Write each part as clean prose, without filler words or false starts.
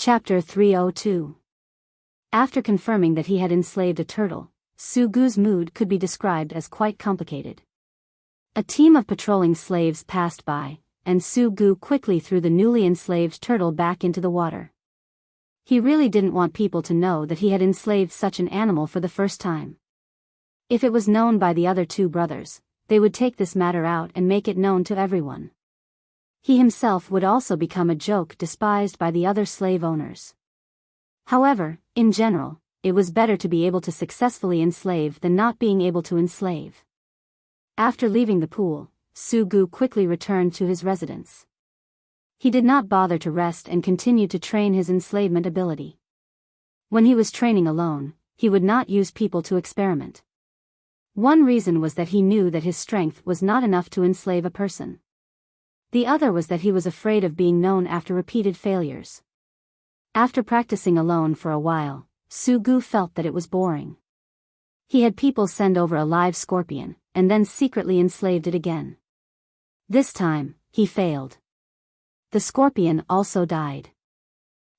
Chapter 302. After confirming that he had enslaved a turtle, Su Gu's mood could be described as quite complicated. A team of patrolling slaves passed by, and Su Gu quickly threw the newly enslaved turtle back into the water. He really didn't want people to know that he had enslaved such an animal for the first time. If it was known by the other two brothers, they would take this matter out and make it known to everyone. He himself would also become a joke despised by the other slave owners. However, in general, it was better to be able to successfully enslave than not being able to enslave. After leaving the pool, Su Gu quickly returned to his residence. He did not bother to rest and continued to train his enslavement ability. When he was training alone, he would not use people to experiment. One reason was that he knew that his strength was not enough to enslave a person. The other was that he was afraid of being known after repeated failures. After practicing alone for a while, Su Gu felt that it was boring. He had people send over a live scorpion, and then secretly enslaved it again. This time, he failed. The scorpion also died.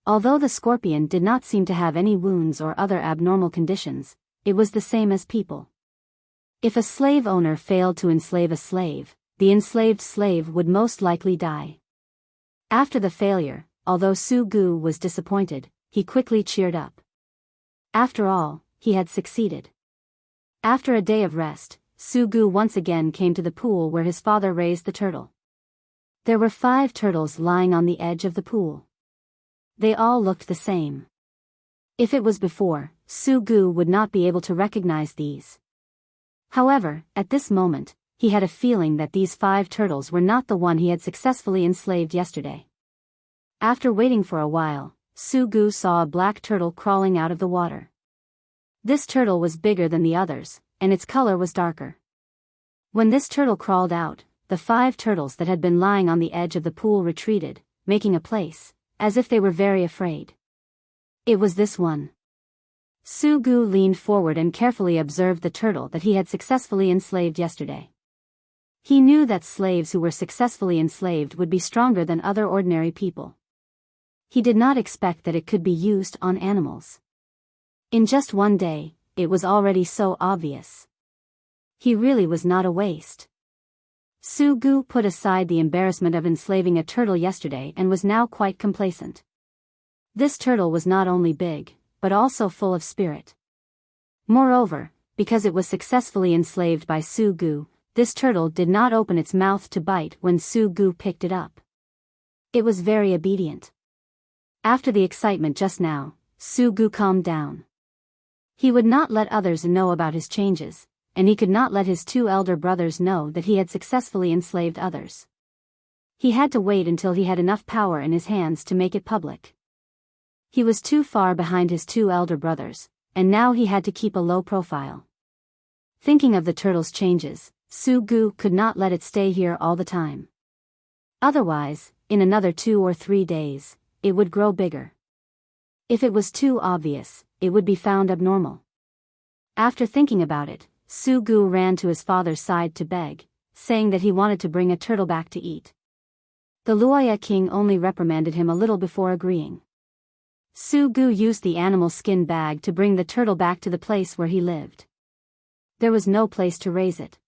Although the scorpion did not seem to have any wounds or other abnormal conditions, it was the same as people. If a slave owner failed to enslave a slave, the enslaved slave would most likely die. After the failure, although Su Gu was disappointed, he quickly cheered up. After all, he had succeeded. After a day of rest, Su Gu once again came to the pool where his father raised the turtle. There were 5 turtles lying on the edge of the pool. They all looked the same. If it was before, Su Gu would not be able to recognize these. However, at this moment, he had a feeling that these 5 turtles were not the one he had successfully enslaved yesterday. After waiting for a while, Su Gu saw a black turtle crawling out of the water. This turtle was bigger than the others, and its color was darker. When this turtle crawled out, the 5 turtles that had been lying on the edge of the pool retreated, making a place, as if they were very afraid. It was this one. Su Gu leaned forward and carefully observed the turtle that he had successfully enslaved yesterday. He knew that slaves who were successfully enslaved would be stronger than other ordinary people. He did not expect that it could be used on animals. In just one day, it was already so obvious. He really was not a waste. Su Gu put aside the embarrassment of enslaving a turtle yesterday and was now quite complacent. This turtle was not only big, but also full of spirit. Moreover, because it was successfully enslaved by Su Gu, this turtle did not open its mouth to bite when Su Gu picked it up. It was very obedient. After the excitement just now, Su Gu calmed down. He would not let others know about his changes, and he could not let his 2 elder brothers know that he had successfully enslaved others. He had to wait until he had enough power in his hands to make it public. He was too far behind his 2 elder brothers, and now he had to keep a low profile. Thinking of the turtle's changes, Su Gu could not let it stay here all the time. Otherwise, in another 2 or 3 days, it would grow bigger. If it was too obvious, it would be found abnormal. After thinking about it, Su Gu ran to his father's side to beg, saying that he wanted to bring a turtle back to eat. The Wuxia king only reprimanded him a little before agreeing. Su Gu used the animal skin bag to bring the turtle back to the place where he lived. There was no place to raise it.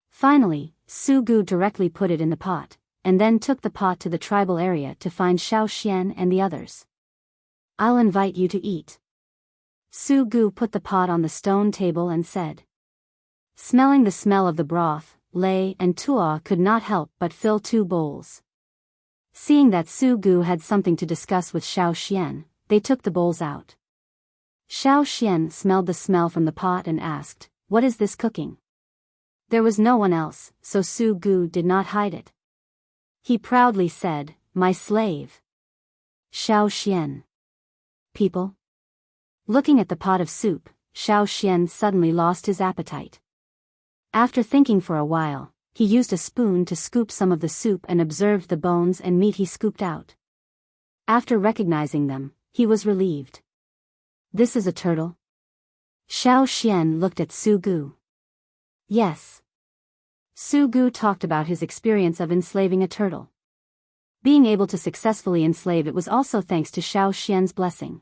Finally, Su Gu directly put it in the pot, and then took the pot to the tribal area to find Xiao Xian and the others. "I'll invite you to eat." Su Gu put the pot on the stone table and said. Smelling the smell of the broth, Lei and Tuo could not help but fill 2 bowls. Seeing that Su Gu had something to discuss with Xiao Xian, they took the bowls out. Xiao Xian smelled the smell from the pot and asked, "What is this cooking?" There was no one else, so Su Gu did not hide it. He proudly said, "My slave." Xiao Xian. People. Looking at the pot of soup, Xiao Xian suddenly lost his appetite. After thinking for a while, he used a spoon to scoop some of the soup and observed the bones and meat he scooped out. After recognizing them, he was relieved. "This is a turtle?" Xiao Xian looked at Su Gu. "Yes." Su Gu talked about his experience of enslaving a turtle. Being able to successfully enslave it was also thanks to Xiao Xian's blessing.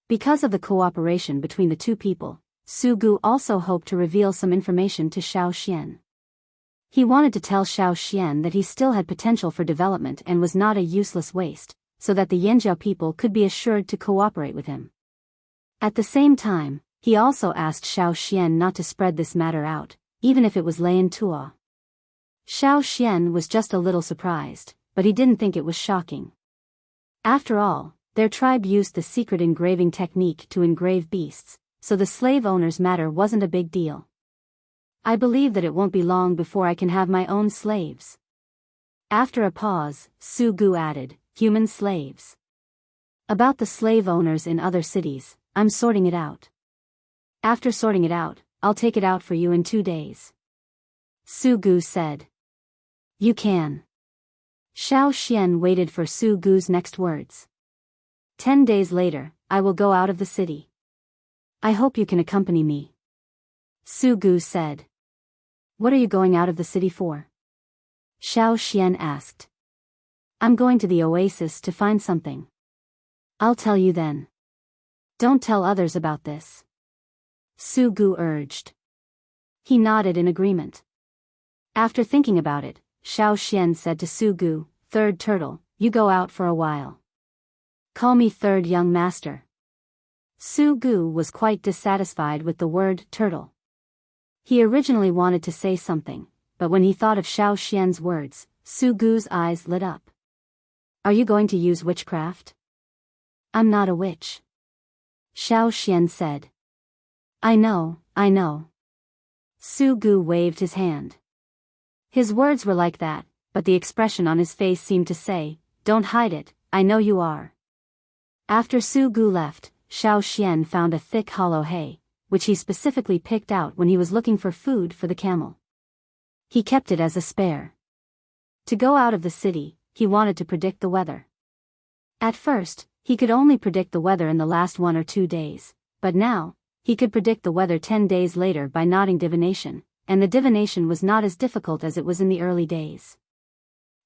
Because of the cooperation between the two people, Su Gu also hoped to reveal some information to Xiao Xian. He wanted to tell Xiao Xian that he still had potential for development and was not a useless waste, so that the Yanjiao people could be assured to cooperate with him. At the same time, he also asked Xiao Xian not to spread this matter out, even if it was Lei and Tua. Xiao Xian was just a little surprised, but he didn't think it was shocking. After all, their tribe used the secret engraving technique to engrave beasts, so the slave owner's matter wasn't a big deal. I believe that it won't be long before I can have my own slaves. After a pause, Su Gu added, human slaves. About the slave owners in other cities, I'm sorting it out. After sorting it out, I'll take it out for you in 2 days. Su Gu said. You can. Xiao Xian waited for Su Gu's next words. 10 days later, I will go out of the city. I hope you can accompany me. Su Gu said. What are you going out of the city for? Xiao Xian asked. I'm going to the oasis to find something. I'll tell you then. Don't tell others about this. Su Gu urged. He nodded in agreement. After thinking about it, Xiao Xian said to Su Gu, Third turtle, you go out for a while. Call me third young master. Su Gu was quite dissatisfied with the word turtle. He originally wanted to say something, but when he thought of Xiao Xian's words, Su Gu's eyes lit up. Are you going to use witchcraft? I'm not a witch. Xiao Xian said. I know. Su Gu waved his hand. His words were like that, but the expression on his face seemed to say, don't hide it, I know you are. After Su Gu left, Xiao Xian found a thick hollow hay, which he specifically picked out when he was looking for food for the camel. He kept it as a spare. To go out of the city, he wanted to predict the weather. At first, he could only predict the weather in the last 1 or 2 days, but now, he could predict the weather 10 days later by nodding divination, and the divination was not as difficult as it was in the early days.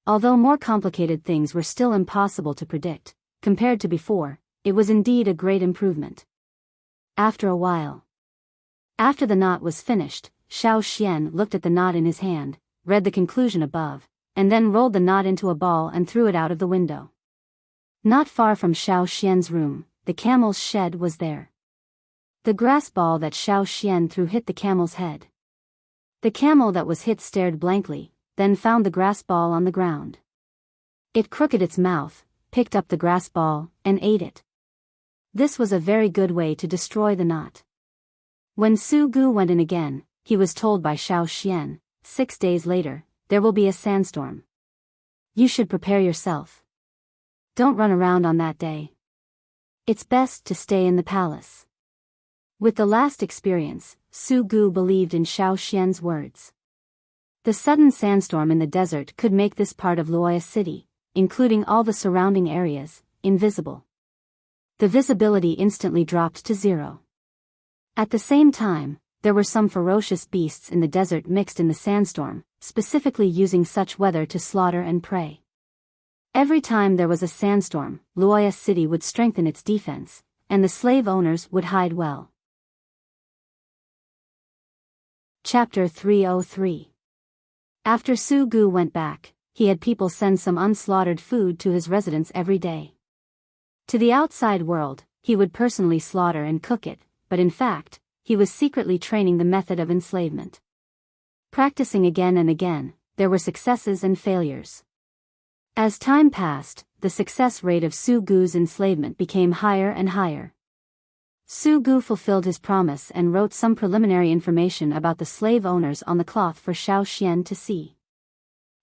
Although more complicated things were still impossible to predict, compared to before, it was indeed a great improvement. After a while. After the knot was finished, Xiao Xian looked at the knot in his hand, read the conclusion above, and then rolled the knot into a ball and threw it out of the window. Not far from Xiao Xian's room, the camel's shed was there. The grass ball that Xiao Xian threw hit the camel's head. The camel that was hit stared blankly, then found the grass ball on the ground. It crooked its mouth, picked up the grass ball, and ate it. This was a very good way to destroy the knot. When Su Gu went in again, he was told by Xiao Xian, 6 days later, there will be a sandstorm. You should prepare yourself. Don't run around on that day. It's best to stay in the palace. With the last experience, Su Gu believed in Xiao Xian's words. The sudden sandstorm in the desert could make this part of Luoya City, including all the surrounding areas, invisible. The visibility instantly dropped to 0. At the same time, there were some ferocious beasts in the desert mixed in the sandstorm, specifically using such weather to slaughter and prey. Every time there was a sandstorm, Luoya City would strengthen its defense, and the slave owners would hide well. Chapter 303. After Su Gu went back, he had people send some unslaughtered food to his residence every day. To the outside world, he would personally slaughter and cook it, but in fact, he was secretly training the method of enslavement. Practicing again and again, there were successes and failures. As time passed, the success rate of Su Gu's enslavement became higher and higher. Su Gu fulfilled his promise and wrote some preliminary information about the slave owners on the cloth for Xiao Xian to see.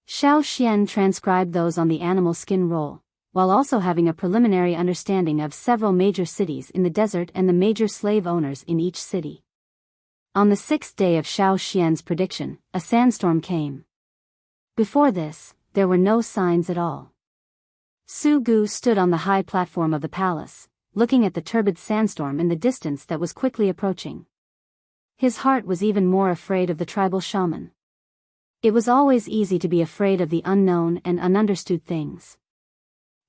Xiao Xian transcribed those on the animal skin roll, while also having a preliminary understanding of several major cities in the desert and the major slave owners in each city. On the 6th day of Xiao Xian's prediction, a sandstorm came. Before this, there were no signs at all. Su Gu stood on the high platform of the palace, looking at the turbid sandstorm in the distance that was quickly approaching. His heart was even more afraid of the tribal shaman. It was always easy to be afraid of the unknown and ununderstood things.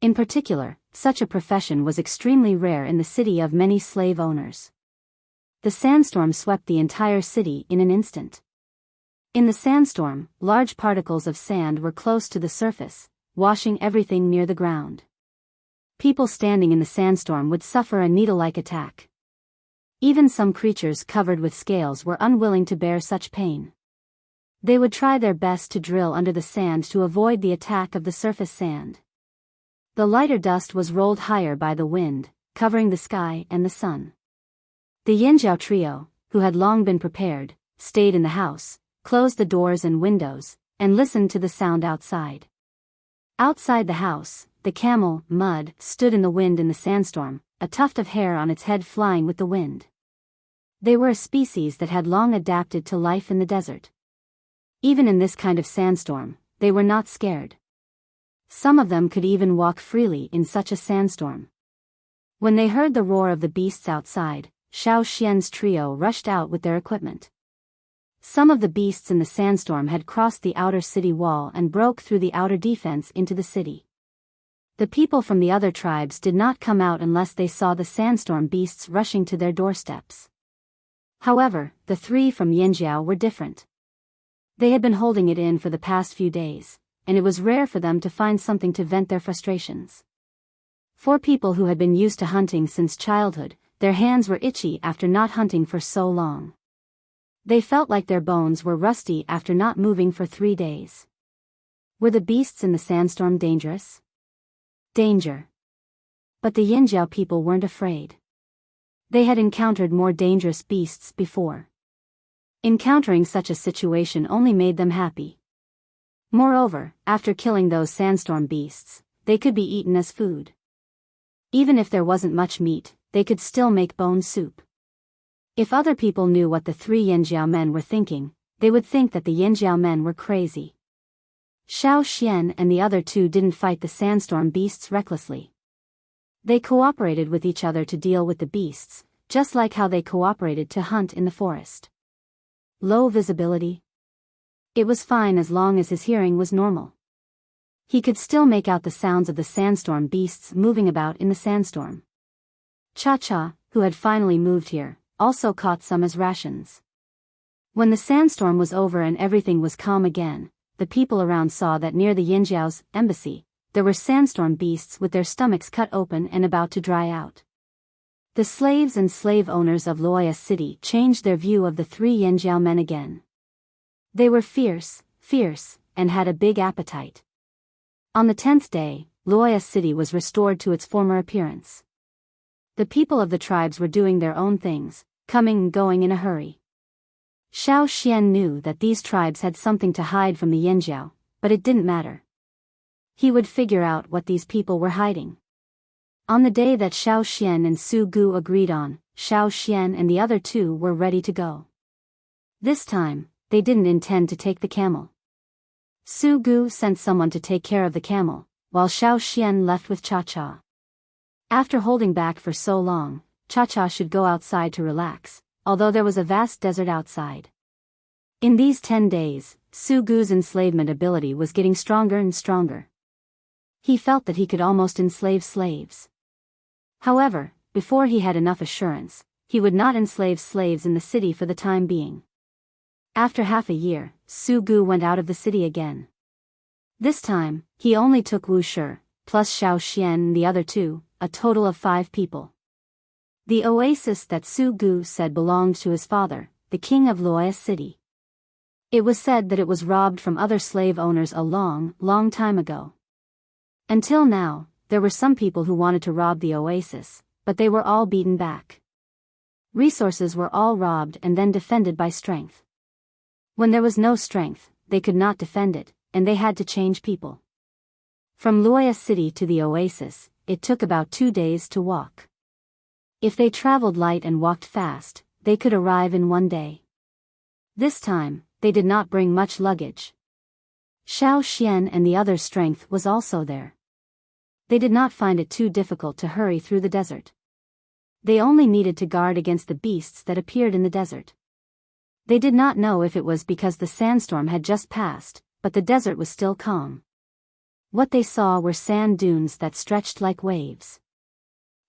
In particular, such a profession was extremely rare in the city of many slave owners. The sandstorm swept the entire city in an instant. In the sandstorm, large particles of sand were close to the surface, washing everything near the ground. People standing in the sandstorm would suffer a needle-like attack. Even some creatures covered with scales were unwilling to bear such pain. They would try their best to drill under the sand to avoid the attack of the surface sand. The lighter dust was rolled higher by the wind, covering the sky and the sun. The Yinjiao trio, who had long been prepared, stayed in the house, closed the doors and windows, and listened to the sound outside. Outside the house, the camel, Mud, stood in the wind in the sandstorm, a tuft of hair on its head flying with the wind. They were a species that had long adapted to life in the desert. Even in this kind of sandstorm, they were not scared. Some of them could even walk freely in such a sandstorm. When they heard the roar of the beasts outside, Xiao Xian's trio rushed out with their equipment. Some of the beasts in the sandstorm had crossed the outer city wall and broke through the outer defense into the city. The people from the other tribes did not come out unless they saw the sandstorm beasts rushing to their doorsteps. However, the three from Yinjiao were different. They had been holding it in for the past few days, and it was rare for them to find something to vent their frustrations. For people who had been used to hunting since childhood, their hands were itchy after not hunting for so long. They felt like their bones were rusty after not moving for 3 days. Were the beasts in the sandstorm dangerous? Danger. But the Yinjiao people weren't afraid. They had encountered more dangerous beasts before. Encountering such a situation only made them happy. Moreover, after killing those sandstorm beasts, they could be eaten as food. Even if there wasn't much meat, they could still make bone soup. If other people knew what the 3 Yinjiao men were thinking, they would think that the Yinjiao men were crazy. Xiao Xian and the other 2 didn't fight the sandstorm beasts recklessly. They cooperated with each other to deal with the beasts, just like how they cooperated to hunt in the forest. Low visibility. It was fine as long as his hearing was normal. He could still make out the sounds of the sandstorm beasts moving about in the sandstorm. Cha-Cha, who had finally moved here, also caught some as rations. When the sandstorm was over and everything was calm again, the people around saw that near the Yinjiao's embassy, there were sandstorm beasts with their stomachs cut open and about to dry out. The slaves and slave owners of Luoya City changed their view of the 3 Yinjiao men again. They were fierce, and had a big appetite. On the 10th day, Luoya City was restored to its former appearance. The people of the tribes were doing their own things, coming and going in a hurry. Xiao Xian knew that these tribes had something to hide from the Yinjiao, but it didn't matter. He would figure out what these people were hiding. On the day that Xiao Xian and Su Gu agreed on, Xiao Xian and the other 2 were ready to go. This time, they didn't intend to take the camel. Su Gu sent someone to take care of the camel, while Xiao Xian left with Cha-Cha. After holding back for so long, Cha-Cha should go outside to relax, although there was a vast desert outside. In these 10 days, Su Gu's enslavement ability was getting stronger and stronger. He felt that he could almost enslave slaves. However, before he had enough assurance, he would not enslave slaves in the city for the time being. After half a year, Su Gu went out of the city again. This time, he only took Wu Shi, plus Xiao Xian and the other 2, a total of 5 people. The oasis that Su Gu said belonged to his father, the king of Luoya City. It was said that it was robbed from other slave owners a long, long time ago. Until now, there were some people who wanted to rob the oasis, but they were all beaten back. Resources were all robbed and then defended by strength. When there was no strength, they could not defend it, and they had to change people. From Luoya City to the oasis, it took about 2 days to walk. If they traveled light and walked fast, they could arrive in 1 day. This time, they did not bring much luggage. Xiao Xian and the other's strength was also there. They did not find it too difficult to hurry through the desert. They only needed to guard against the beasts that appeared in the desert. They did not know if it was because the sandstorm had just passed, but the desert was still calm. What they saw were sand dunes that stretched like waves.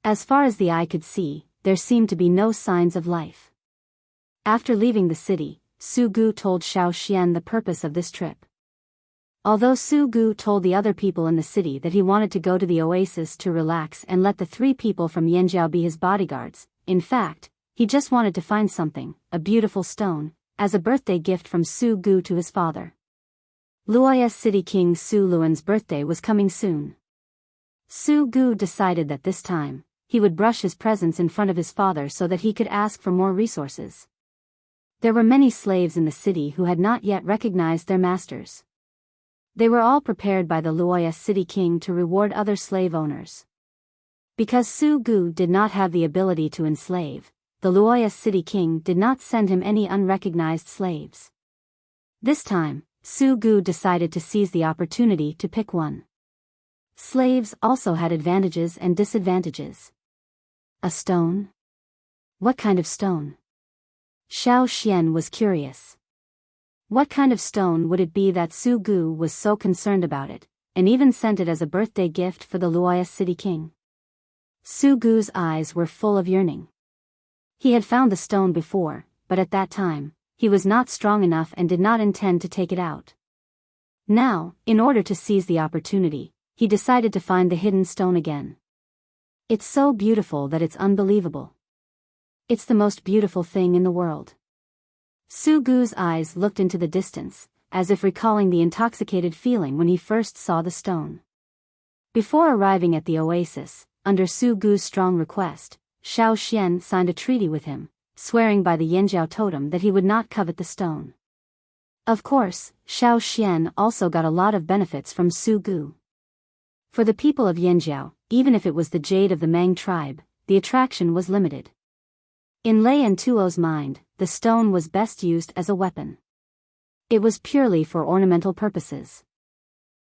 As far as the eye could see, there seemed to be no signs of life. After leaving the city, Su Gu told Xiao Xian the purpose of this trip. Although Su Gu told the other people in the city that he wanted to go to the oasis to relax and let the 3 people from Yanjiao be his bodyguards, in fact, he just wanted to find something, a beautiful stone, as a birthday gift from Su Gu to his father. Luoya's city king Su Luan's birthday was coming soon. Su Gu decided that this time, he would brush his presents in front of his father so that he could ask for more resources. There were many slaves in the city who had not yet recognized their masters. They were all prepared by the Luoya city king to reward other slave owners. Because Su Gu did not have the ability to enslave, the Luoya city king did not send him any unrecognized slaves. This time, Su Gu decided to seize the opportunity to pick one. Slaves also had advantages and disadvantages. A stone? What kind of stone? Xiao Xian was curious. What kind of stone would it be that Su Gu was so concerned about it, and even sent it as a birthday gift for the Luoya city king? Su Gu's eyes were full of yearning. He had found the stone before, but at that time, he was not strong enough and did not intend to take it out. Now, in order to seize the opportunity, he decided to find the hidden stone again. It's so beautiful that it's unbelievable. It's the most beautiful thing in the world. Su Gu's eyes looked into the distance, as if recalling the intoxicated feeling when he first saw the stone. Before arriving at the oasis, under Su Gu's strong request, Xiao Xian signed a treaty with him, swearing by the Yanjiao totem that he would not covet the stone. Of course, Xiao Xian also got a lot of benefits from Su Gu. For the people of Yanjiao, even if it was the jade of the Mang tribe, the attraction was limited. In Lei and Tuo's mind, the stone was best used as a weapon. It was purely for ornamental purposes.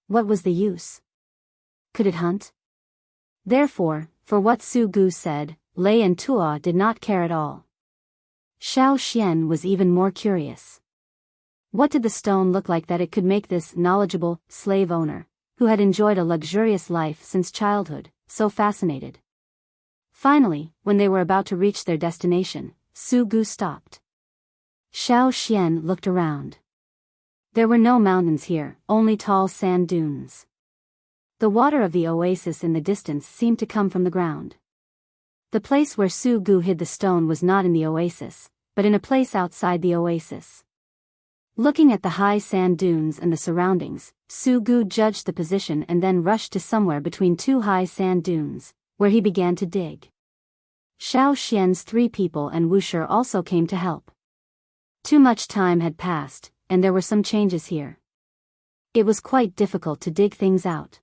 What was the use? Could it hunt? Therefore, for what Su Gu said, Lei and Tuo did not care at all. Xiao Xian was even more curious. What did the stone look like that it could make this knowledgeable slave owner, who had enjoyed a luxurious life since childhood, so fascinated? Finally, when they were about to reach their destination, Su Gu stopped. Xiao Xian looked around. There were no mountains here, only tall sand dunes. The water of the oasis in the distance seemed to come from the ground. The place where Su Gu hid the stone was not in the oasis, but in a place outside the oasis. Looking at the high sand dunes and the surroundings, Su Gu judged the position and then rushed to somewhere between 2 high sand dunes, where he began to dig. Xiao Xian's 3 people and Wuxia also came to help. Too much time had passed, and there were some changes here. It was quite difficult to dig things out.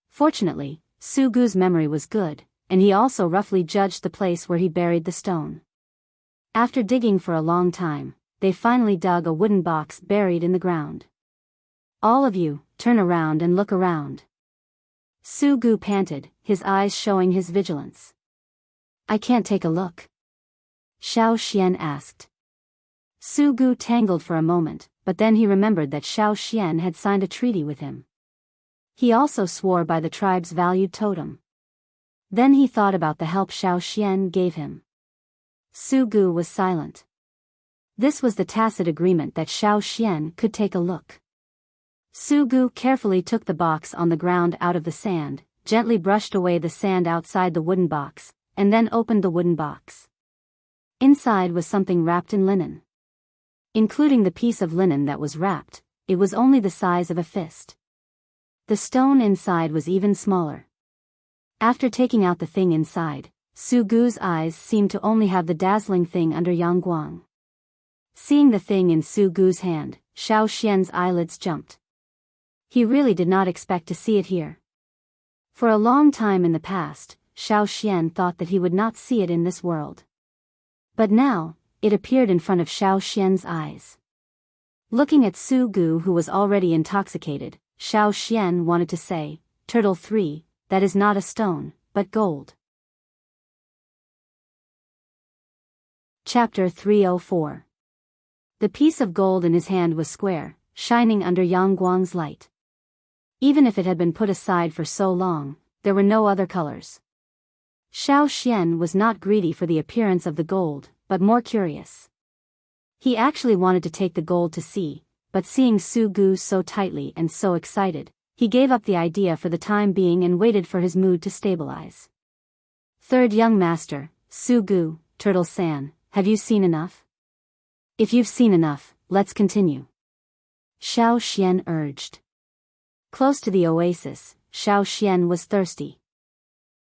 Fortunately, Su Gu's memory was good, and he also roughly judged the place where he buried the stone. After digging for a long time, they finally dug a wooden box buried in the ground. All of you, turn around and look around. Su Gu panted, his eyes showing his vigilance. I can't take a look. Xiao Xian asked. Su Gu tangled for a moment, but then he remembered that Xiao Xian had signed a treaty with him. He also swore by the tribe's valued totem. Then he thought about the help Xiao Xian gave him. Su Gu was silent. This was the tacit agreement that Xiao Xian could take a look. Su Gu carefully took the box on the ground out of the sand, gently brushed away the sand outside the wooden box, and then opened the wooden box. Inside was something wrapped in linen. Including the piece of linen that was wrapped, it was only the size of a fist. The stone inside was even smaller. After taking out the thing inside, Su Gu's eyes seemed to only have the dazzling thing under Yangguang. Seeing the thing in Su Gu's hand, Xiao Xian's eyelids jumped. He really did not expect to see it here. For a long time in the past, Xiao Xian thought that he would not see it in this world. But now, it appeared in front of Xiao Xian's eyes. Looking at Su Gu, who was already intoxicated, Xiao Xian wanted to say, Turtle 3, that is not a stone, but gold. Chapter 304. The piece of gold in his hand was square, shining under Yang Guang's light. Even if it had been put aside for so long, there were no other colors. Xiao Xian was not greedy for the appearance of the gold, but more curious. He actually wanted to take the gold to see, but seeing Su Gu so tightly and so excited, he gave up the idea for the time being and waited for his mood to stabilize. Third young master, Su Gu, Turtle San, have you seen enough? If you've seen enough, let's continue. Xiao Xian urged. Close to the oasis, Xiao Xian was thirsty.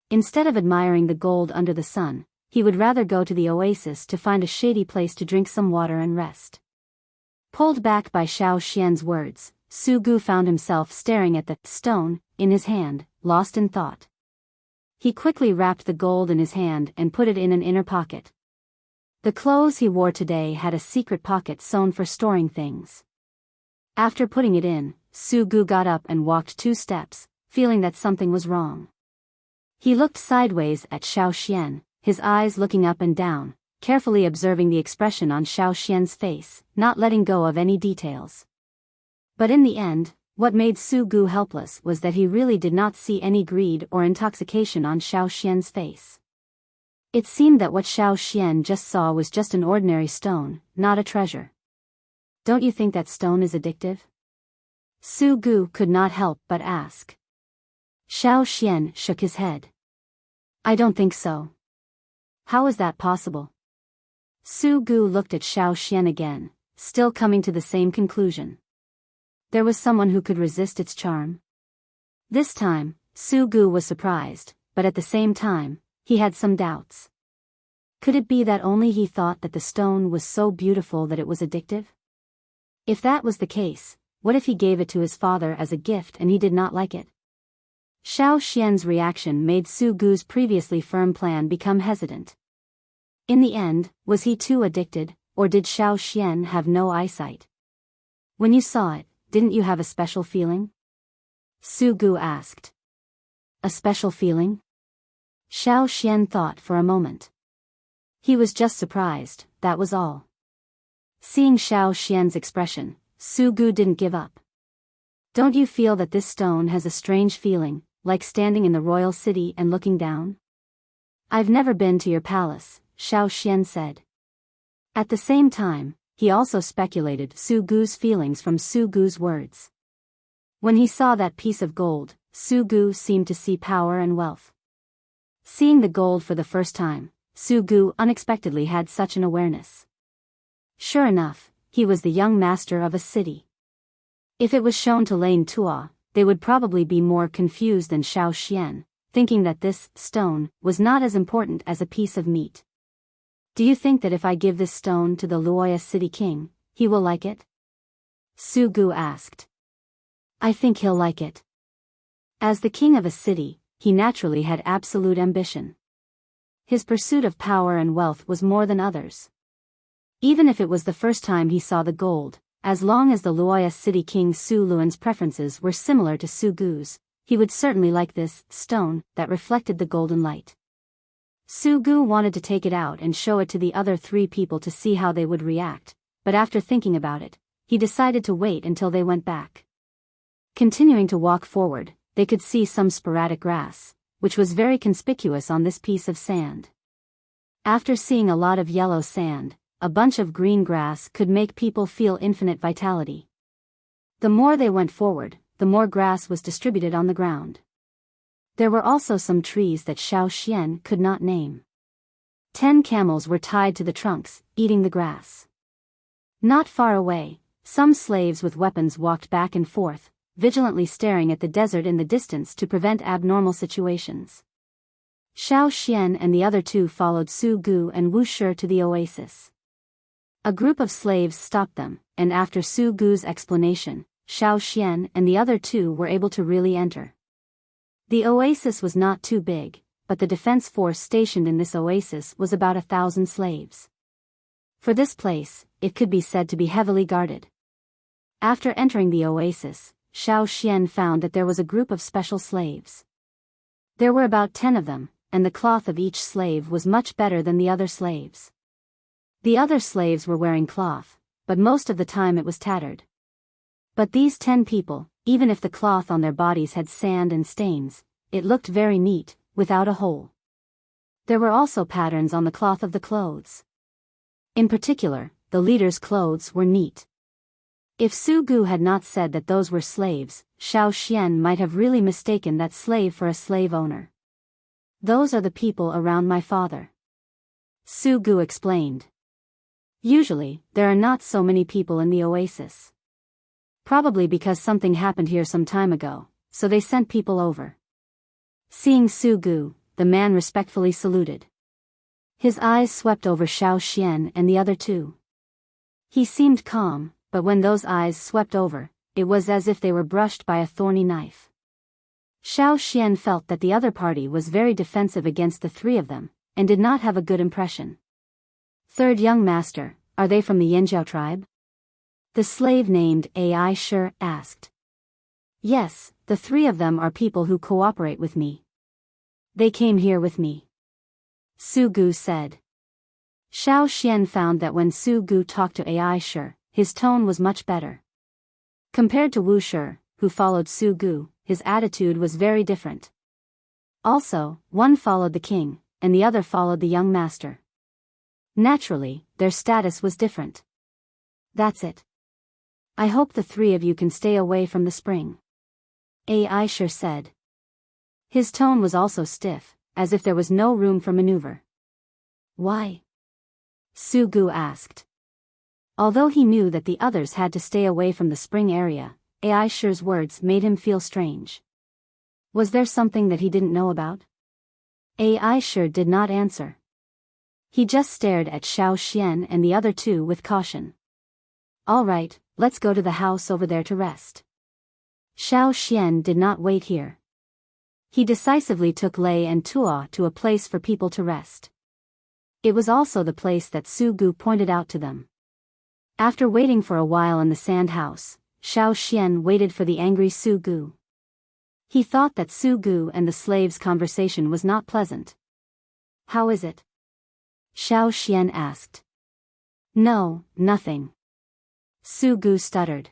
Instead of admiring the gold under the sun, he would rather go to the oasis to find a shady place to drink some water and rest. Pulled back by Xiao Xian's words, Su Gu found himself staring at the stone in his hand, lost in thought. He quickly wrapped the gold in his hand and put it in an inner pocket. The clothes he wore today had a secret pocket sewn for storing things. After putting it in, Su Gu got up and walked 2 steps, feeling that something was wrong. He looked sideways at Xiao Xian, his eyes looking up and down, carefully observing the expression on Xiao Xian's face, not letting go of any details. But in the end, what made Su Gu helpless was that he really did not see any greed or intoxication on Xiao Xian's face. It seemed that what Xiao Xian just saw was just an ordinary stone, not a treasure. Don't you think that stone is addictive? Su Gu could not help but ask. Xiao Xian shook his head. I don't think so. How is that possible? Su Gu looked at Xiao Xian again, still coming to the same conclusion. There was someone who could resist its charm? This time, Su Gu was surprised, but at the same time, he had some doubts. Could it be that only he thought that the stone was so beautiful that it was addictive? If that was the case, what if he gave it to his father as a gift and he did not like it? Xiao Xian's reaction made Su Gu's previously firm plan become hesitant. In the end, was he too addicted, or did Xiao Xian have no eyesight? When you saw it, didn't you have a special feeling? Su Gu asked. A special feeling? Xiao Xian thought for a moment. He was just surprised, that was all. Seeing Xiao Xian's expression, Su Gu didn't give up. Don't you feel that this stone has a strange feeling, like standing in the royal city and looking down? I've never been to your palace, Xiao Xian said. At the same time, he also speculated Su Gu's feelings from Su Gu's words. When he saw that piece of gold, Su Gu seemed to see power and wealth. Seeing the gold for the first time, Su Gu unexpectedly had such an awareness. Sure enough, he was the young master of a city. If it was shown to Lane Tua, they would probably be more confused than Xiao Xian, thinking that this stone was not as important as a piece of meat. Do you think that if I give this stone to the Luoya city king, he will like it? Su Gu asked. I think he'll like it. As the king of a city, he naturally had absolute ambition. His pursuit of power and wealth was more than others. Even if it was the first time he saw the gold, as long as the Luoya city king Su Luan's preferences were similar to Su Gu's, he would certainly like this stone that reflected the golden light. Su Gu wanted to take it out and show it to the other 3 people to see how they would react, but after thinking about it, he decided to wait until they went back. Continuing to walk forward, they could see some sporadic grass, which was very conspicuous on this piece of sand. After seeing a lot of yellow sand, a bunch of green grass could make people feel infinite vitality. The more they went forward, the more grass was distributed on the ground. There were also some trees that Xiao Xian could not name. 10 camels were tied to the trunks, eating the grass. Not far away, some slaves with weapons walked back and forth, vigilantly staring at the desert in the distance to prevent abnormal situations. Xiao Xian and the other 2 followed Su Gu and Wuxia to the oasis. A group of slaves stopped them, and after Su Gu's explanation, Xiao Xian and the other 2 were able to really enter. The oasis was not too big, but the defense force stationed in this oasis was about 1,000 slaves. For this place, it could be said to be heavily guarded. After entering the oasis, Xiao Xian found that there was a group of special slaves. There were about 10 of them, and the cloth of each slave was much better than the other slaves. The other slaves were wearing cloth, but most of the time it was tattered. But these 10 people, Even if the cloth on their bodies had sand and stains, it looked very neat, without a hole. There were also patterns on the cloth of the clothes. In particular, the leaders' clothes were neat. If Su Gu had not said that those were slaves, Xiao Xian might have really mistaken that slave for a slave owner. Those are the people around my father, Su Gu explained. Usually, there are not so many people in the oasis. Probably because something happened here some time ago, so they sent people over. Seeing Su Gu, the man respectfully saluted. His eyes swept over Xiao Xian and the other two. He seemed calm, but when those eyes swept over, it was as if they were brushed by a thorny knife. Xiao Xian felt that the other party was very defensive against the three of them, and did not have a good impression. Third young master, are they from the Yanjiao tribe? The slave named Ai Shi asked. Yes, the three of them are people who cooperate with me. They came here with me, Su Gu said. Xiao Xian found that when Su Gu talked to Ai Shi, his tone was much better. Compared to Wu Shi, who followed Su Gu, his attitude was very different. Also, one followed the king, and the other followed the young master. Naturally, their status was different. That's it. I hope the three of you can stay away from the spring, Ai Shi said. His tone was also stiff, as if there was no room for maneuver. Why? Su Gu asked. Although he knew that the others had to stay away from the spring area, Ai Shi's words made him feel strange. Was there something that he didn't know about? Ai Shi did not answer. He just stared at Xiao Xian and the other two with caution. All right, let's go to the house over there to rest. Xiao Xian did not wait here. He decisively took Lei and Tuo to a place for people to rest. It was also the place that Su Gu pointed out to them. After waiting for a while in the sand house, Xiao Xian waited for the angry Su Gu. He thought that Su Gu and the slave's conversation was not pleasant. How is it? Xiao Xian asked. No, nothing, Su Gu stuttered.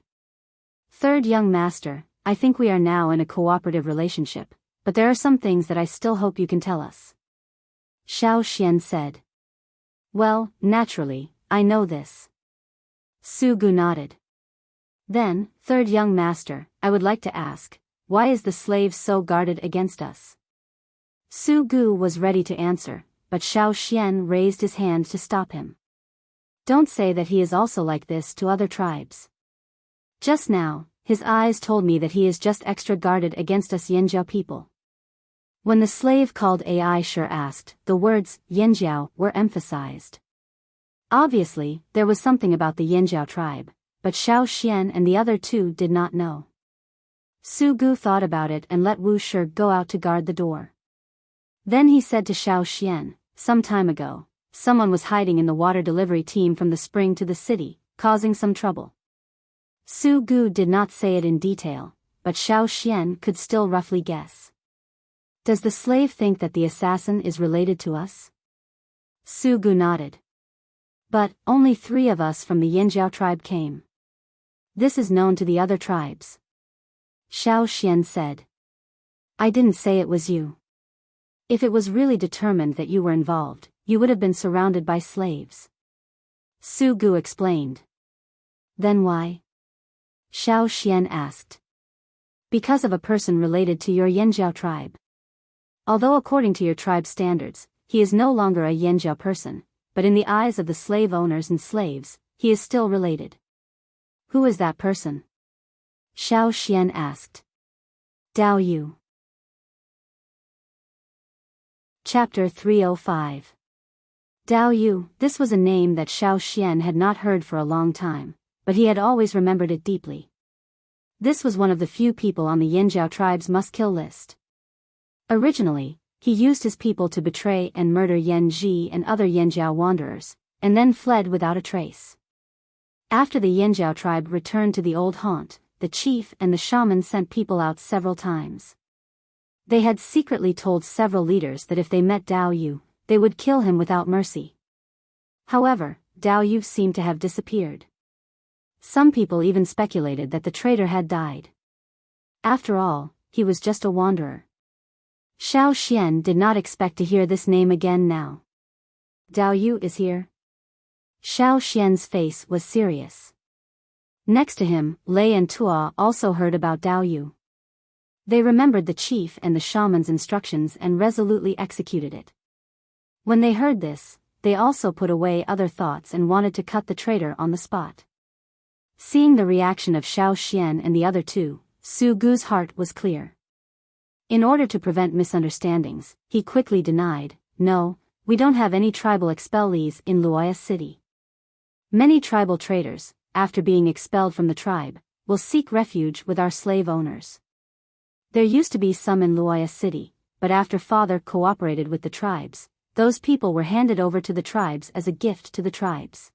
Third young master, I think we are now in a cooperative relationship, but there are some things that I still hope you can tell us, Xiao Xian said. Well, naturally, I know this. Su Gu nodded. Then, third young master, I would like to ask, why is the slave so guarded against us? Su Gu was ready to answer, but Xiao Xian raised his hand to stop him. Don't say that he is also like this to other tribes. Just now, his eyes told me that he is just extra guarded against us Yanjiao people. When the slave called Ai Shi asked, the words Yanjiao were emphasized. Obviously, there was something about the Yanjiao tribe, but Xiao Xian and the other two did not know. Su Gu thought about it and let Wu Shi go out to guard the door. Then he said to Xiao Xian, some time ago, someone was hiding in the water delivery team from the spring to the city, causing some trouble. Su Gu did not say it in detail, but Xiao Xian could still roughly guess. Does the slave think that the assassin is related to us? Su Gu nodded. But, only 3 of us from the Yanjiao tribe came. This is known to the other tribes, Xiao Xian said. I didn't say it was you. If it was really determined that you were involved, you would have been surrounded by slaves, Su Gu explained. Then why? Xiao Xian asked. Because of a person related to your Yanjiao tribe. Although according to your tribe standards, he is no longer a Yanjiao person, but in the eyes of the slave owners and slaves, he is still related. Who is that person? Xiao Xian asked. Dao Yu. Chapter 305. Dao Yu. This was a name that Xiao Xian had not heard for a long time, but he had always remembered it deeply. This was one of the few people on the Yanjiao tribe's must-kill list. Originally, he used his people to betray and murder Yan Ji and other Yanjiao wanderers, and then fled without a trace. After the Yanjiao tribe returned to the old haunt, the chief and the shaman sent people out several times. They had secretly told several leaders that if they met Dao Yu, they would kill him without mercy. However, Dao Yu seemed to have disappeared. Some people even speculated that the traitor had died. After all, he was just a wanderer. Xiao Xian did not expect to hear this name again now. Dao Yu is here? Xiao Xian's face was serious. Next to him, Lei and Tua also heard about Dao Yu. They remembered the chief and the shaman's instructions and resolutely executed it. When they heard this, they also put away other thoughts and wanted to cut the traitor on the spot. Seeing the reaction of Xiao Xian and the other two, Su Gu's heart was clear. In order to prevent misunderstandings, he quickly denied, "No, we don't have any tribal expellees in Luoya City. Many tribal traitors, after being expelled from the tribe, will seek refuge with our slave owners. There used to be some in Luoya City, but after father cooperated with the tribes, those people were handed over to the tribes as a gift to the tribes."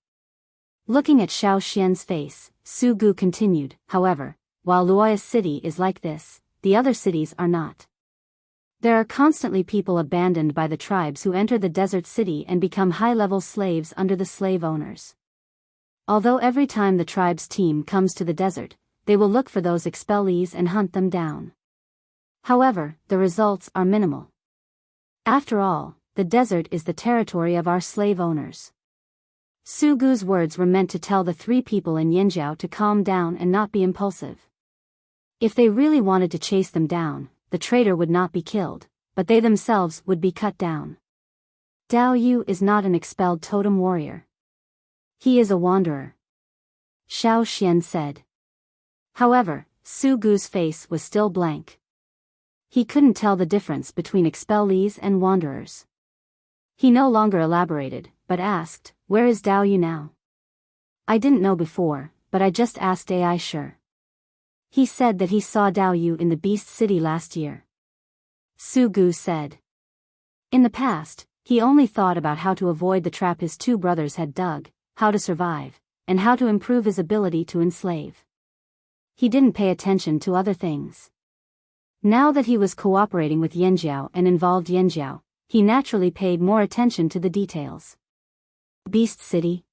Looking at Xiao Xian's face, Su Gu continued, "However, while Luoya City is like this, the other cities are not. There are constantly people abandoned by the tribes who enter the desert city and become high-level slaves under the slave owners. Although every time the tribe's team comes to the desert, they will look for those expellees and hunt them down. However, the results are minimal. After all, the desert is the territory of our slave owners." Su Gu's words were meant to tell the three people in Yanjiao to calm down and not be impulsive. If they really wanted to chase them down, the traitor would not be killed, but they themselves would be cut down. Dao Yu is not an expelled totem warrior. He is a wanderer, Xiao Xian said. However, Su Gu's face was still blank. He couldn't tell the difference between expellees and wanderers. He no longer elaborated, but asked, "Where is Dao Yu now?" "I didn't know before, but I just asked AI sure. He said that he saw Dao Yu in the Beast City last year," Su Gu said. In the past, he only thought about how to avoid the trap his two brothers had dug, how to survive, and how to improve his ability to enslave. He didn't pay attention to other things. Now that he was cooperating with Yanjiao and involved Yanjiao, he naturally paid more attention to the details. Beast City?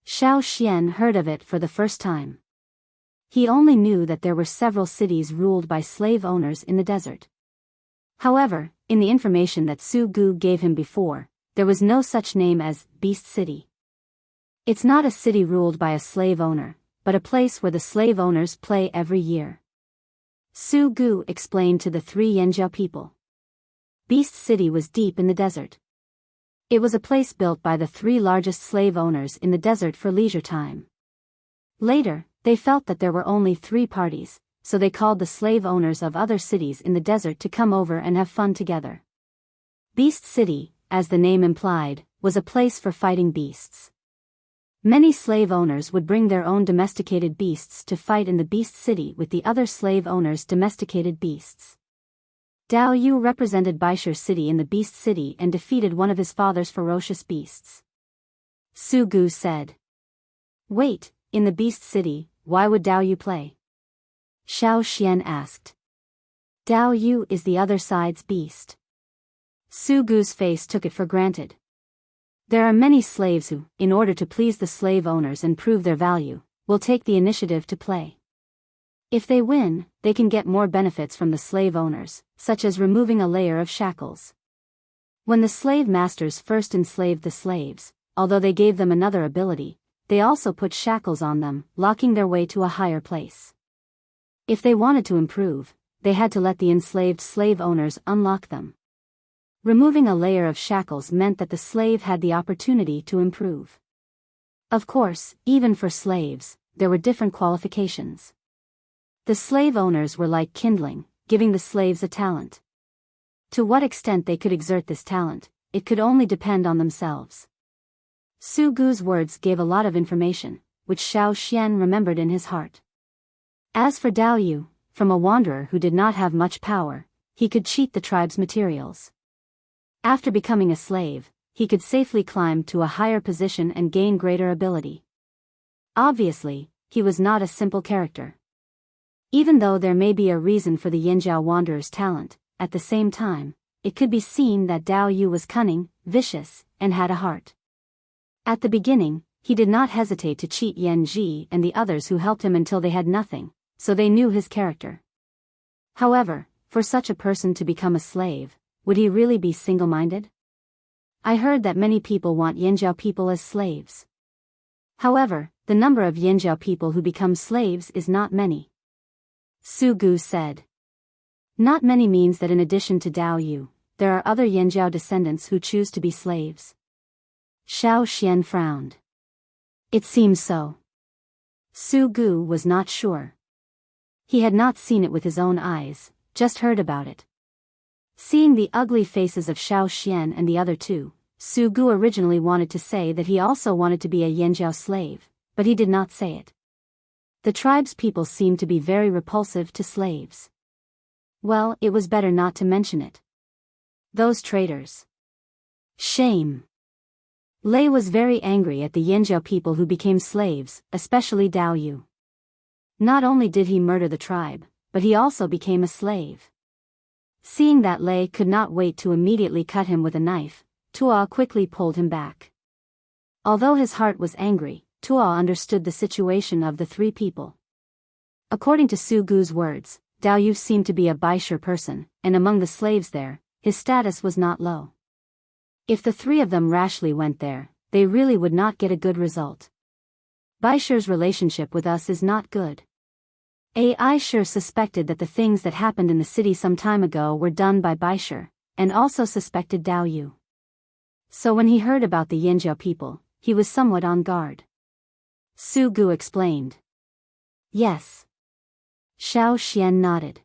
Xiao Xian heard of it for the first time. He only knew that there were several cities ruled by slave owners in the desert. However, in the information that Su Gu gave him before, there was no such name as Beast City. It's not a city ruled by a slave owner, but a place where the slave owners play every year. Su Gu explained to the three Yanjiao people. Beast City was deep in the desert. It was a place built by the three largest slave owners in the desert for leisure time. Later, they felt that there were only 3 parties, so they called the slave owners of other cities in the desert to come over and have fun together. Beast City, as the name implied, was a place for fighting beasts. Many slave owners would bring their own domesticated beasts to fight in the Beast City with the other slave owners' domesticated beasts. Dao Yu represented Baishur City in the Beast City and defeated one of his father's ferocious beasts. Su Gu said. "Wait, in the Beast City, why would Dao Yu play?" Xiao Xian asked. "Dao Yu is the other side's beast." Su Gu's face took it for granted. There are many slaves who, in order to please the slave owners and prove their value, will take the initiative to play. If they win, they can get more benefits from the slave owners, such as removing a layer of shackles. When the slave masters first enslaved the slaves, although they gave them another ability, they also put shackles on them, locking their way to a higher place. If they wanted to improve, they had to let the enslaved slave owners unlock them. Removing a layer of shackles meant that the slave had the opportunity to improve. Of course, even for slaves, there were different qualifications. The slave owners were like kindling, giving the slaves a talent. To what extent they could exert this talent, it could only depend on themselves. Su Gu's words gave a lot of information, which Xiao Xian remembered in his heart. As for Dao Yu, from a wanderer who did not have much power, he could cheat the tribe's materials. After becoming a slave, he could safely climb to a higher position and gain greater ability. Obviously, he was not a simple character. Even though there may be a reason for the Yanjiao wanderer's talent, at the same time, it could be seen that Dao Yu was cunning, vicious, and had a heart. At the beginning, he did not hesitate to cheat Yan Ji and the others who helped him until they had nothing, so they knew his character. However, for such a person to become a slave, would he really be single-minded? I heard that many people want Yinjiao people as slaves. However, the number of Yinjiao people who become slaves is not many. Su Gu said. Not many means that in addition to Dao Yu, there are other Yinjiao descendants who choose to be slaves. Xiao Xian frowned. It seems so. Su Gu was not sure. He had not seen it with his own eyes, just heard about it. Seeing the ugly faces of Xiao Xian and the other two, Su Gu originally wanted to say that he also wanted to be a Yinjiao slave, but he did not say it. The tribe's people seemed to be very repulsive to slaves. Well, it was better not to mention it. Those traitors. Shame. Lei was very angry at the Yinjiao people who became slaves, especially Dao Yu. Not only did he murder the tribe, but he also became a slave. Seeing that Lei could not wait to immediately cut him with a knife, Tuo quickly pulled him back. Although his heart was angry, Tuo understood the situation of the three people. According to Su Gu's words, Dao Yu seemed to be a Baisher person, and among the slaves there, his status was not low. If the three of them rashly went there, they really would not get a good result. Baisher's relationship with us is not good. I sure suspected that the things that happened in the city some time ago were done by Baisher, and also suspected Dao Yu. So when he heard about the Yinjiao people, he was somewhat on guard. Su Gu explained. Yes. Xiao Xian nodded.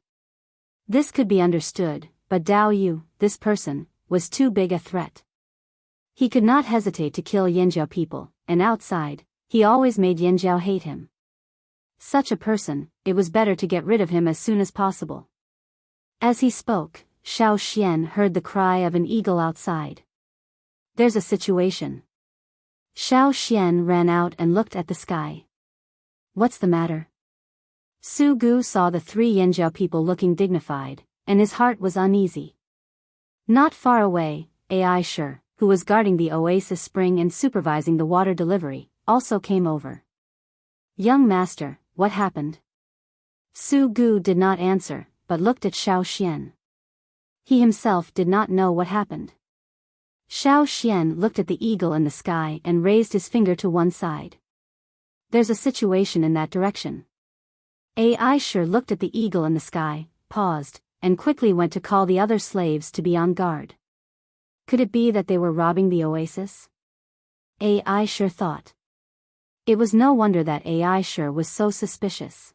This could be understood, but Dao Yu, this person, was too big a threat. He could not hesitate to kill Yinjiao people, and outside, he always made Yinjiao hate him. Such a person, it was better to get rid of him as soon as possible. As he spoke, Xiao Xian heard the cry of an eagle outside. There's a situation. Xiao Xian ran out and looked at the sky. What's the matter? Su Gu saw the three Yinjiao people looking dignified, and his heart was uneasy. Not far away, Aisha, who was guarding the oasis spring and supervising the water delivery, also came over. Young master, what happened? Su Gu did not answer, but looked at Xiao Xian. He himself did not know what happened. Xiao Xian looked at the eagle in the sky and raised his finger to one side. There's a situation in that direction. Aisha looked at the eagle in the sky, paused, and quickly went to call the other slaves to be on guard. Could it be that they were robbing the oasis? Aisha thought. It was no wonder that Aisha was so suspicious.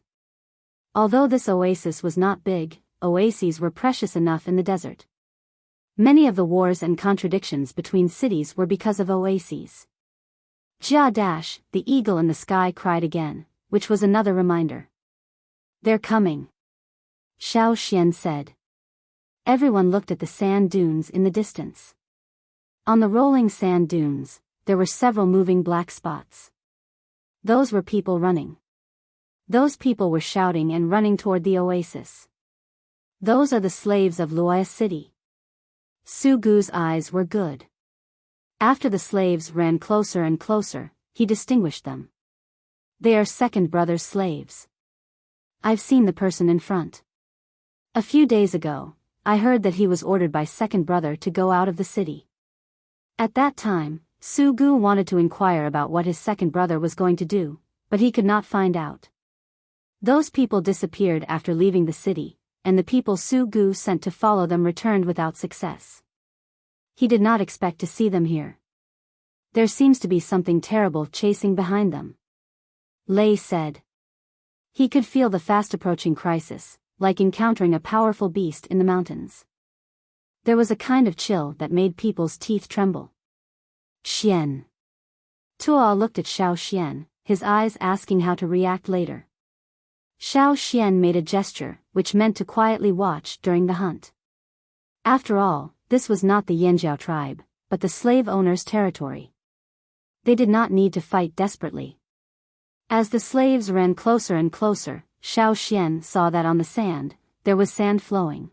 Although this oasis was not big, oases were precious enough in the desert. Many of the wars and contradictions between cities were because of oases. Jia dash, the eagle in the sky cried again, which was another reminder. They're coming. Xiao Xian said. Everyone looked at the sand dunes in the distance. On the rolling sand dunes, there were several moving black spots. Those were people running. Those people were shouting and running toward the oasis. Those are the slaves of Luoya City. Su Gu's eyes were good. After the slaves ran closer and closer, he distinguished them. They are second brother's slaves. I've seen the person in front. A few days ago, I heard that he was ordered by second brother to go out of the city. At that time, Su Gu wanted to inquire about what his second brother was going to do, but he could not find out. Those people disappeared after leaving the city, and the people Su Gu sent to follow them returned without success. He did not expect to see them here. There seems to be something terrible chasing behind them. Lei said. He could feel the fast-approaching crisis, like encountering a powerful beast in the mountains. There was a kind of chill that made people's teeth tremble. Xian. Tuo looked at Xiao Xian, his eyes asking how to react later. Xiao Xian made a gesture, which meant to quietly watch during the hunt. After all, this was not the Yinjiao tribe, but the slave owner's territory. They did not need to fight desperately. As the slaves ran closer and closer, Xiao Xian saw that on the sand, there was sand flowing.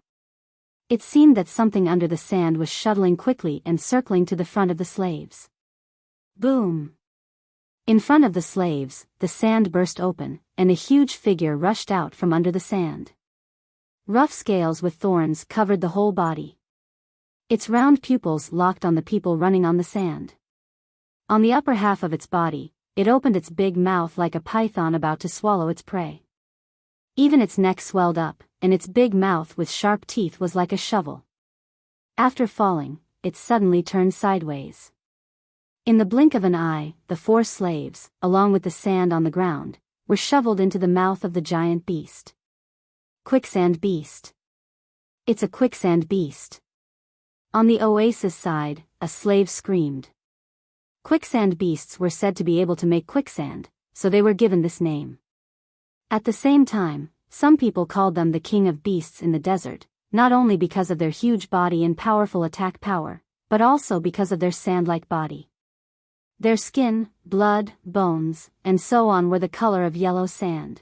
It seemed that something under the sand was shuttling quickly and circling to the front of the slaves. Boom! In front of the slaves, the sand burst open, and a huge figure rushed out from under the sand. Rough scales with thorns covered the whole body. Its round pupils locked on the people running on the sand. On the upper half of its body, it opened its big mouth like a python about to swallow its prey. Even its neck swelled up, and its big mouth with sharp teeth was like a shovel. After falling, it suddenly turned sideways. In the blink of an eye, the 4 slaves, along with the sand on the ground, were shoveled into the mouth of the giant beast. Quicksand beast. It's a quicksand beast. On the oasis side, a slave screamed. Quicksand beasts were said to be able to make quicksand, so they were given this name. At the same time, some people called them the king of beasts in the desert, not only because of their huge body and powerful attack power, but also because of their sand-like body. Their skin, blood, bones, and so on were the color of yellow sand.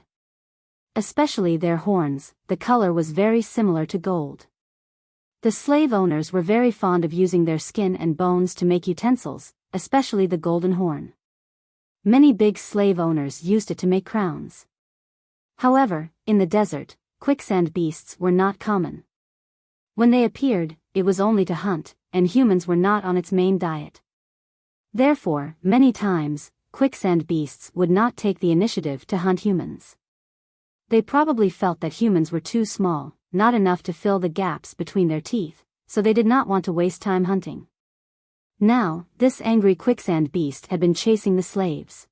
Especially their horns, the color was very similar to gold. The slave owners were very fond of using their skin and bones to make utensils, especially the golden horn. Many big slave owners used it to make crowns. However, in the desert, quicksand beasts were not common. When they appeared, it was only to hunt, and humans were not on its main diet. Therefore, many times, quicksand beasts would not take the initiative to hunt humans. They probably felt that humans were too small, not enough to fill the gaps between their teeth, so they did not want to waste time hunting. Now, this angry quicksand beast had been chasing the slaves.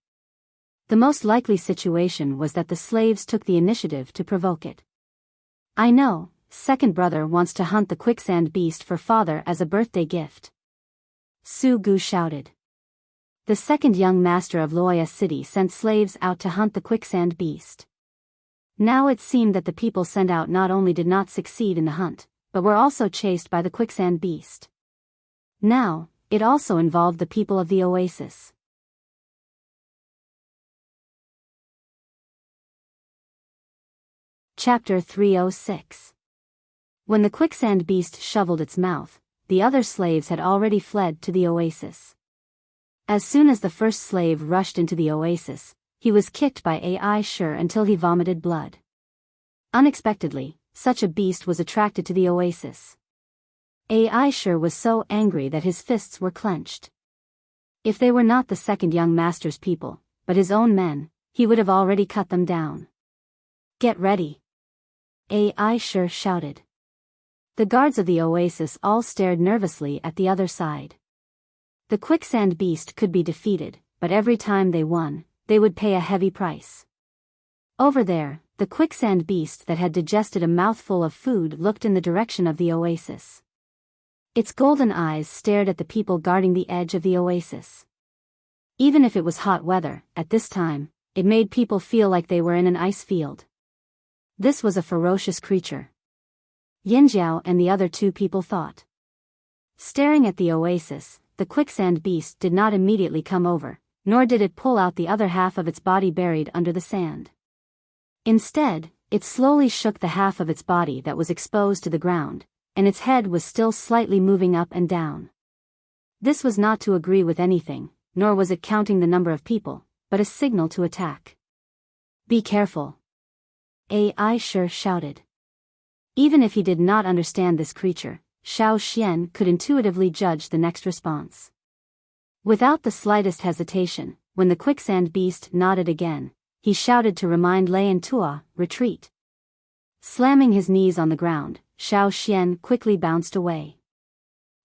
The most likely situation was that the slaves took the initiative to provoke it. I know, second brother wants to hunt the quicksand beast for father as a birthday gift. Su Gu shouted. The second young master of Loya City sent slaves out to hunt the quicksand beast. Now it seemed that the people sent out not only did not succeed in the hunt, but were also chased by the quicksand beast. Now, it also involved the people of the oasis. Chapter 306. When the quicksand beast shoveled its mouth, the other slaves had already fled to the oasis. As soon as the first slave rushed into the oasis, he was kicked by Ai Shur until he vomited blood. Unexpectedly, such a beast was attracted to the oasis. Ai Shur was so angry that his fists were clenched. If they were not the second young master's people, but his own men, he would have already cut them down. Get ready! Ai Shur shouted. The guards of the oasis all stared nervously at the other side. The quicksand beast could be defeated, but every time they won, they would pay a heavy price. Over there, the quicksand beast that had digested a mouthful of food looked in the direction of the oasis. Its golden eyes stared at the people guarding the edge of the oasis. Even if it was hot weather, at this time, it made people feel like they were in an ice field. This was a ferocious creature. Yinjiao and the other 2 people thought. Staring at the oasis, the quicksand beast did not immediately come over, nor did it pull out the other half of its body buried under the sand. Instead, it slowly shook the half of its body that was exposed to the ground, and its head was still slightly moving up and down. This was not to agree with anything, nor was it counting the number of people, but a signal to attack. Be careful! Ai Shur shouted. Even if he did not understand this creature, Xiao Xian could intuitively judge the next response. Without the slightest hesitation, when the quicksand beast nodded again, he shouted to remind Lei and Tua, retreat. Slamming his knees on the ground, Xiao Xian quickly bounced away.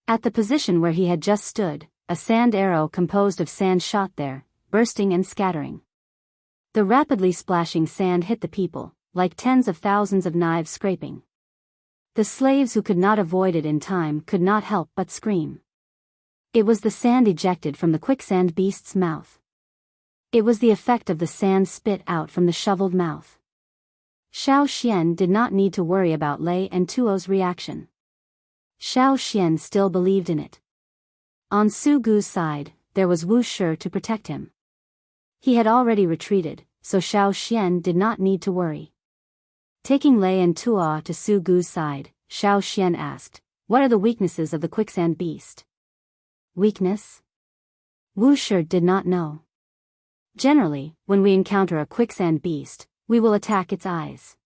At the position where he had just stood, a sand arrow composed of sand shot there, bursting and scattering. The rapidly splashing sand hit the people, like tens of thousands of knives scraping. The slaves who could not avoid it in time could not help but scream. It was the sand ejected from the quicksand beast's mouth. It was the effect of the sand spit out from the shoveled mouth. Xiao Xian did not need to worry about Lei and Tuo's reaction. Xiao Xian still believed in it. On Su Gu's side, there was Wu Shi to protect him. He had already retreated, so Xiao Xian did not need to worry. Taking Lei and Tuo to Su Gu's side, Xiao Xian asked, "What are the weaknesses of the quicksand beast?" Weakness? Wu Shi did not know. Generally, when we encounter a quicksand beast, we will attack its eyes.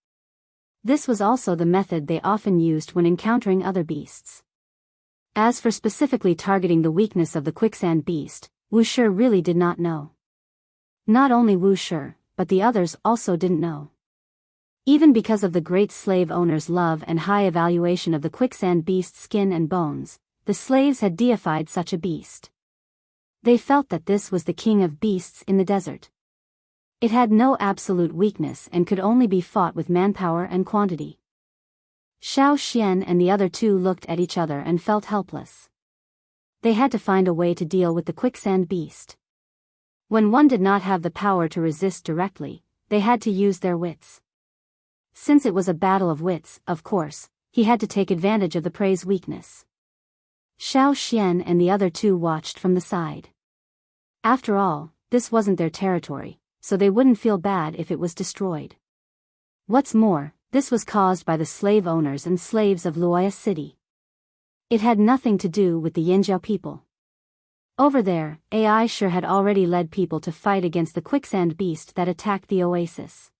This was also the method they often used when encountering other beasts. As for specifically targeting the weakness of the quicksand beast, Wuxia really did not know. Not only Wuxia, but the others also didn't know. Even because of the great slave owner's love and high evaluation of the quicksand beast's skin and bones, the slaves had deified such a beast. They felt that this was the king of beasts in the desert. It had no absolute weakness and could only be fought with manpower and quantity. Xiao Xian and the other two looked at each other and felt helpless. They had to find a way to deal with the quicksand beast. When one did not have the power to resist directly, they had to use their wits. Since it was a battle of wits, of course, he had to take advantage of the prey's weakness. Xiao Xian and the other two watched from the side. After all, this wasn't their territory, so they wouldn't feel bad if it was destroyed. What's more, this was caused by the slave owners and slaves of Luoya City. It had nothing to do with the Yinjiao people. Over there, Ai sure had already led people to fight against the quicksand beast that attacked the oasis.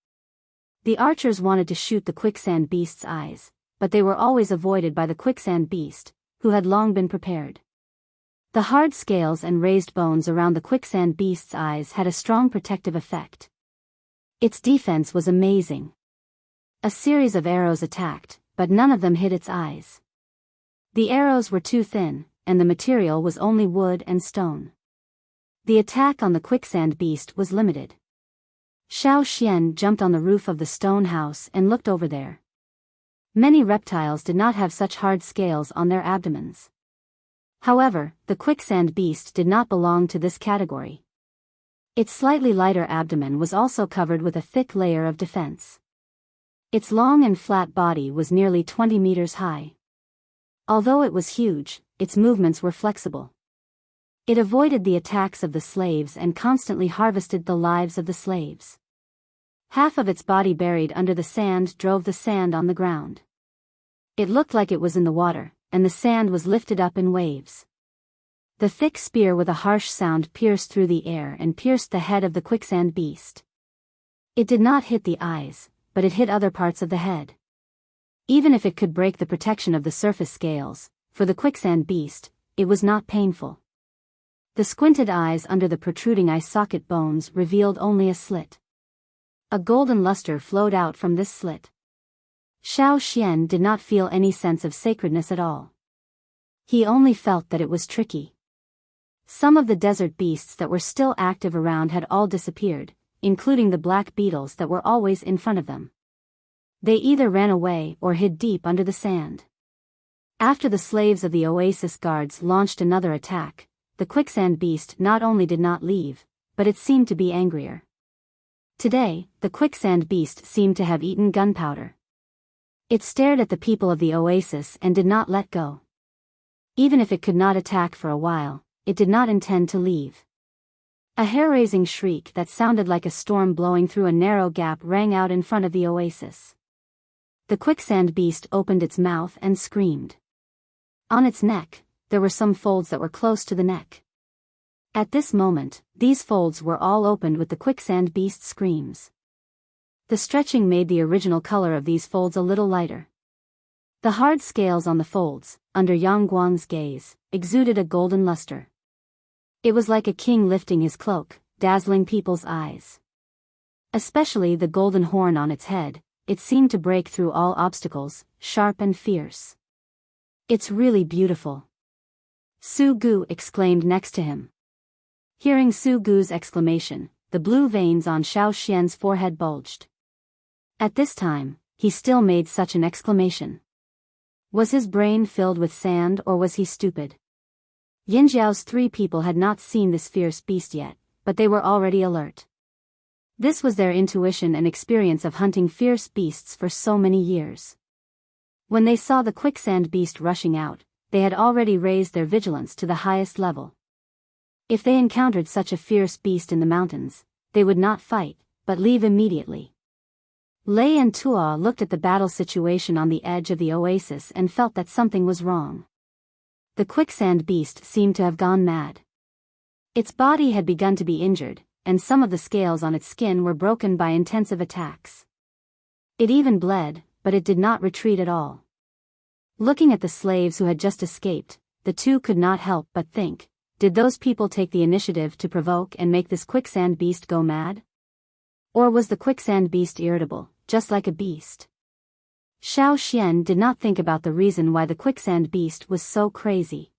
The archers wanted to shoot the quicksand beast's eyes, but they were always avoided by the quicksand beast, who had long been prepared. The hard scales and raised bones around the quicksand beast's eyes had a strong protective effect. Its defense was amazing. A series of arrows attacked, but none of them hit its eyes. The arrows were too thin, and the material was only wood and stone. The attack on the quicksand beast was limited. Xiao Xian jumped on the roof of the stone house and looked over there. Many reptiles did not have such hard scales on their abdomens. However, the quicksand beast did not belong to this category. Its slightly lighter abdomen was also covered with a thick layer of defense. Its long and flat body was nearly 20 meters high. Although it was huge, its movements were flexible. It avoided the attacks of the slaves and constantly harvested the lives of the slaves. Half of its body buried under the sand drove the sand on the ground. It looked like it was in the water, and the sand was lifted up in waves. The thick spear with a harsh sound pierced through the air and pierced the head of the quicksand beast. It did not hit the eyes, but it hit other parts of the head. Even if it could break the protection of the surface scales, for the quicksand beast, it was not painful. The squinted eyes under the protruding eye socket bones revealed only a slit. A golden luster flowed out from this slit. Xiao Xian did not feel any sense of sacredness at all. He only felt that it was tricky. Some of the desert beasts that were still active around had all disappeared, including the black beetles that were always in front of them. They either ran away or hid deep under the sand. After the slaves of the oasis guards launched another attack, the quicksand beast not only did not leave, but it seemed to be angrier. Today, the quicksand beast seemed to have eaten gunpowder. It stared at the people of the oasis and did not let go. Even if it could not attack for a while, it did not intend to leave. A hair-raising shriek that sounded like a storm blowing through a narrow gap rang out in front of the oasis. The quicksand beast opened its mouth and screamed. On its neck, there were some folds that were close to the neck. At this moment, these folds were all opened with the quicksand beast's screams. The stretching made the original color of these folds a little lighter. The hard scales on the folds, under Yang Guang's gaze, exuded a golden luster. It was like a king lifting his cloak, dazzling people's eyes. Especially the golden horn on its head, it seemed to break through all obstacles, sharp and fierce. "It's really beautiful," Su Gu exclaimed next to him. Hearing Su Gu's exclamation, the blue veins on Xiao Xian's forehead bulged. At this time, he still made such an exclamation. Was his brain filled with sand or was he stupid? Yinjiao's 3 people had not seen this fierce beast yet, but they were already alert. This was their intuition and experience of hunting fierce beasts for so many years. When they saw the quicksand beast rushing out, they had already raised their vigilance to the highest level. If they encountered such a fierce beast in the mountains, they would not fight, but leave immediately. Lei and Tuo looked at the battle situation on the edge of the oasis and felt that something was wrong. The quicksand beast seemed to have gone mad. Its body had begun to be injured, and some of the scales on its skin were broken by intensive attacks. It even bled, but it did not retreat at all. Looking at the slaves who had just escaped, the two could not help but think, did those people take the initiative to provoke and make this quicksand beast go mad? Or was the quicksand beast irritable, just like a beast? Xiao Xian did not think about the reason why the quicksand beast was so crazy.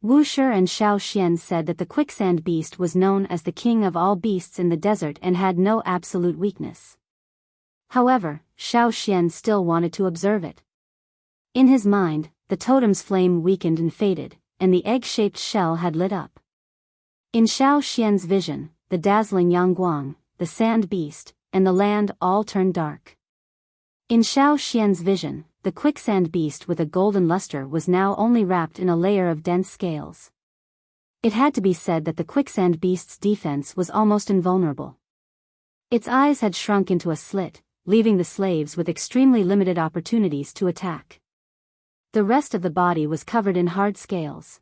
Wuxia and Xiao Xian said that the quicksand beast was known as the king of all beasts in the desert and had no absolute weakness. However, Xiao Xian still wanted to observe it. In his mind, the totem's flame weakened and faded, and the egg-shaped shell had lit up. In Xiao Xian's vision, the dazzling Yangguang, the sand beast, and the land all turned dark. In Xiao Xian's vision, the quicksand beast with a golden luster was now only wrapped in a layer of dense scales. It had to be said that the quicksand beast's defense was almost invulnerable. Its eyes had shrunk into a slit, leaving the slaves with extremely limited opportunities to attack. The rest of the body was covered in hard scales.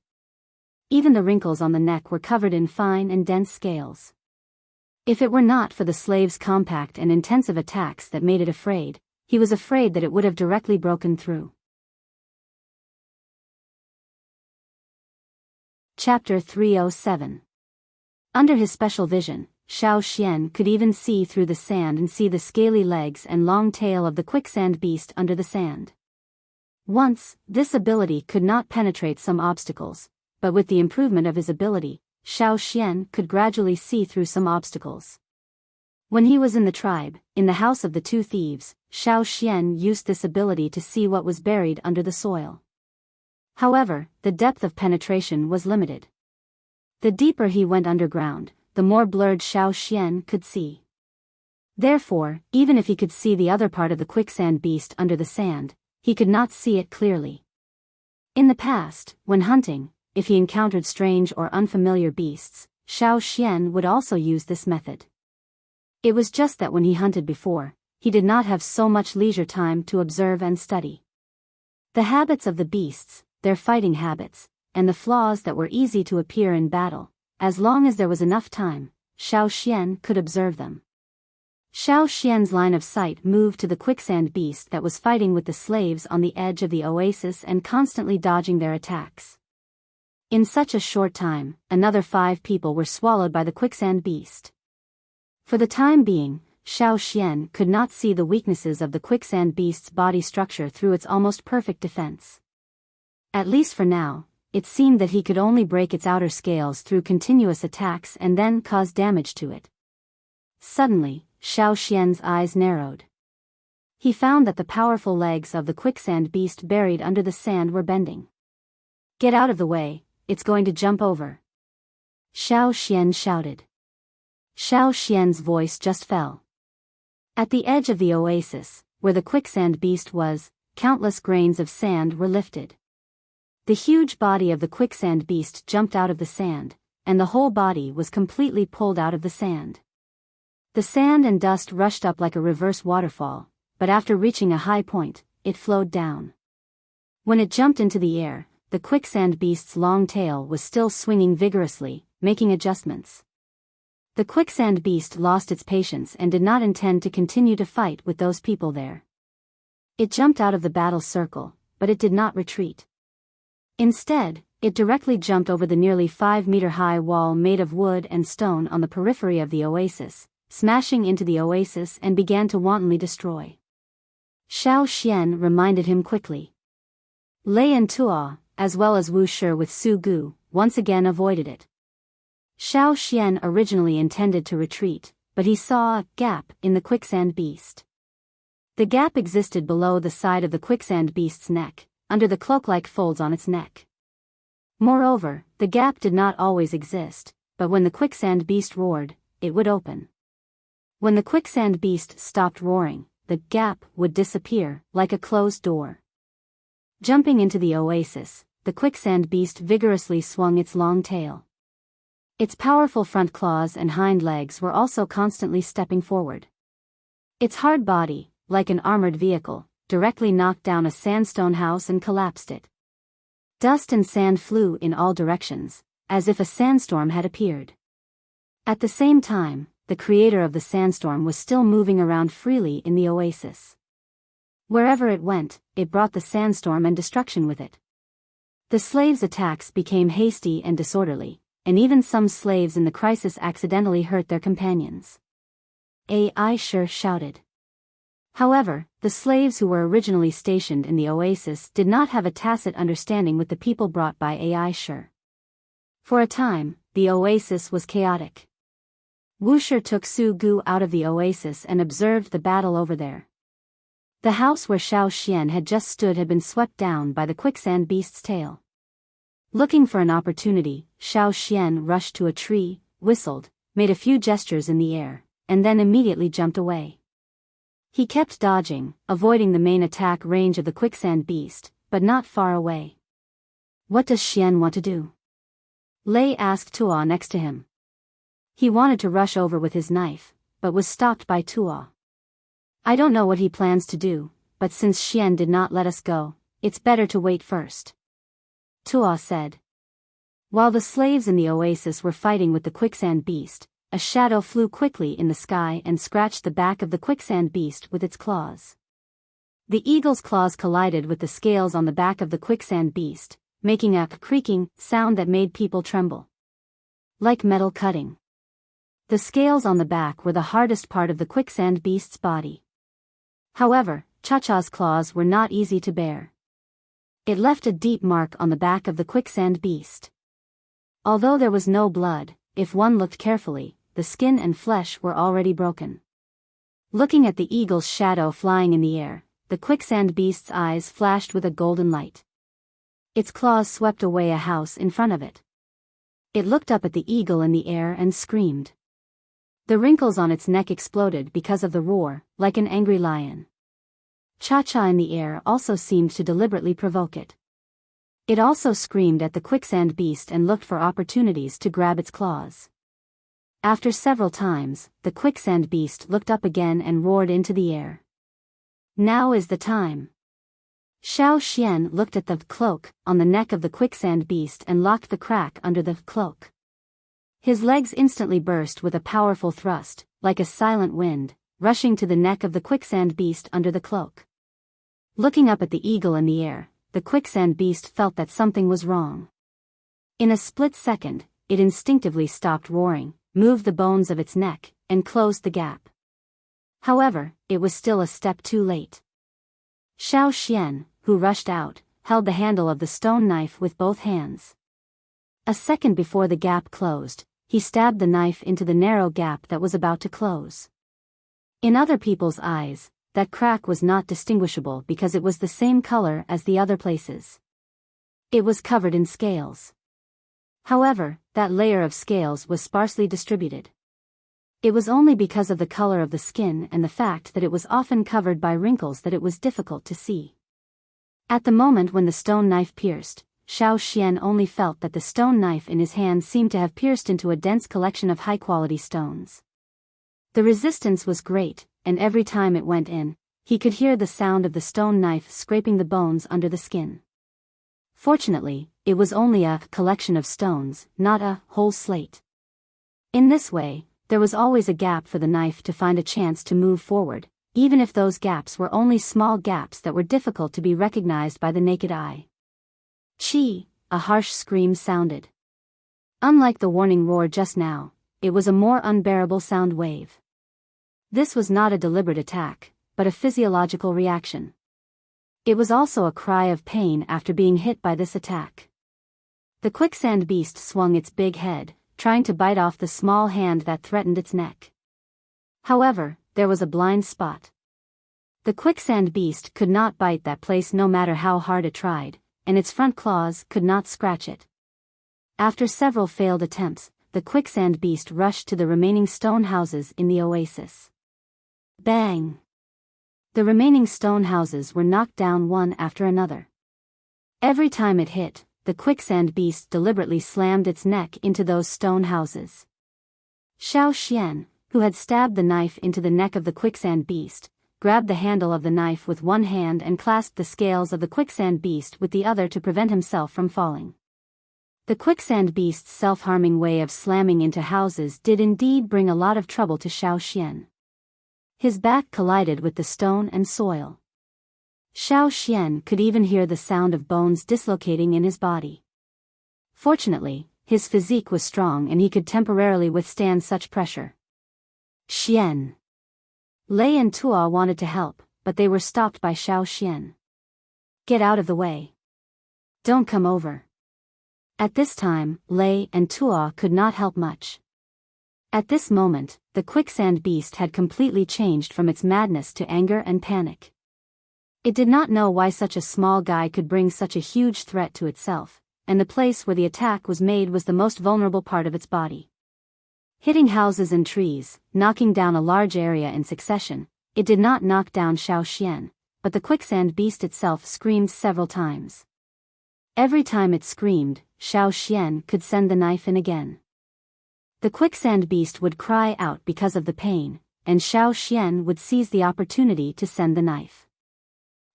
Even the wrinkles on the neck were covered in fine and dense scales. If it were not for the slave's compact and intensive attacks that made it afraid, he was afraid that it would have directly broken through. Chapter 307. Under his special vision, Xiao Xian could even see through the sand and see the scaly legs and long tail of the quicksand beast under the sand. Once, this ability could not penetrate some obstacles, but with the improvement of his ability, Xiao Xian could gradually see through some obstacles. When he was in the tribe, in the house of the two thieves, Xiao Xian used this ability to see what was buried under the soil. However, the depth of penetration was limited. The deeper he went underground, the more blurred Xiao Xian could see. Therefore, even if he could see the other part of the quicksand beast under the sand, he could not see it clearly. In the past, when hunting, if he encountered strange or unfamiliar beasts, Xiao Xian would also use this method. It was just that when he hunted before, he did not have so much leisure time to observe and study the habits of the beasts, their fighting habits, and the flaws that were easy to appear in battle. As long as there was enough time, Xiao Xian could observe them. Xiao Xian's line of sight moved to the quicksand beast that was fighting with the slaves on the edge of the oasis and constantly dodging their attacks. In such a short time, another 5 people were swallowed by the quicksand beast. For the time being, Xiao Xian could not see the weaknesses of the quicksand beast's body structure through its almost perfect defense. At least for now, it seemed that he could only break its outer scales through continuous attacks and then cause damage to it. Suddenly, Xiao Xian's eyes narrowed. He found that the powerful legs of the quicksand beast buried under the sand were bending. "Get out of the way, it's going to jump over," Xiao Xian shouted. Xiao Xian's voice just fell. At the edge of the oasis, where the quicksand beast was, countless grains of sand were lifted. The huge body of the quicksand beast jumped out of the sand, and the whole body was completely pulled out of the sand. The sand and dust rushed up like a reverse waterfall, but after reaching a high point, it flowed down. When it jumped into the air, the quicksand beast's long tail was still swinging vigorously, making adjustments. The quicksand beast lost its patience and did not intend to continue to fight with those people there. It jumped out of the battle circle, but it did not retreat. Instead, it directly jumped over the nearly 5-meter-high wall made of wood and stone on the periphery of the oasis, smashing into the oasis and began to wantonly destroy. Xiao Xian reminded him quickly. Lei and Tuo, as well as Wu Shi with Su Gu, once again avoided it. Xiao Xian originally intended to retreat, but he saw a gap in the quicksand beast. The gap existed below the side of the quicksand beast's neck, under the cloak-like folds on its neck. Moreover, the gap did not always exist, but when the quicksand beast roared, it would open. When the quicksand beast stopped roaring, the gap would disappear, like a closed door. Jumping into the oasis, the quicksand beast vigorously swung its long tail. Its powerful front claws and hind legs were also constantly stepping forward. Its hard body, like an armored vehicle, directly knocked down a sandstone house and collapsed it. Dust and sand flew in all directions, as if a sandstorm had appeared. At the same time, the creator of the sandstorm was still moving around freely in the oasis. Wherever it went, it brought the sandstorm and destruction with it. The slaves' attacks became hasty and disorderly, and even some slaves in the crisis accidentally hurt their companions. Aisha shouted. However, the slaves who were originally stationed in the oasis did not have a tacit understanding with the people brought by Aisha. For a time, the oasis was chaotic. Wuxia took Su Gu out of the oasis and observed the battle over there. The house where Xiao Xian had just stood had been swept down by the quicksand beast's tail. Looking for an opportunity, Xiao Xian rushed to a tree, whistled, made a few gestures in the air, and then immediately jumped away. He kept dodging, avoiding the main attack range of the quicksand beast, but not far away. What does Xian want to do? Lei asked Tuo next to him. He wanted to rush over with his knife, but was stopped by Tuo. I don't know what he plans to do, but since Xian did not let us go, it's better to wait first. Tuo said. While the slaves in the oasis were fighting with the quicksand beast, a shadow flew quickly in the sky and scratched the back of the quicksand beast with its claws. The eagle's claws collided with the scales on the back of the quicksand beast, making a creaking sound that made people tremble. Like metal cutting. The scales on the back were the hardest part of the quicksand beast's body. However, Cha-Cha's claws were not easy to bear. It left a deep mark on the back of the quicksand beast. Although there was no blood, if one looked carefully, the skin and flesh were already broken. Looking at the eagle's shadow flying in the air, the quicksand beast's eyes flashed with a golden light. Its claws swept away a house in front of it. It looked up at the eagle in the air and screamed. The wrinkles on its neck exploded because of the roar, like an angry lion. Cha-Cha in the air also seemed to deliberately provoke it. It also screamed at the quicksand beast and looked for opportunities to grab its claws. After several times, the quicksand beast looked up again and roared into the air. Now is the time. Xiao Xian looked at the cloak on the neck of the quicksand beast and locked the crack under the cloak. His legs instantly burst with a powerful thrust, like a silent wind, rushing to the neck of the quicksand beast under the cloak. Looking up at the eagle in the air, the quicksand beast felt that something was wrong. In a split second, it instinctively stopped roaring, moved the bones of its neck, and closed the gap. However, it was still a step too late. Xiao Xian, who rushed out, held the handle of the stone knife with both hands. A second before the gap closed, he stabbed the knife into the narrow gap that was about to close. In other people's eyes, that crack was not distinguishable because it was the same color as the other places. It was covered in scales. However, that layer of scales was sparsely distributed. It was only because of the color of the skin and the fact that it was often covered by wrinkles that it was difficult to see. At the moment when the stone knife pierced, Xiao Xian only felt that the stone knife in his hand seemed to have pierced into a dense collection of high-quality stones. The resistance was great, and every time it went in, he could hear the sound of the stone knife scraping the bones under the skin. Fortunately, it was only a collection of stones, not a whole slate. In this way, there was always a gap for the knife to find a chance to move forward, even if those gaps were only small gaps that were difficult to be recognized by the naked eye. Chi, a harsh scream sounded. Unlike the warning roar just now, it was a more unbearable sound wave. This was not a deliberate attack, but a physiological reaction. It was also a cry of pain after being hit by this attack. The quicksand beast swung its big head, trying to bite off the small hand that threatened its neck. However, there was a blind spot. The quicksand beast could not bite that place no matter how hard it tried, and its front claws could not scratch it. After several failed attempts, the quicksand beast rushed to the remaining stone houses in the oasis. Bang! The remaining stone houses were knocked down one after another. Every time it hit, the quicksand beast deliberately slammed its neck into those stone houses. Xiao Xian, who had stabbed the knife into the neck of the quicksand beast, grabbed the handle of the knife with one hand and clasped the scales of the quicksand beast with the other to prevent himself from falling. The quicksand beast's self-harming way of slamming into houses did indeed bring a lot of trouble to Xiao Xian. His back collided with the stone and soil. Xiao Xian could even hear the sound of bones dislocating in his body. Fortunately, his physique was strong and he could temporarily withstand such pressure. Xian. Lei and Tuo wanted to help, but they were stopped by Xiao Xian. Get out of the way. Don't come over. At this time, Lei and Tuo could not help much. At this moment, the quicksand beast had completely changed from its madness to anger and panic. It did not know why such a small guy could bring such a huge threat to itself, and the place where the attack was made was the most vulnerable part of its body. Hitting houses and trees, knocking down a large area in succession, it did not knock down Xiao Xian, but the quicksand beast itself screamed several times. Every time it screamed, Xiao Xian could send the knife in again. The quicksand beast would cry out because of the pain, and Xiao Xian would seize the opportunity to send the knife.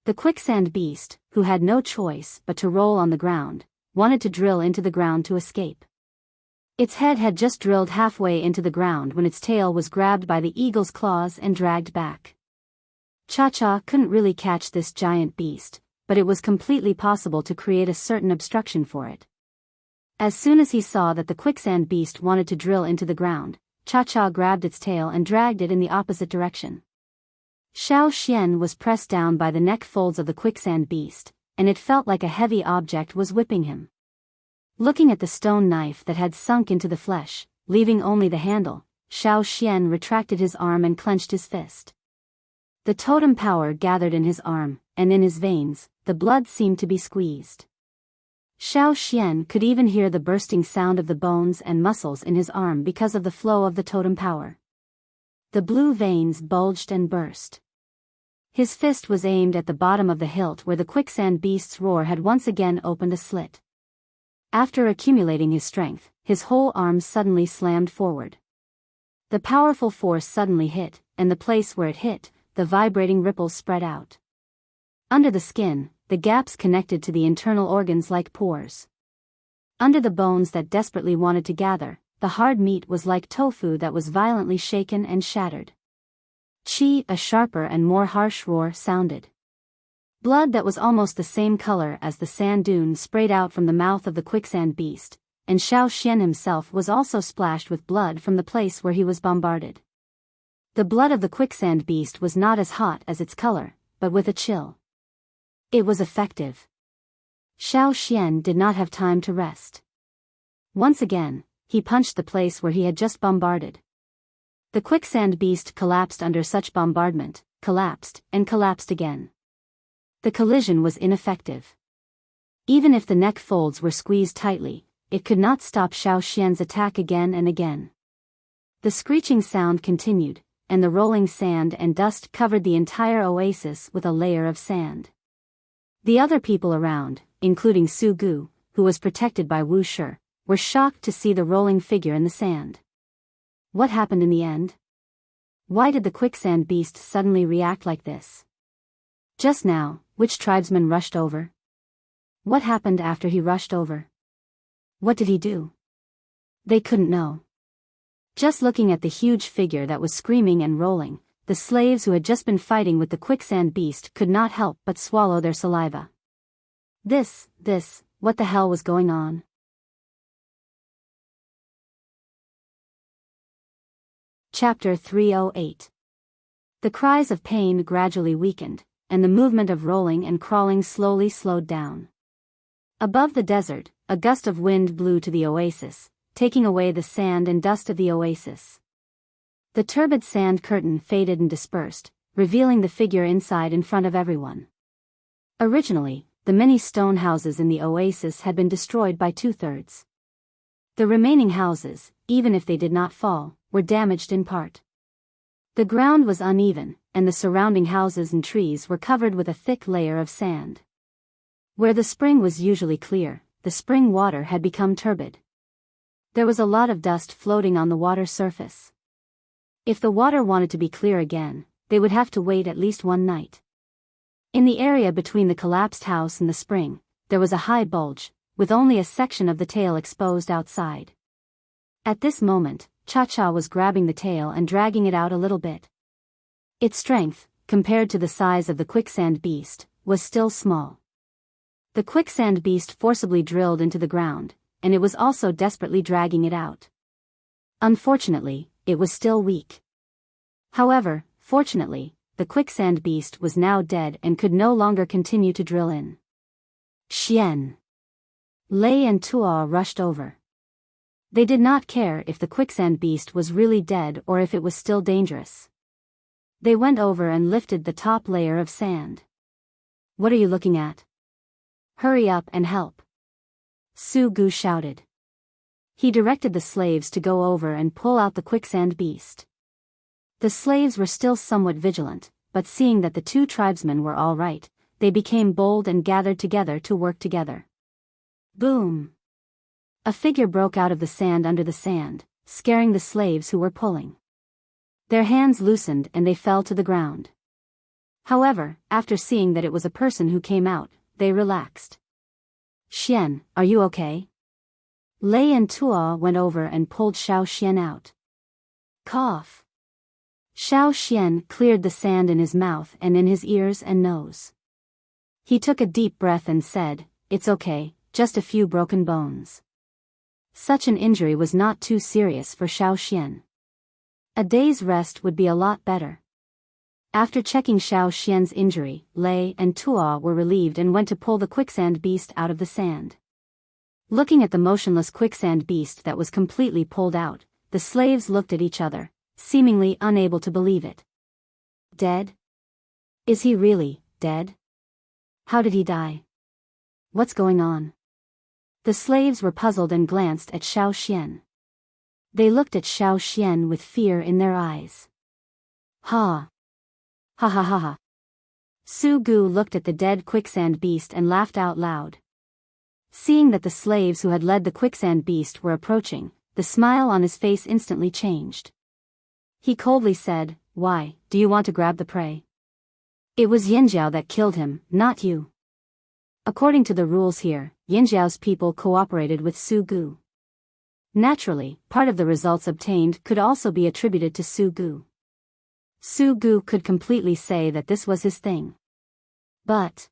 The quicksand beast, who had no choice but to roll on the ground, wanted to drill into the ground to escape. Its head had just drilled halfway into the ground when its tail was grabbed by the eagle's claws and dragged back. Cha-Cha couldn't really catch this giant beast, but it was completely possible to create a certain obstruction for it. As soon as he saw that the quicksand beast wanted to drill into the ground, Cha-Cha grabbed its tail and dragged it in the opposite direction. Xiao Xian was pressed down by the neck folds of the quicksand beast, and it felt like a heavy object was whipping him. Looking at the stone knife that had sunk into the flesh, leaving only the handle, Xiao Xian retracted his arm and clenched his fist. The totem power gathered in his arm, and in his veins, the blood seemed to be squeezed. Xiao Xian could even hear the bursting sound of the bones and muscles in his arm because of the flow of the totem power. The blue veins bulged and burst. His fist was aimed at the bottom of the hilt where the quicksand beast's roar had once again opened a slit. After accumulating his strength, his whole arm suddenly slammed forward. The powerful force suddenly hit, and the place where it hit, the vibrating ripples spread out. Under the skin, the gaps connected to the internal organs like pores. Under the bones that desperately wanted to gather, the hard meat was like tofu that was violently shaken and shattered. Chi, a sharper and more harsh roar, sounded. Blood that was almost the same color as the sand dune sprayed out from the mouth of the quicksand beast, and Xiao Xian himself was also splashed with blood from the place where he was bombarded. The blood of the quicksand beast was not as hot as its color, but with a chill. It was effective. Xiao Xian did not have time to rest. Once again, he punched the place where he had just bombarded. The quicksand beast collapsed under such bombardment, collapsed, and collapsed again. The collision was ineffective. Even if the neck folds were squeezed tightly, it could not stop Xiao Xian's attack again and again. The screeching sound continued, and the rolling sand and dust covered the entire oasis with a layer of sand. The other people around, including Su Gu, who was protected by Wu Shi, were shocked to see the rolling figure in the sand. What happened in the end? Why did the quicksand beast suddenly react like this? Just now, which tribesman rushed over? What happened after he rushed over? What did he do? They couldn't know. Just looking at the huge figure that was screaming and rolling, the slaves who had just been fighting with the quicksand beast could not help but swallow their saliva. What the hell was going on? Chapter 308. The cries of pain gradually weakened, and the movement of rolling and crawling slowly slowed down. Above the desert, a gust of wind blew to the oasis, taking away the sand and dust of the oasis. The turbid sand curtain faded and dispersed, revealing the figure inside in front of everyone. Originally, the many stone houses in the oasis had been destroyed by 2/3. The remaining houses, even if they did not fall, were damaged in part. The ground was uneven, and the surrounding houses and trees were covered with a thick layer of sand. Where the spring was usually clear, the spring water had become turbid. There was a lot of dust floating on the water surface. If the water wanted to be clear again, they would have to wait at least one night. In the area between the collapsed house and the spring, there was a high bulge, with only a section of the tail exposed outside. At this moment, Cha-Cha was grabbing the tail and dragging it out a little bit. Its strength, compared to the size of the quicksand beast, was still small. The quicksand beast forcibly drilled into the ground, and it was also desperately dragging it out. Unfortunately, it was still weak. However, fortunately, the quicksand beast was now dead and could no longer continue to drill in. Xian, Lei and Tuo rushed over. They did not care if the quicksand beast was really dead or if it was still dangerous. They went over and lifted the top layer of sand. "What are you looking at? Hurry up and help," Su Gu shouted. He directed the slaves to go over and pull out the quicksand beast. The slaves were still somewhat vigilant, but seeing that the two tribesmen were all right, they became bold and gathered together to work together. Boom! A figure broke out of the sand under the sand, scaring the slaves who were pulling. Their hands loosened and they fell to the ground. However, after seeing that it was a person who came out, they relaxed. "Xian, are you okay?" Lei and Tuo went over and pulled Xiao Xian out. Cough. Xiao Xian cleared the sand in his mouth and in his ears and nose. He took a deep breath and said, "It's okay, just a few broken bones." Such an injury was not too serious for Xiao Xian. A day's rest would be a lot better. After checking Xiao Xian's injury, Lei and Tuo were relieved and went to pull the quicksand beast out of the sand. Looking at the motionless quicksand beast that was completely pulled out, the slaves looked at each other, seemingly unable to believe it. Dead? Is he really dead? How did he die? What's going on? The slaves were puzzled and glanced at Xiao Xian. They looked at Xiao Xian with fear in their eyes. Ha! Ha ha ha ha! Su Gu looked at the dead quicksand beast and laughed out loud. Seeing that the slaves who had led the quicksand beast were approaching, the smile on his face instantly changed. He coldly said, "Why, do you want to grab the prey? It was Yanjiao that killed him, not you." According to the rules here, Yanjiao's people cooperated with Su Gu. Naturally, part of the results obtained could also be attributed to Su Gu. Su Gu could completely say that this was his thing. But.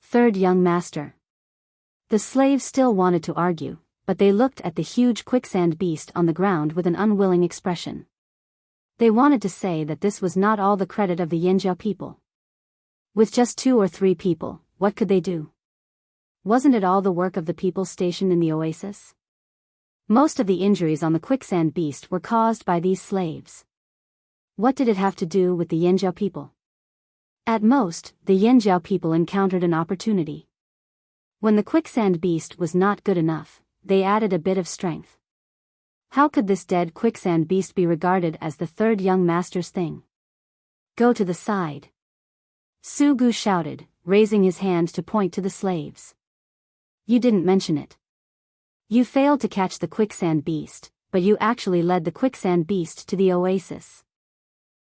Third young master. The slaves still wanted to argue, but they looked at the huge quicksand beast on the ground with an unwilling expression. They wanted to say that this was not all the credit of the Yanjiao people. With just 2 or 3 people, what could they do? Wasn't it all the work of the people stationed in the oasis? Most of the injuries on the quicksand beast were caused by these slaves. What did it have to do with the Yanjiao people? At most, the Yanjiao people encountered an opportunity. When the quicksand beast was not good enough, they added a bit of strength. How could this dead quicksand beast be regarded as the third young master's thing? "Go to the side," Su Gu shouted, raising his hand to point to the slaves. "You didn't mention it. You failed to catch the quicksand beast, but you actually led the quicksand beast to the oasis.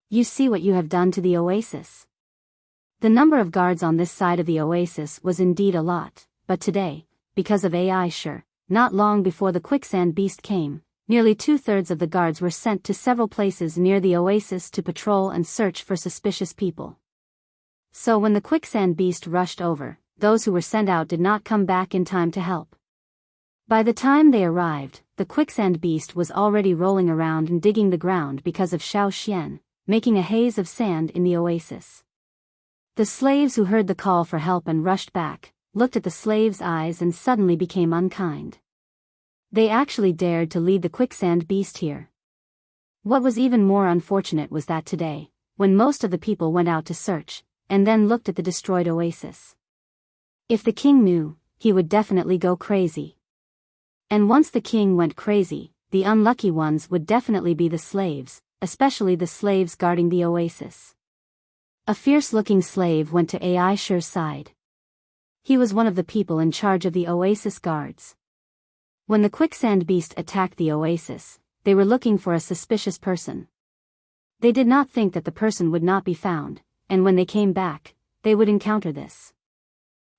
You see what you have done to the oasis." The number of guards on this side of the oasis was indeed a lot, but today, because of AI sure, not long before the quicksand beast came, nearly 2/3 of the guards were sent to several places near the oasis to patrol and search for suspicious people. So when the quicksand beast rushed over, those who were sent out did not come back in time to help. By the time they arrived, the quicksand beast was already rolling around and digging the ground because of Xiao Xian, making a haze of sand in the oasis. The slaves who heard the call for help and rushed back, looked at the slave's eyes and suddenly became unkind. They actually dared to lead the quicksand beast here. What was even more unfortunate was that today, when most of the people went out to search, and then looked at the destroyed oasis. If the king knew, he would definitely go crazy. And once the king went crazy, the unlucky ones would definitely be the slaves, especially the slaves guarding the oasis. A fierce-looking slave went to Aisha's side. He was one of the people in charge of the oasis guards. When the quicksand beast attacked the oasis, they were looking for a suspicious person. They did not think that the person would not be found, and when they came back, they would encounter this.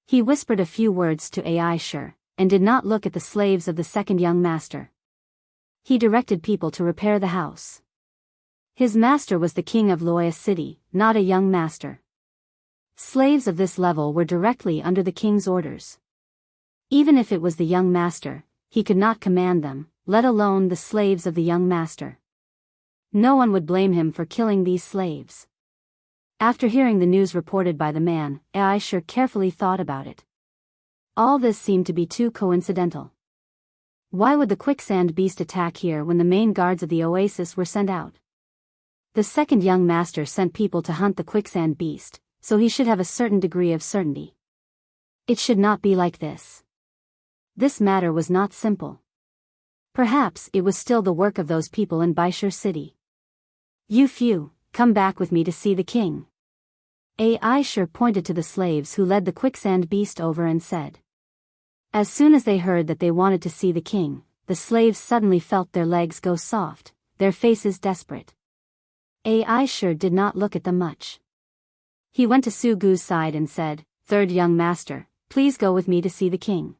He whispered a few words to Aisha, and did not look at the slaves of the second young master. He directed people to repair the house. His master was the king of Loya City, not a young master. Slaves of this level were directly under the king's orders. Even if it was the young master, he could not command them, let alone the slaves of the young master. No one would blame him for killing these slaves. After hearing the news reported by the man, Aisha carefully thought about it. All this seemed to be too coincidental. Why would the quicksand beast attack here when the main guards of the oasis were sent out? The second young master sent people to hunt the quicksand beast, so he should have a certain degree of certainty. It should not be like this. This matter was not simple. Perhaps it was still the work of those people in Biyao city. You few, come back with me to see the king. Aisha pointed to the slaves who led the quicksand beast over and said. As soon as they heard that they wanted to see the king, the slaves suddenly felt their legs go soft, their faces desperate. Aisha did not look at them much. He went to Sugu's side and said, "Third young master, please go with me to see the king."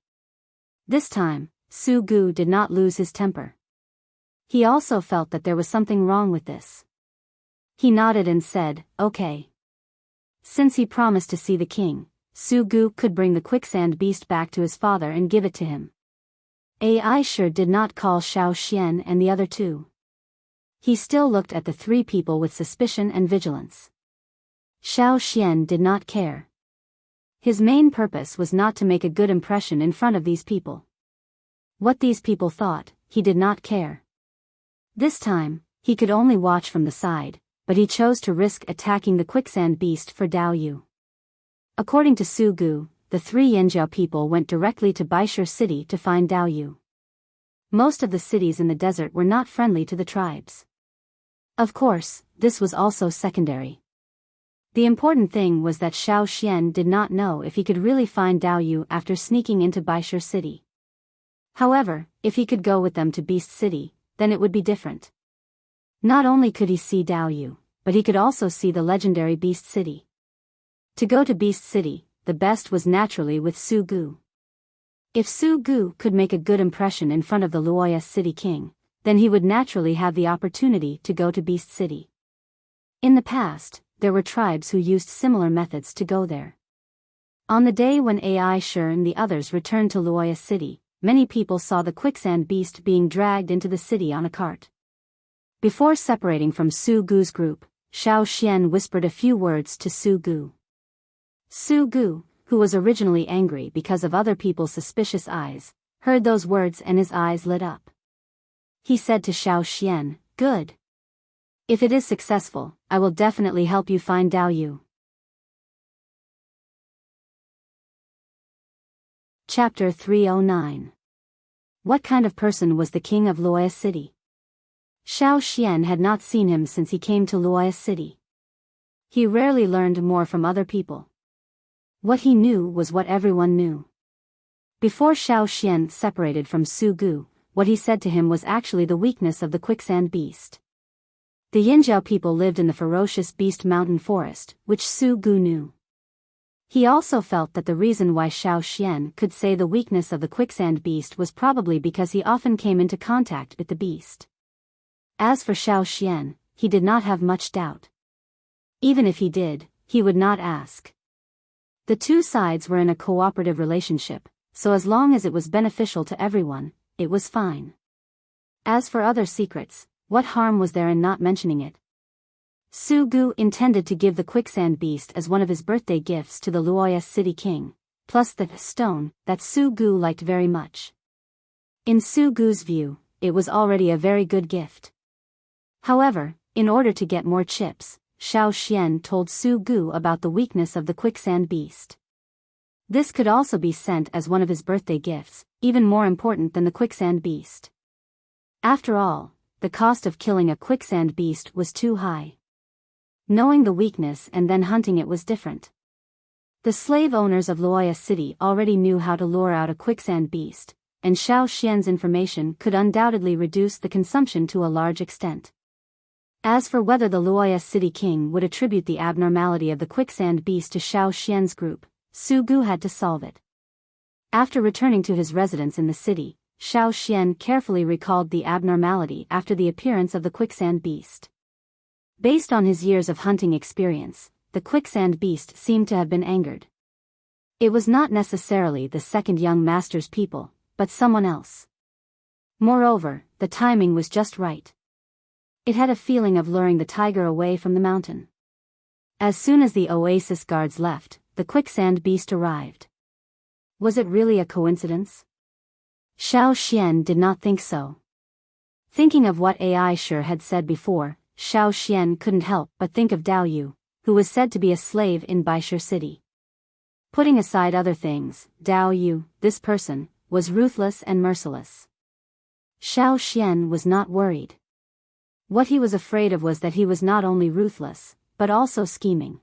This time, Sugu did not lose his temper. He also felt that there was something wrong with this. He nodded and said, "Okay." Since he promised to see the king, Sugu could bring the quicksand beast back to his father and give it to him. Aisha did not call Xiao Xian and the other two. He still looked at the three people with suspicion and vigilance. Xiao Xian did not care. His main purpose was not to make a good impression in front of these people. What these people thought, he did not care. This time, he could only watch from the side, but he chose to risk attacking the quicksand beast for Dao Yu. According to Sugu, the three Yanjiao people went directly to Biyao city to find Dao Yu. Most of the cities in the desert were not friendly to the tribes. Of course, this was also secondary. The important thing was that Xiao Xian did not know if he could really find Dao Yu after sneaking into Biyao city. However, if he could go with them to Beast City, then it would be different. Not only could he see Dao Yu, but he could also see the legendary Beast City. To go to Beast City, the best was naturally with Sugu. If Sugu could make a good impression in front of the Luoya City King, then he would naturally have the opportunity to go to Beast City. In the past, there were tribes who used similar methods to go there. On the day when Aisha and the others returned to Luoya City, many people saw the quicksand beast being dragged into the city on a cart. Before separating from Sugu's group, Xiao Xian whispered a few words to Sugu. Sugu, who was originally angry because of other people's suspicious eyes, heard those words and his eyes lit up. He said to Xiao Xian, "Good. If it is successful, I will definitely help you find Dao Yu." Chapter 309. What kind of person was the king of Luoya City? Xiao Xian had not seen him since he came to Luoya City. He rarely learned more from other people. What he knew was what everyone knew. Before Xiao Xian separated from Sugu, what he said to him was actually the weakness of the quicksand beast. The Yanjiao people lived in the ferocious beast mountain forest, which Sugu knew. He also felt that the reason why Xiao Xian could say the weakness of the quicksand beast was probably because he often came into contact with the beast. As for Xiao Xian, he did not have much doubt. Even if he did, he would not ask. The two sides were in a cooperative relationship, so as long as it was beneficial to everyone, it was fine. As for other secrets, what harm was there in not mentioning it? Sugu intended to give the quicksand beast as one of his birthday gifts to the Luoya City King, plus the stone that Sugu liked very much. In Sugu's view, it was already a very good gift. However, in order to get more chips, Xiao Xian told Sugu about the weakness of the quicksand beast. This could also be sent as one of his birthday gifts, even more important than the quicksand beast. After all, the cost of killing a quicksand beast was too high. Knowing the weakness and then hunting it was different. The slave owners of Luoya City already knew how to lure out a quicksand beast, and Xiao Xian's information could undoubtedly reduce the consumption to a large extent. As for whether the Luoya City King would attribute the abnormality of the quicksand beast to Xiao Xian's group, Sugu had to solve it. After returning to his residence in the city, Xiao Xian carefully recalled the abnormality after the appearance of the quicksand beast. Based on his years of hunting experience, the quicksand beast seemed to have been angered. It was not necessarily the second young master's people, but someone else. Moreover, the timing was just right. It had a feeling of luring the tiger away from the mountain. As soon as the oasis guards left, the quicksand beast arrived. Was it really a coincidence? Xiao Xian did not think so. Thinking of what Ai Shi had said before, Xiao Xian couldn't help but think of Dao Yu, who was said to be a slave in Biyao City. Putting aside other things, Dao Yu, this person, was ruthless and merciless. Xiao Xian was not worried. What he was afraid of was that he was not only ruthless, but also scheming.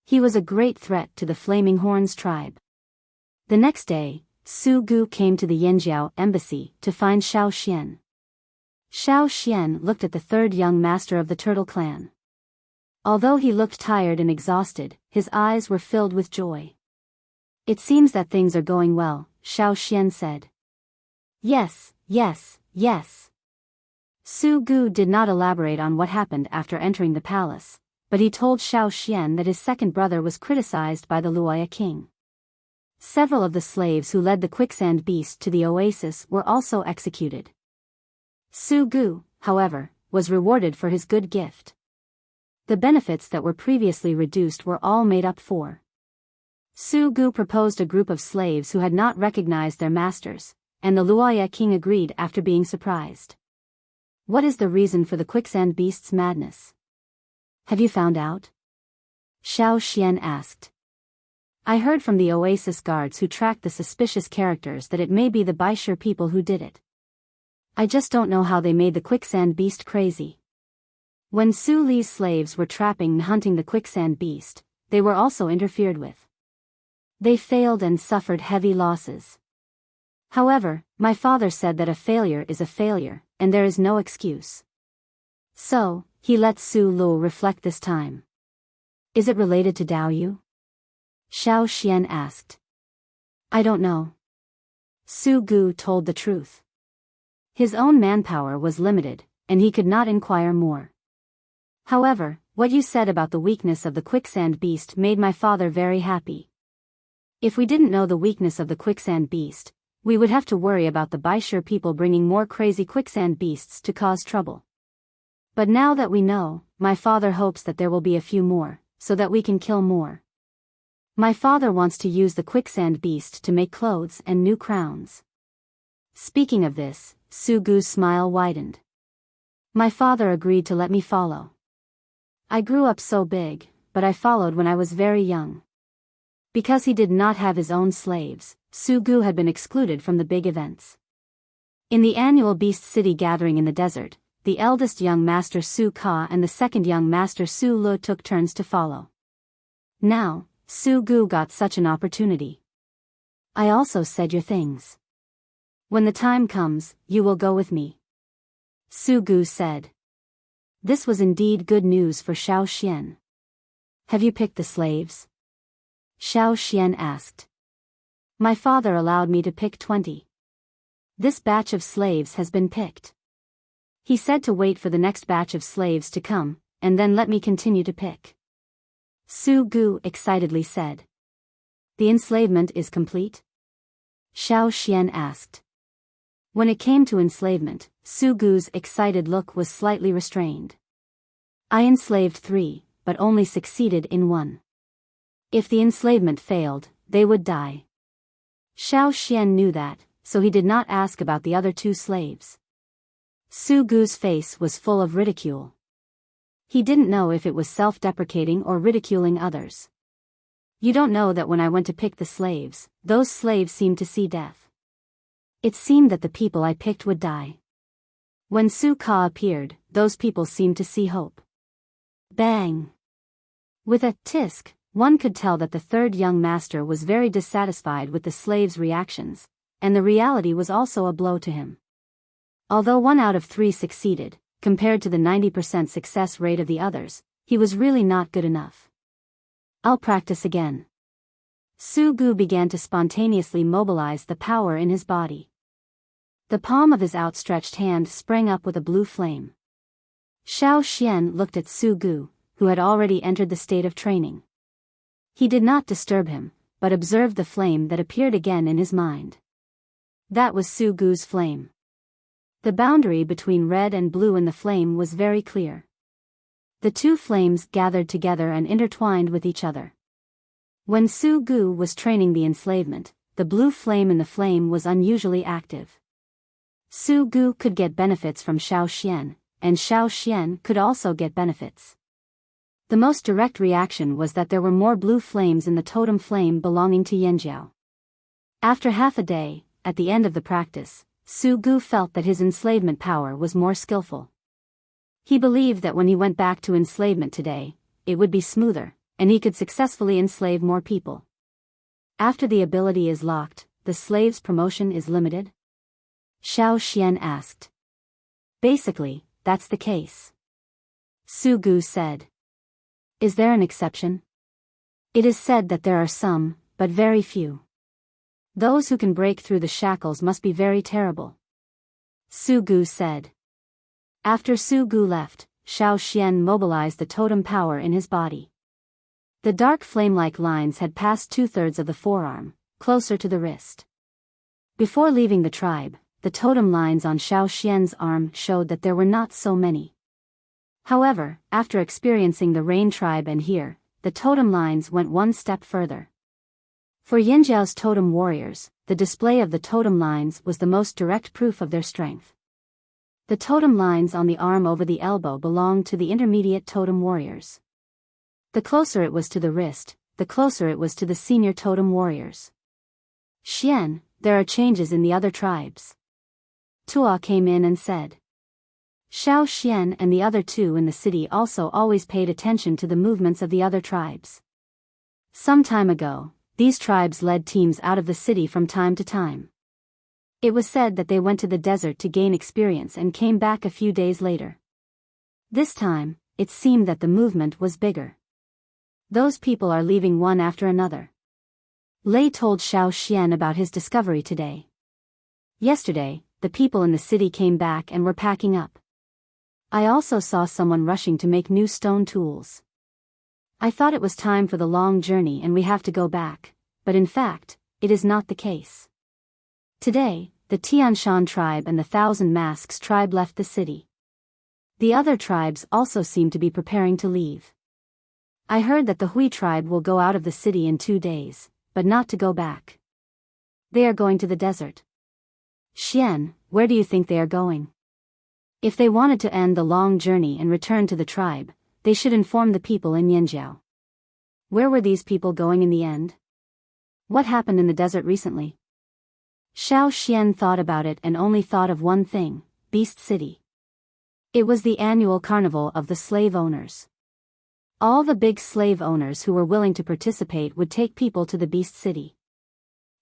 He was a great threat to the Flaming Horns tribe. The next day, Su Gu came to the Yanjiao embassy to find Xiao Xian. Xiao Xian looked at the third young master of the turtle clan. Although he looked tired and exhausted, his eyes were filled with joy. It seems that things are going well, Xiao Xian said. Yes, yes, yes. Su Gu did not elaborate on what happened after entering the palace, but he told Xiao Xian that his second brother was criticized by the Wuxia king. Several of the slaves who led the quicksand beast to the oasis were also executed. Su Gu, however, was rewarded for his good gift. The benefits that were previously reduced were all made up for. Su Gu proposed a group of slaves who had not recognized their masters, and the Wuxia king agreed after being surprised. What is the reason for the quicksand beast's madness? Have you found out? Xiao Xian asked. I heard from the oasis guards who tracked the suspicious characters that it may be the Biyao people who did it. I just don't know how they made the quicksand beast crazy. When Su Li's slaves were trapping and hunting the quicksand beast, they were also interfered with. They failed and suffered heavy losses. However, my father said that a failure is a failure, and there is no excuse. So, he let Su Lu reflect this time. Is it related to Dao Yu? Xiao Xian asked. I don't know. Su Gu told the truth. His own manpower was limited, and he could not inquire more. However, what you said about the weakness of the quicksand beast made my father very happy. If we didn't know the weakness of the quicksand beast, we would have to worry about the Biyao people bringing more crazy quicksand beasts to cause trouble. But now that we know, my father hopes that there will be a few more, so that we can kill more. My father wants to use the quicksand beast to make clothes and new crowns. Speaking of this, Su Gu's smile widened. My father agreed to let me follow. I grew up so big, but I followed when I was very young. Because he did not have his own slaves, Su Gu had been excluded from the big events. In the annual Beast City gathering in the desert, the eldest young master Su Ka and the second young master Su Lu took turns to follow. Now, Su Gu got such an opportunity. I also said your things. When the time comes, you will go with me. Su Gu said. This was indeed good news for Xiao Xian. Have you picked the slaves? Xiao Xian asked. My father allowed me to pick 20. This batch of slaves has been picked. He said to wait for the next batch of slaves to come, and then let me continue to pick. Su Gu excitedly said. The enslavement is complete? Xiao Xian asked. When it came to enslavement, Su Gu's excited look was slightly restrained. I enslaved 3, but only succeeded in 1. If the enslavement failed, they would die. Xiao Xian knew that, so he did not ask about the other 2 slaves. Su Gu's face was full of ridicule. He didn't know if it was self-deprecating or ridiculing others. You don't know that when I went to pick the slaves, those slaves seemed to see death. It seemed that the people I picked would die. When Su Ka appeared, those people seemed to see hope. Bang! With a tisk, one could tell that the third young master was very dissatisfied with the slaves' reactions, and the reality was also a blow to him. Although 1 out of 3 succeeded, compared to the 90% success rate of the others, he was really not good enough. I'll practice again. Su Gu began to spontaneously mobilize the power in his body. The palm of his outstretched hand sprang up with a blue flame. Xiao Xian looked at Su Gu, who had already entered the state of training. He did not disturb him, but observed the flame that appeared again in his mind. That was Su Gu's flame. The boundary between red and blue in the flame was very clear. The two flames gathered together and intertwined with each other. When Su Gu was training the enslavement, the blue flame in the flame was unusually active. Su Gu could get benefits from Xiao Xian, and Xiao Xian could also get benefits. The most direct reaction was that there were more blue flames in the totem flame belonging to Yanjiao. After half a day, at the end of the practice, Su Gu felt that his enslavement power was more skillful. He believed that when he went back to enslavement today, it would be smoother, and he could successfully enslave more people. After the ability is locked, the slave's promotion is limited? Xiao Xian asked. Basically, that's the case. Su Gu said. Is there an exception? It is said that there are some, but very few. Those who can break through the shackles must be very terrible. Su Gu said. After Su Gu left, Xiao Xian mobilized the totem power in his body. The dark flame-like lines had passed 2/3 of the forearm, closer to the wrist. Before leaving the tribe, the totem lines on Xiao Xian's arm showed that there were not so many. However, after experiencing the Rain tribe and here, the totem lines went one step further. For Yanjiao's totem warriors, the display of the totem lines was the most direct proof of their strength. The totem lines on the arm over the elbow belonged to the intermediate totem warriors. The closer it was to the wrist, the closer it was to the senior totem warriors. Xian, there are changes in the other tribes. Tua came in and said. Xiao Xian and the other two in the city also always paid attention to the movements of the other tribes. Some time ago, these tribes led teams out of the city from time to time. It was said that they went to the desert to gain experience and came back a few days later. This time, it seemed that the movement was bigger. Those people are leaving one after another. Lei told Xiao Xian about his discovery today. Yesterday, the people in the city came back and were packing up. I also saw someone rushing to make new stone tools. I thought it was time for the long journey and we have to go back, but in fact, it is not the case. Today, the Tianshan tribe and the Thousand Masks tribe left the city. The other tribes also seem to be preparing to leave. I heard that the Hui tribe will go out of the city in 2 days, but not to go back. They are going to the desert. Xian, where do you think they are going? If they wanted to end the long journey and return to the tribe, they should inform the people in Yanjiao. Where were these people going in the end? What happened in the desert recently? Xiao Xian thought about it and only thought of one thing, Beast City. It was the annual carnival of the slave owners. All the big slave owners who were willing to participate would take people to the Beast City.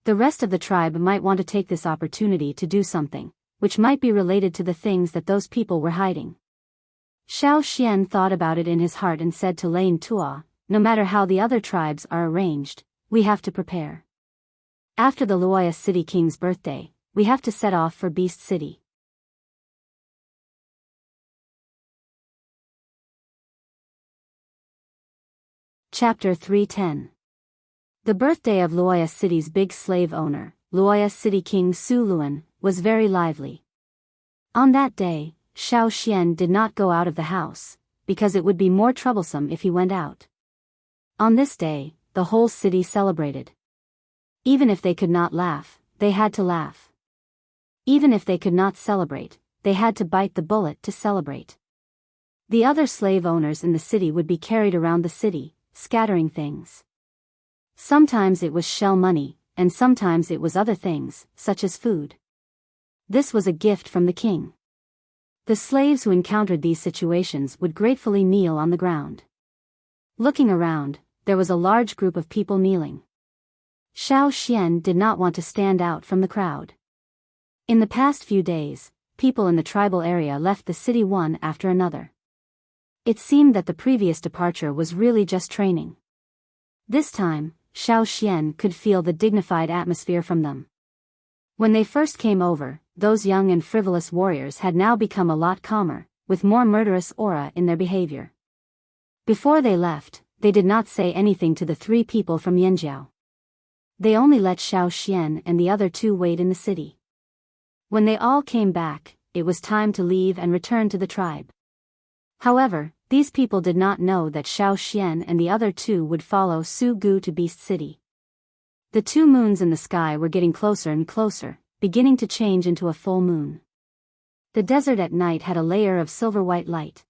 The rest of the tribe might want to take this opportunity to do something, which might be related to the things that those people were hiding. Xiao Xian thought about it in his heart and said to Lane Tua, no matter how the other tribes are arranged, we have to prepare. After the Luoya City King's birthday, we have to set off for Beast City. Chapter 310. The birthday of Luoya City's big slave owner, Luoya City King Su Luan, was very lively. On that day, Xiao Xian did not go out of the house, because it would be more troublesome if he went out. On this day, the whole city celebrated. Even if they could not laugh, they had to laugh. Even if they could not celebrate, they had to bite the bullet to celebrate. The other slave owners in the city would be carried around the city, scattering things. Sometimes it was shell money, and sometimes it was other things, such as food. This was a gift from the king. The slaves who encountered these situations would gratefully kneel on the ground. Looking around, there was a large group of people kneeling. Xiao Xian did not want to stand out from the crowd. In the past few days, people in the tribal area left the city one after another. It seemed that the previous departure was really just training. This time, Xiao Xian could feel the dignified atmosphere from them. When they first came over, those young and frivolous warriors had now become a lot calmer, with more murderous aura in their behavior. Before they left, they did not say anything to the 3 people from Yanjiao. They only let Xiao Xian and the other 2 wait in the city. When they all came back, it was time to leave and return to the tribe. However, these people did not know that Xiao Xian and the other 2 would follow Su Gu to Beast City. The 2 moons in the sky were getting closer and closer, beginning to change into a full moon. The desert at night had a layer of silver-white light.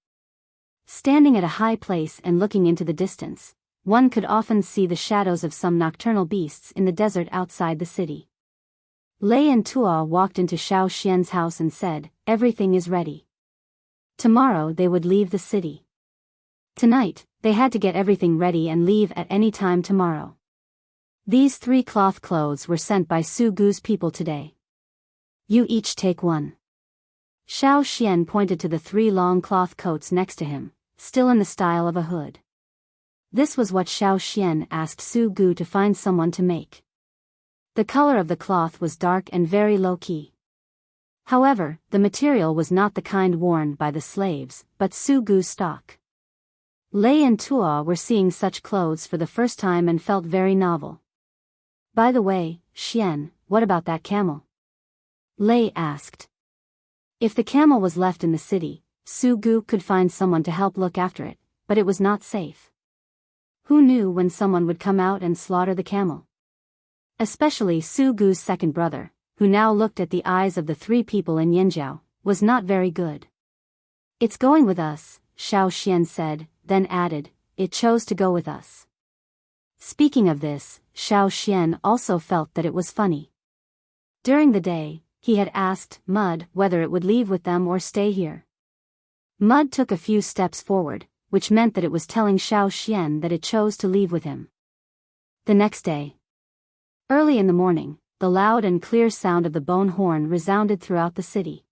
Standing at a high place and looking into the distance, one could often see the shadows of some nocturnal beasts in the desert outside the city. Lei and Tuo walked into Xiao Xian's house and said, "Everything is ready." Tomorrow they would leave the city. Tonight, they had to get everything ready and leave at any time tomorrow. These 3 cloth clothes were sent by Su Gu's people today. You each take one. Xiao Xian pointed to the 3 long cloth coats next to him, still in the style of a hood. This was what Xiao Xian asked Su Gu to find someone to make. The color of the cloth was dark and very low-key. However, the material was not the kind worn by the slaves, but Su Gu's stock. Lei and Tuo were seeing such clothes for the first time and felt very novel. By the way, Xian, what about that camel? Lei asked. If the camel was left in the city, Su Gu could find someone to help look after it, but it was not safe. Who knew when someone would come out and slaughter the camel? Especially Su Gu's second brother, who now looked at the eyes of the 3 people in Yanjiao, was not very good. It's going with us, Xiao Xian said, then added, it chose to go with us. Speaking of this, Xiao Xian also felt that it was funny. During the day, he had asked Mud whether it would leave with them or stay here. Mud took a few steps forward, which meant that it was telling Xiao Xian that it chose to leave with him. The next day. Early in the morning, the loud and clear sound of the bone horn resounded throughout the city.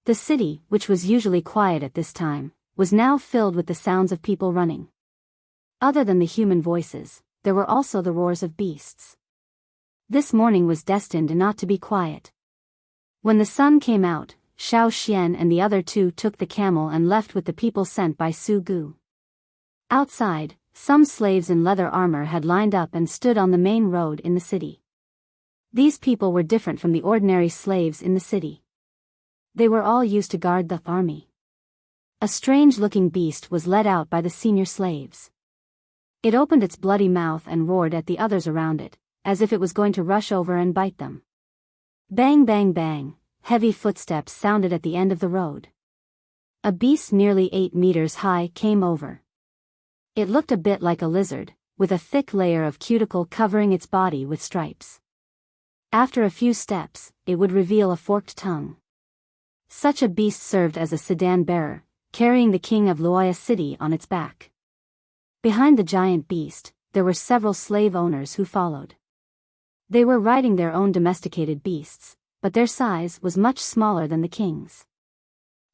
The city, which was usually quiet at this time, was now filled with the sounds of people running. Other than the human voices, there were also the roars of beasts. This morning was destined not to be quiet. When the sun came out, Xiao Xian and the other 2 took the camel and left with the people sent by Su Gu. Outside, some slaves in leather armor had lined up and stood on the main road in the city. These people were different from the ordinary slaves in the city. They were all used to guard the army. A strange-looking beast was led out by the senior slaves. It opened its bloody mouth and roared at the others around it, as if it was going to rush over and bite them. Bang bang bang, heavy footsteps sounded at the end of the road. A beast nearly 8 meters high came over. It looked a bit like a lizard, with a thick layer of cuticle covering its body with stripes. After a few steps, it would reveal a forked tongue. Such a beast served as a sedan bearer, carrying the king of Luoya City on its back. Behind the giant beast, there were several slave owners who followed. They were riding their own domesticated beasts, but their size was much smaller than the king's.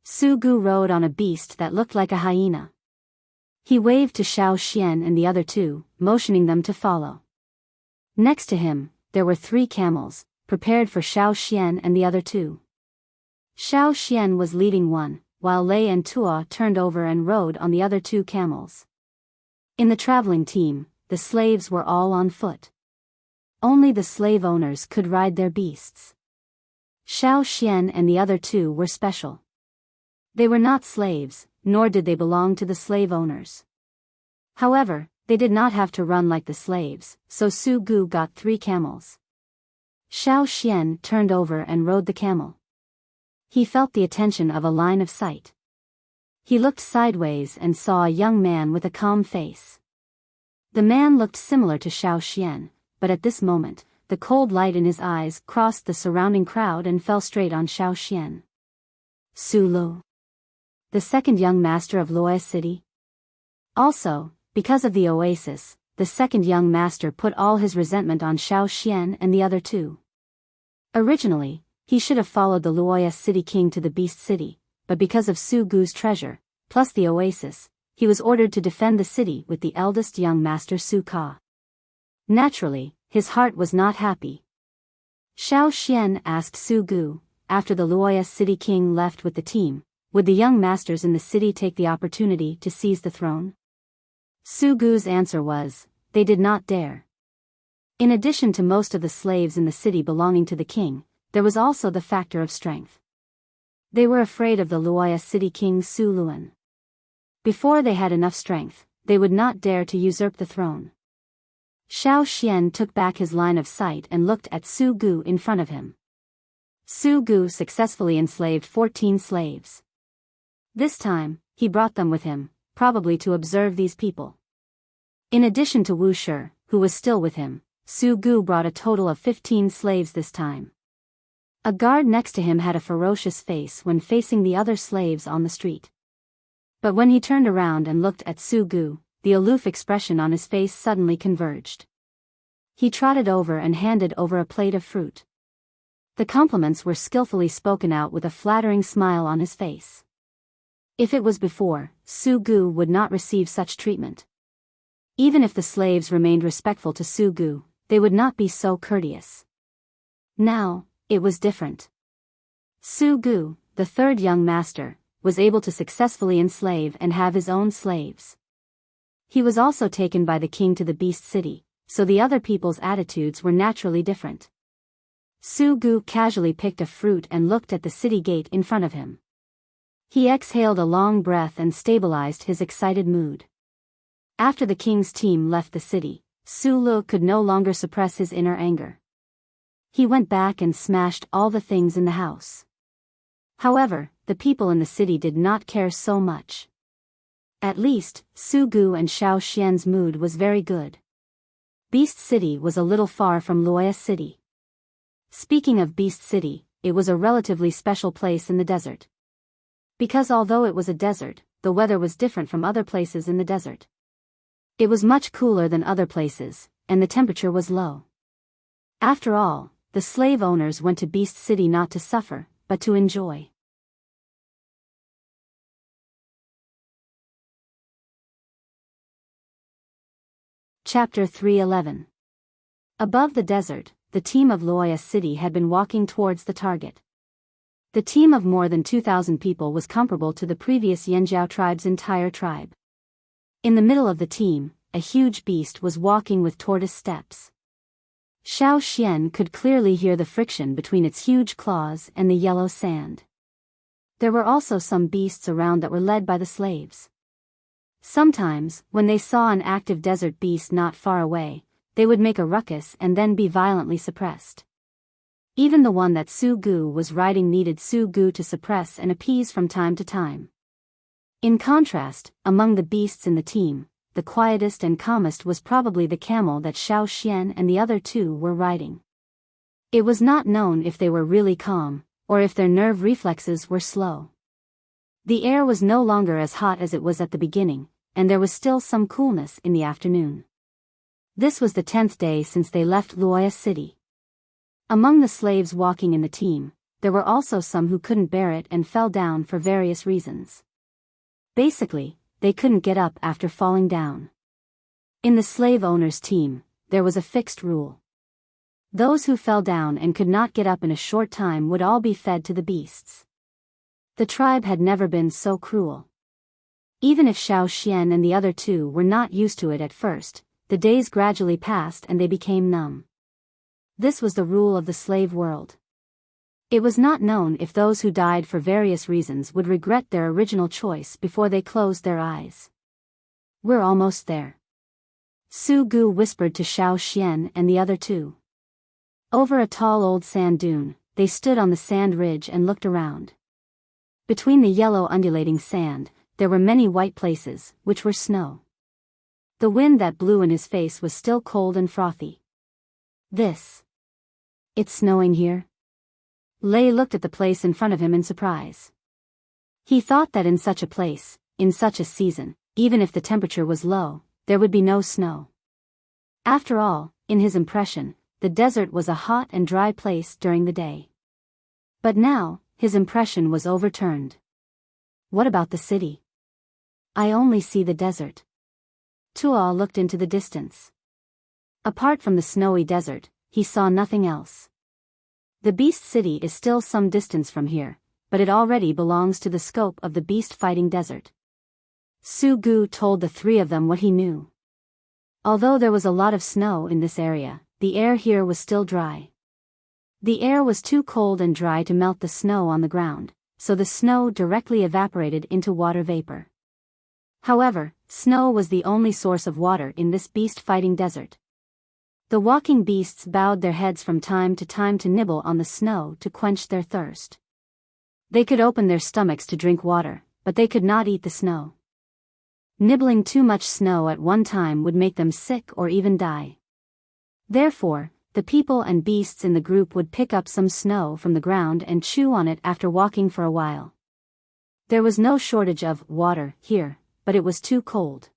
Su Gu rode on a beast that looked like a hyena. He waved to Xiao Xian and the other 2, motioning them to follow. Next to him, there were 3 camels, prepared for Xiao Xian and the other 2. Xiao Xian was leading one, while Lei and Tuo turned over and rode on the other 2 camels. In the traveling team, the slaves were all on foot. Only the slave owners could ride their beasts. Xiao Xian and the other 2 were special. They were not slaves, nor did they belong to the slave owners. However, they did not have to run like the slaves, so Su Gu got 3 camels. Xiao Xian turned over and rode the camel. He felt the attention of a line of sight. He looked sideways and saw a young man with a calm face. The man looked similar to Xiao Xian, but at this moment, the cold light in his eyes crossed the surrounding crowd and fell straight on Xiao Xian. Su Lu, the second young master of Luoya City. Also, because of the oasis, the second young master put all his resentment on Xiao Xian and the other 2. Originally, he should have followed the Luoya City king to the Beast City, but because of Su Gu's treasure, plus the oasis, he was ordered to defend the city with the eldest young master Su Ka. Naturally, his heart was not happy. Xiao Xian asked Su Gu, after the Luoya City king left with the team, would the young masters in the city take the opportunity to seize the throne? Sugu's answer was, they did not dare. In addition to most of the slaves in the city belonging to the king, there was also the factor of strength. They were afraid of the Luoya city king Su Luan. Before they had enough strength, they would not dare to usurp the throne. Xiao Xian took back his line of sight and looked at Su Gu in front of him. Su Gu successfully enslaved 14 slaves. This time, he brought them with him, probably to observe these people. In addition to Wu Shi, who was still with him, Su Gu brought a total of 15 slaves this time. A guard next to him had a ferocious face when facing the other slaves on the street. But when he turned around and looked at Su Gu, the aloof expression on his face suddenly converged. He trotted over and handed over a plate of fruit. The compliments were skillfully spoken out with a flattering smile on his face. If it was before, Su Gu would not receive such treatment. Even if the slaves remained respectful to Su Gu, they would not be so courteous. Now, it was different. Su Gu, the third young master, was able to successfully enslave and have his own slaves. He was also taken by the king to the beast city, so the other people's attitudes were naturally different. Su Gu casually picked a fruit and looked at the city gate in front of him. He exhaled a long breath and stabilized his excited mood. After the king's team left the city, Su Lu could no longer suppress his inner anger. He went back and smashed all the things in the house. However, the people in the city did not care so much. At least, Su Gu and Xiao Xian's mood was very good. Beast City was a little far from Luoya City. Speaking of Beast City, it was a relatively special place in the desert. Because although it was a desert, the weather was different from other places in the desert. It was much cooler than other places, and the temperature was low. After all, the slave owners went to Beast City not to suffer, but to enjoy. Chapter 311. Above the desert, the team of Luoya City had been walking towards the target. The team of more than 2,000 people was comparable to the previous Yanjiao tribe's entire tribe. In the middle of the team, a huge beast was walking with tortoise steps. Xiao Xian could clearly hear the friction between its huge claws and the yellow sand. There were also some beasts around that were led by the slaves. Sometimes, when they saw an active desert beast not far away, they would make a ruckus and then be violently suppressed. Even the one that Su Gu was riding needed Su Gu to suppress and appease from time to time. In contrast, among the beasts in the team, the quietest and calmest was probably the camel that Xiao Xian and the other two were riding. It was not known if they were really calm, or if their nerve reflexes were slow. The air was no longer as hot as it was at the beginning, and there was still some coolness in the afternoon. This was the 10th day since they left Luoya City. Among the slaves walking in the team, there were also some who couldn't bear it and fell down for various reasons. Basically, they couldn't get up after falling down. In the slave owner's team, there was a fixed rule. Those who fell down and could not get up in a short time would all be fed to the beasts. The tribe had never been so cruel. Even if Xiao Xian and the other two were not used to it at first, the days gradually passed and they became numb. This was the rule of the slave world. It was not known if those who died for various reasons would regret their original choice before they closed their eyes. We're almost there. Su Gu whispered to Xiao Xian and the other two. Over a tall old sand dune, they stood on the sand ridge and looked around. Between the yellow undulating sand, there were many white places, which were snow. The wind that blew in his face was still cold and frothy. It's snowing here? Lei looked at the place in front of him in surprise. He thought that in such a place, in such a season, even if the temperature was low, there would be no snow. After all, in his impression, the desert was a hot and dry place during the day. But now, his impression was overturned. What about the city? I only see the desert. Tuo looked into the distance. Apart from the snowy desert, he saw nothing else. The beast city is still some distance from here, but it already belongs to the scope of the beast-fighting desert. Su Gu told the three of them what he knew. Although there was a lot of snow in this area, the air here was still dry. The air was too cold and dry to melt the snow on the ground, so the snow directly evaporated into water vapor. However, snow was the only source of water in this beast-fighting desert. The walking beasts bowed their heads from time to nibble on the snow to quench their thirst. They could open their stomachs to drink water, but they could not eat the snow. Nibbling too much snow at one time would make them sick or even die. Therefore, the people and beasts in the group would pick up some snow from the ground and chew on it after walking for a while. There was no shortage of water here, but it was too cold.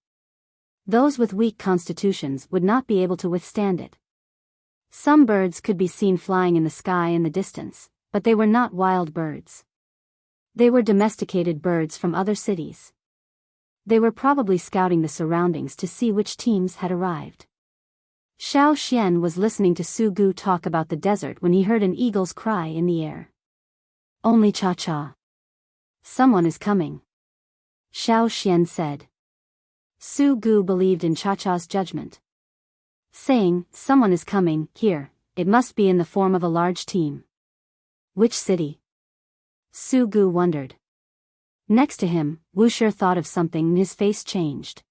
Those with weak constitutions would not be able to withstand it. Some birds could be seen flying in the sky in the distance, but they were not wild birds. They were domesticated birds from other cities. They were probably scouting the surroundings to see which teams had arrived. Xiao Xian was listening to Su Gu talk about the desert when he heard an eagle's cry in the air. Only Cha-Cha. Someone is coming. Xiao Xian said. Su Gu believed in Cha-Cha's judgment. Saying, someone is coming, here, it must be in the form of a large team. Which city? Su Gu wondered. Next to him, Wuxia thought of something and his face changed.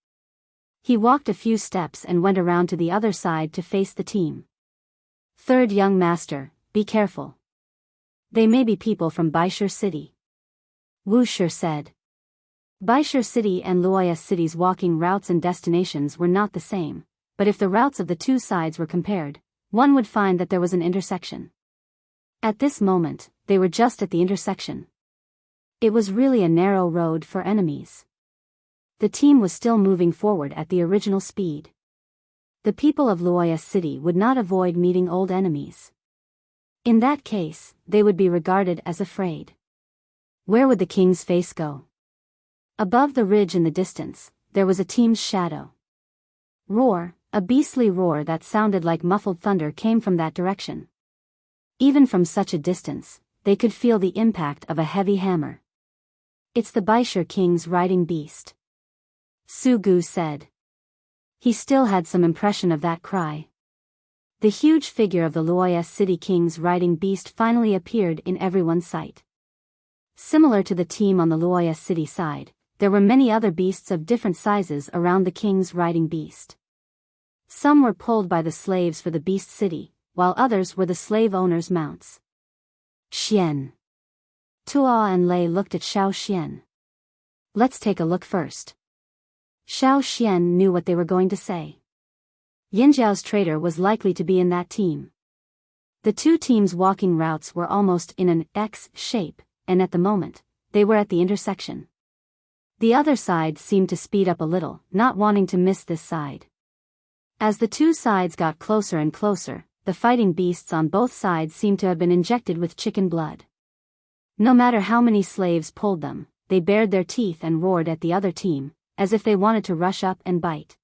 He walked a few steps and went around to the other side to face the team. Third young master, be careful. They may be people from Biyao City. Wuxia said. Biyao City and Luoya City's walking routes and destinations were not the same, but if the routes of the two sides were compared, one would find that there was an intersection. At this moment, they were just at the intersection. It was really a narrow road for enemies. The team was still moving forward at the original speed. The people of Luoya City would not avoid meeting old enemies. In that case, they would be regarded as afraid. Where would the king's face go? Above the ridge in the distance, there was a team's shadow. Roar, a beastly roar that sounded like muffled thunder came from that direction. Even from such a distance, they could feel the impact of a heavy hammer. It's the Biyao king's riding beast. Su Gu said. He still had some impression of that cry. The huge figure of the Luoya City king's riding beast finally appeared in everyone's sight. Similar to the team on the Luoya City side, there were many other beasts of different sizes around the king's riding beast. Some were pulled by the slaves for the beast city, while others were the slave owners' mounts. Xian. Tuo and Lei looked at Xiao Xian. Let's take a look first. Xiao Xian knew what they were going to say. Yinjiao's traitor was likely to be in that team. The two teams' walking routes were almost in an X shape, and at the moment, they were at the intersection. The other side seemed to speed up a little, not wanting to miss this side. As the two sides got closer and closer, the fighting beasts on both sides seemed to have been injected with chicken blood. No matter how many slaves pulled them, they bared their teeth and roared at the other team, as if they wanted to rush up and bite.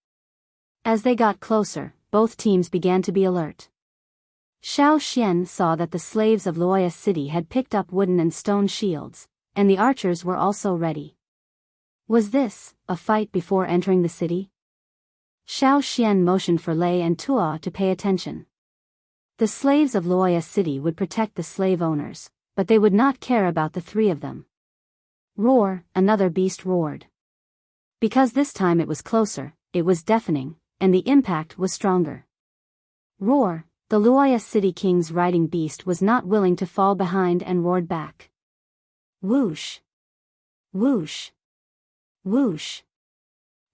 As they got closer, both teams began to be alert. Xiao Xian saw that the slaves of Luoya City had picked up wooden and stone shields, and the archers were also ready. Was this a fight before entering the city? Xiao Xian motioned for Lei and Tuo to pay attention. The slaves of Luoya City would protect the slave owners, but they would not care about the three of them. Roar, another beast roared. Because this time it was closer, it was deafening, and the impact was stronger. Roar, the Luoya City king's riding beast was not willing to fall behind and roared back. Whoosh! Whoosh! Whoosh!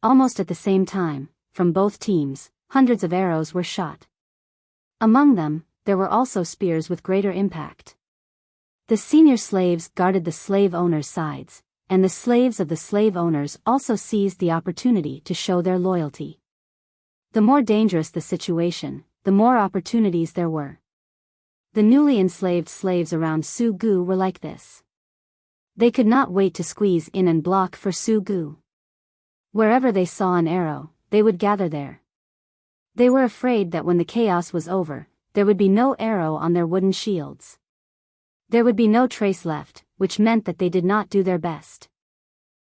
Almost at the same time, from both teams, hundreds of arrows were shot. Among them, there were also spears with greater impact. The senior slaves guarded the slave owners' sides, and the slaves of the slave owners also seized the opportunity to show their loyalty. The more dangerous the situation, the more opportunities there were. The newly enslaved slaves around Su Gu were like this. They could not wait to squeeze in and block for Su Gu. Wherever they saw an arrow, they would gather there. They were afraid that when the chaos was over, there would be no arrow on their wooden shields. There would be no trace left, which meant that they did not do their best.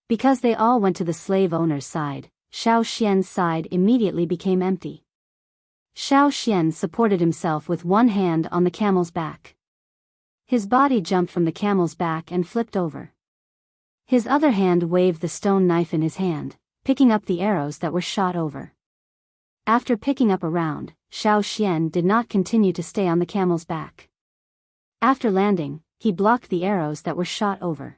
Because they all went to the slave owner's side, Xiao Xian's side immediately became empty. Xiao Xian supported himself with one hand on the camel's back. His body jumped from the camel's back and flipped over. His other hand waved the stone knife in his hand, picking up the arrows that were shot over. After picking up a round, Xiao Xian did not continue to stay on the camel's back. After landing, he blocked the arrows that were shot over.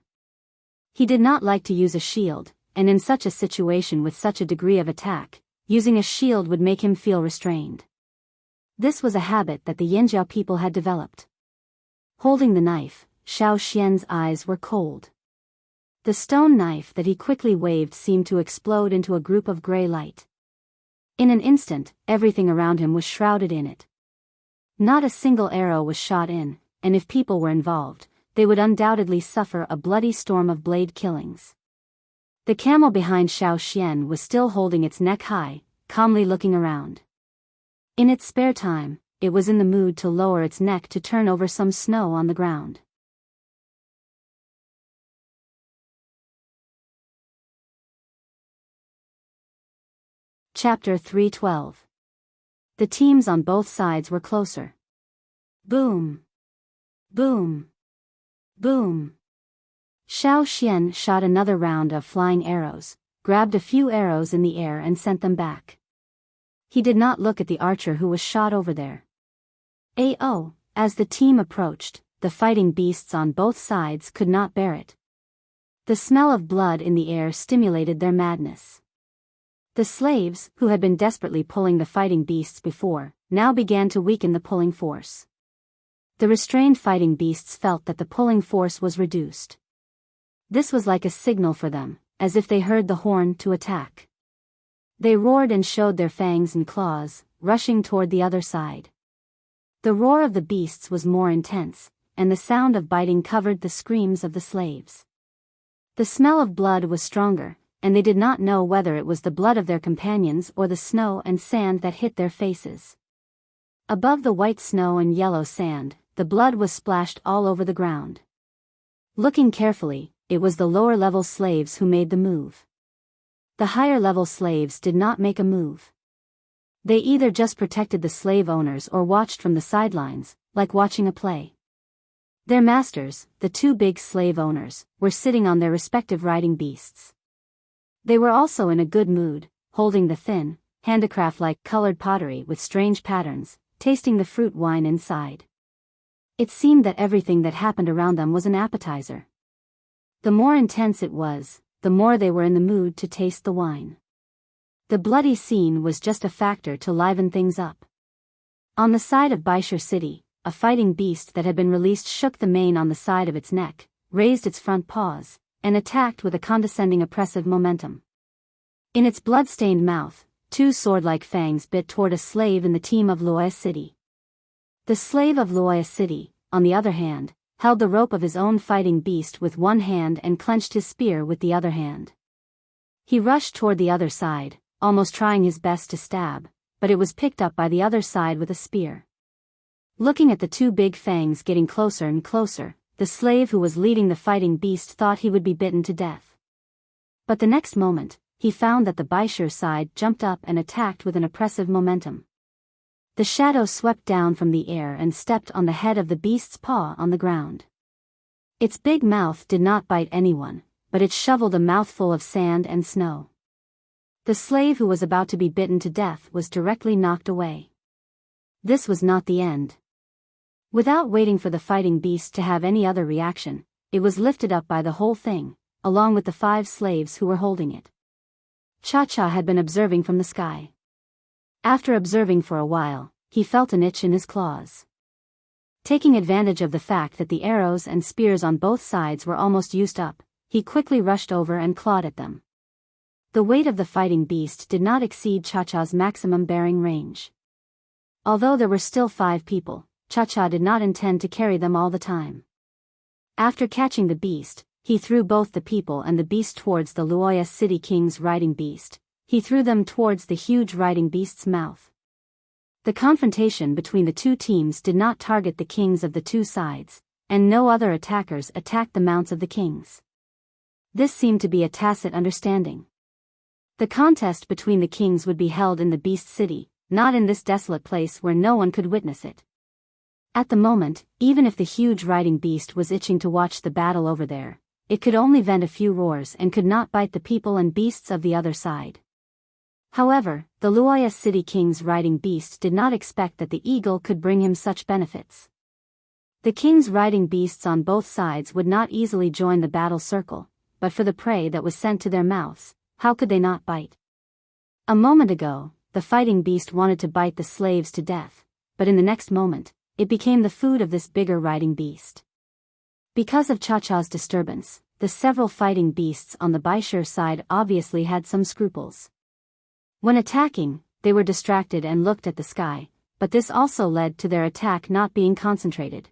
He did not like to use a shield, and in such a situation with such a degree of attack, using a shield would make him feel restrained. This was a habit that the Yanjiao people had developed. Holding the knife, Xiao Xian's eyes were cold. The stone knife that he quickly waved seemed to explode into a group of gray light. In an instant, everything around him was shrouded in it. Not a single arrow was shot in, and if people were involved, they would undoubtedly suffer a bloody storm of blade killings. The camel behind Xiao Xian was still holding its neck high, calmly looking around. In its spare time, it was in the mood to lower its neck to turn over some snow on the ground. Chapter 312. The teams on both sides were closer. Boom! Boom! Boom! Xiao Xian shot another round of flying arrows, grabbed a few arrows in the air and sent them back. He did not look at the archer who was shot over there. As the team approached, the fighting beasts on both sides could not bear it. The smell of blood in the air stimulated their madness. The slaves, who had been desperately pulling the fighting beasts before, now began to weaken the pulling force. The restrained fighting beasts felt that the pulling force was reduced. This was like a signal for them, as if they heard the horn to attack. They roared and showed their fangs and claws, rushing toward the other side. The roar of the beasts was more intense, and the sound of biting covered the screams of the slaves. The smell of blood was stronger, and they did not know whether it was the blood of their companions or the snow and sand that hit their faces. Above the white snow and yellow sand, the blood was splashed all over the ground. Looking carefully, it was the lower-level slaves who made the move. The higher-level slaves did not make a move. They either just protected the slave owners or watched from the sidelines, like watching a play. Their masters, the two big slave owners, were sitting on their respective riding beasts. They were also in a good mood, holding the thin, handicraft-like colored pottery with strange patterns, tasting the fruit wine inside. It seemed that everything that happened around them was an appetizer. The more intense it was, the more they were in the mood to taste the wine. The bloody scene was just a factor to liven things up. On the side of Biyao City, a fighting beast that had been released shook the mane on the side of its neck, raised its front paws, and attacked with a condescending oppressive momentum. In its blood-stained mouth, two sword-like fangs bit toward a slave in the team of Wuxia City. The slave of Wuxia City, on the other hand, held the rope of his own fighting beast with one hand and clenched his spear with the other hand. He rushed toward the other side, almost trying his best to stab, but it was picked up by the other side with a spear. Looking at the two big fangs getting closer and closer, the slave who was leading the fighting beast thought he would be bitten to death. But the next moment, he found that the Biyao side jumped up and attacked with an oppressive momentum. The shadow swept down from the air and stepped on the head of the beast's paw on the ground. Its big mouth did not bite anyone, but it shoveled a mouthful of sand and snow. The slave who was about to be bitten to death was directly knocked away. This was not the end. Without waiting for the fighting beast to have any other reaction, it was lifted up by the whole thing, along with the 5 slaves who were holding it. Cha-Cha had been observing from the sky. After observing for a while, he felt an itch in his claws. Taking advantage of the fact that the arrows and spears on both sides were almost used up, he quickly rushed over and clawed at them. The weight of the fighting beast did not exceed Cha-Cha's maximum bearing range. Although there were still 5 people, Cha-Cha did not intend to carry them all the time. After catching the beast, he threw both the people and the beast towards the Wuxia City King's riding beast. He threw them towards the huge riding beast's mouth. The confrontation between the two teams did not target the kings of the two sides, and no other attackers attacked the mounts of the kings. This seemed to be a tacit understanding. The contest between the kings would be held in the Beast City, not in this desolate place where no one could witness it. At the moment, even if the huge riding beast was itching to watch the battle over there, it could only vent a few roars and could not bite the people and beasts of the other side. However, the Wuxia City King's riding beast did not expect that the eagle could bring him such benefits. The king's riding beasts on both sides would not easily join the battle circle, but for the prey that was sent to their mouths, how could they not bite? A moment ago, the fighting beast wanted to bite the slaves to death, but in the next moment, it became the food of this bigger riding beast. Because of Cha-Cha's disturbance, the several fighting beasts on the Biyao side obviously had some scruples. When attacking, they were distracted and looked at the sky, but this also led to their attack not being concentrated.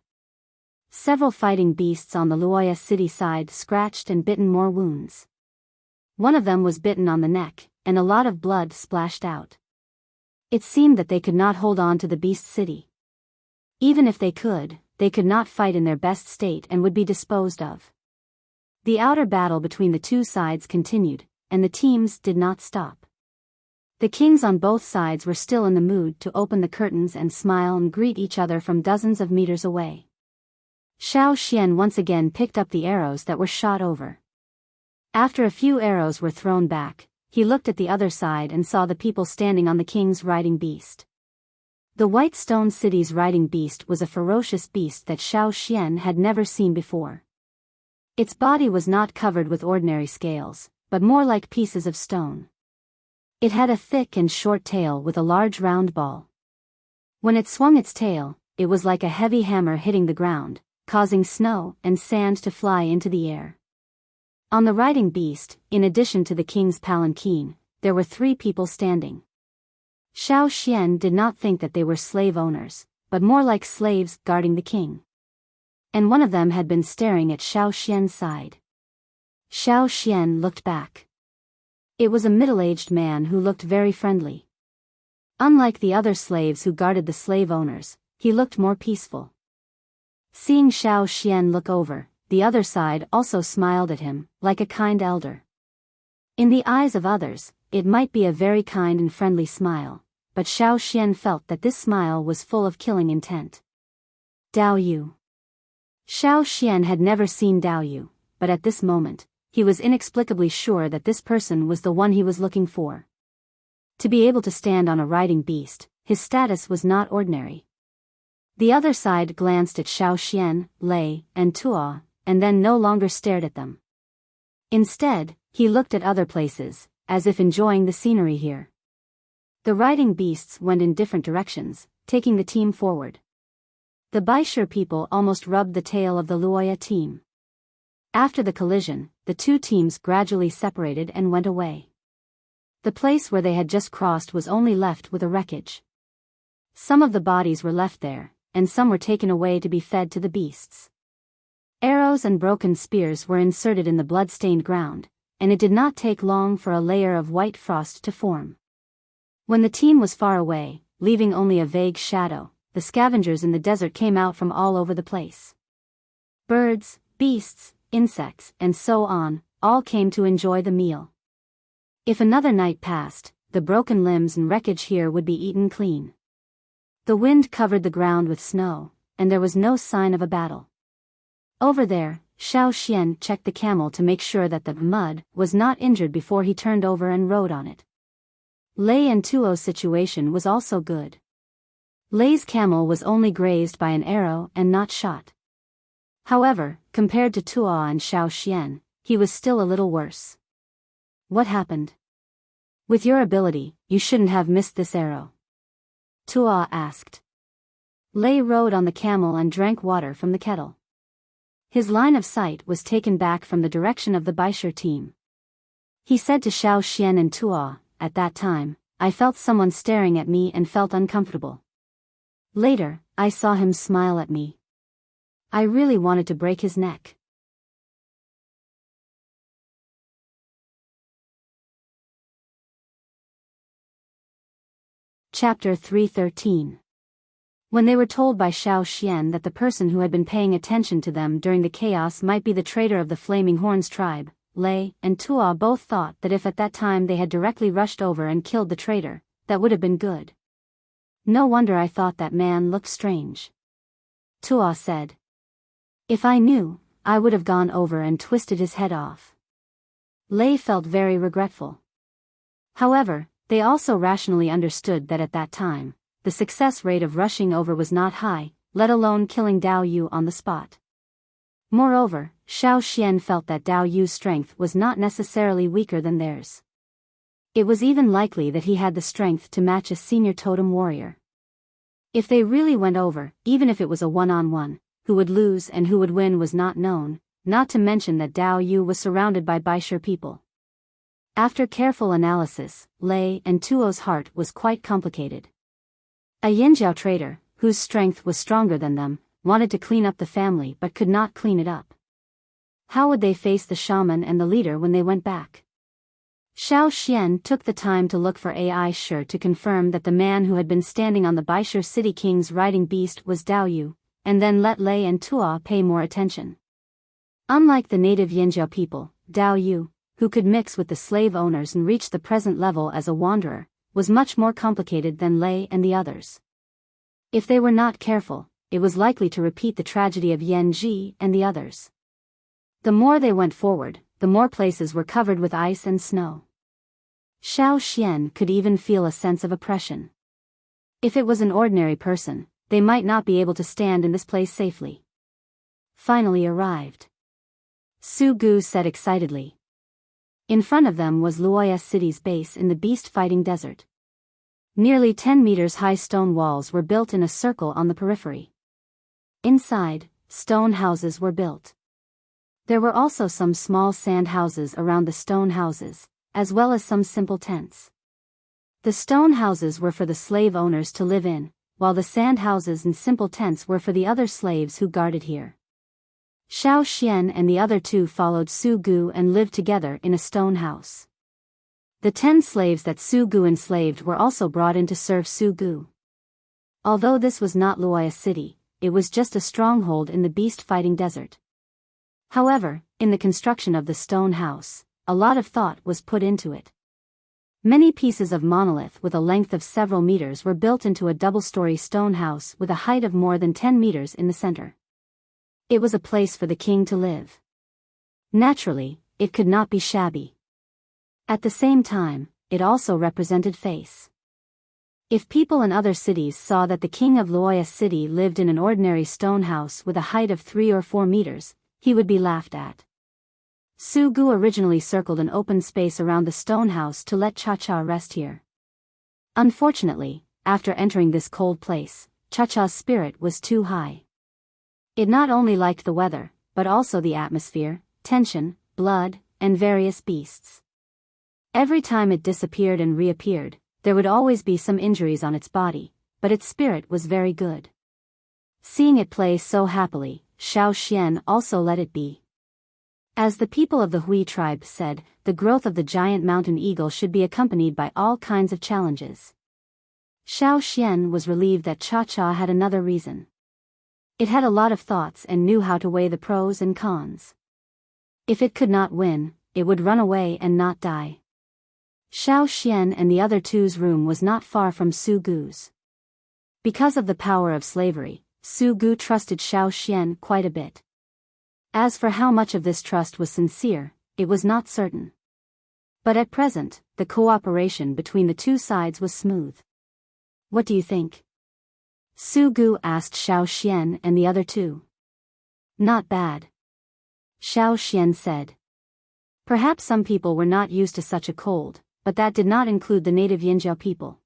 Several fighting beasts on the Wuxia City side scratched and bitten more wounds. One of them was bitten on the neck, and a lot of blood splashed out. It seemed that they could not hold on to the Beast City. Even if they could not fight in their best state and would be disposed of. The outer battle between the two sides continued, and the teams did not stop. The kings on both sides were still in the mood to open the curtains and smile and greet each other from dozens of meters away. Xiao Xian once again picked up the arrows that were shot over. After a few arrows were thrown back, he looked at the other side and saw the people standing on the king's riding beast. The White Stone City's riding beast was a ferocious beast that Xiao Xian had never seen before. Its body was not covered with ordinary scales, but more like pieces of stone. It had a thick and short tail with a large round ball. When it swung its tail, it was like a heavy hammer hitting the ground, causing snow and sand to fly into the air. On the riding beast, in addition to the king's palanquin, there were 3 people standing. Xiao Xian did not think that they were slave owners, but more like slaves guarding the king. And one of them had been staring at Xiao Xian's side. Xiao Xian looked back. It was a middle-aged man who looked very friendly. Unlike the other slaves who guarded the slave owners, he looked more peaceful. Seeing Xiao Xian look over, the other side also smiled at him, like a kind elder. In the eyes of others, it might be a very kind and friendly smile, but Xiao Xian felt that this smile was full of killing intent. Dao Yu. Xiao Xian had never seen Dao Yu, but at this moment, he was inexplicably sure that this person was the one he was looking for. To be able to stand on a riding beast, his status was not ordinary. The other side glanced at Xiao Xian, Lei, and Tuo, and then no longer stared at them. Instead, he looked at other places, as if enjoying the scenery here. The riding beasts went in different directions, taking the team forward. The Biyao people almost rubbed the tail of the Wuxia team. After the collision, the two teams gradually separated and went away. The place where they had just crossed was only left with a wreckage. Some of the bodies were left there, and some were taken away to be fed to the beasts. Arrows and broken spears were inserted in the blood-stained ground, and it did not take long for a layer of white frost to form. When the team was far away, leaving only a vague shadow, the scavengers in the desert came out from all over the place. Birds, beasts, insects, and so on, all came to enjoy the meal. If another night passed, the broken limbs and wreckage here would be eaten clean. The wind covered the ground with snow, and there was no sign of a battle. Over there, Xiao Xian checked the camel to make sure that the mud was not injured before he turned over and rode on it. Lei and Tuo's situation was also good. Lei's camel was only grazed by an arrow and not shot. However, compared to Tuo and Xiao Xian, he was still a little worse. What happened? With your ability, you shouldn't have missed this arrow. Tuo asked. Lei rode on the camel and drank water from the kettle. His line of sight was taken back from the direction of the Biyao team. He said to Xiao Xian and Tuo, "At that time, I felt someone staring at me and felt uncomfortable. Later, I saw him smile at me. I really wanted to break his neck." Chapter 313. When they were told by Xiao Xian that the person who had been paying attention to them during the chaos might be the traitor of the Flaming Horns tribe, Lei, and Tuo both thought that if at that time they had directly rushed over and killed the traitor, that would have been good. No wonder I thought that man looked strange. Tuo said. If I knew, I would have gone over and twisted his head off. Lei felt very regretful. However, they also rationally understood that at that time, the success rate of rushing over was not high, let alone killing Dao Yu on the spot. Moreover, Xiao Xian felt that Dao Yu's strength was not necessarily weaker than theirs. It was even likely that he had the strength to match a senior totem warrior. If they really went over, even if it was a one-on-one, who would lose and who would win was not known, not to mention that Dao Yu was surrounded by Baisher people. After careful analysis, Lei and Tuo's heart was quite complicated. A Yinjiao traitor, whose strength was stronger than them, wanted to clean up the family but could not clean it up. How would they face the shaman and the leader when they went back? Xiao Xian took the time to look for AI Shi to confirm that the man who had been standing on the Baisher City King's riding beast was Dao Yu, and then let Lei and Tuo pay more attention. Unlike the native Yinjiao people, Dao Yu, who could mix with the slave owners and reach the present level as a wanderer, was much more complicated than Lei and the others. If they were not careful, it was likely to repeat the tragedy of Yan Ji and the others. The more they went forward, the more places were covered with ice and snow. Xiao Xian could even feel a sense of oppression. If it was an ordinary person, they might not be able to stand in this place safely. Finally arrived. Su Gu said excitedly. In front of them was Luoya City's base in the beast-fighting desert. Nearly 10 meters high stone walls were built in a circle on the periphery. Inside, stone houses were built. There were also some small sand houses around the stone houses, as well as some simple tents. The stone houses were for the slave owners to live in, while the sand houses and simple tents were for the other slaves who guarded here. Xiao Xian and the other two followed Su Gu and lived together in a stone house. The 10 slaves that Su Gu enslaved were also brought in to serve Su Gu. Although this was not Luoya City, it was just a stronghold in the beast-fighting desert. However, in the construction of the stone house, a lot of thought was put into it. Many pieces of monolith with a length of several meters were built into a double-story stone house with a height of more than 10 meters in the center. It was a place for the king to live. Naturally, it could not be shabby. At the same time, it also represented face. If people in other cities saw that the king of Luoya City lived in an ordinary stone house with a height of 3 or 4 meters, he would be laughed at. Su Gu originally circled an open space around the stone house to let Cha-Cha rest here. Unfortunately, after entering this cold place, Cha-Cha's spirit was too high. It not only liked the weather, but also the atmosphere, tension, blood, and various beasts. Every time it disappeared and reappeared, there would always be some injuries on its body, but its spirit was very good. Seeing it play so happily, Xiao Xian also let it be. As the people of the Hui tribe said, the growth of the giant mountain eagle should be accompanied by all kinds of challenges. Xiao Xian was relieved that Cha-Cha had another reason. It had a lot of thoughts and knew how to weigh the pros and cons. If it could not win, it would run away and not die. Xiao Xian and the other two's room was not far from Su Gu's. Because of the power of slavery, Su Gu trusted Xiao Xian quite a bit. As for how much of this trust was sincere, it was not certain. But at present, the cooperation between the two sides was smooth. What do you think? Su Gu asked Xiao Xian and the other two. Not bad. Xiao Xian said. Perhaps some people were not used to such a cold, but that did not include the native Yinjiao people.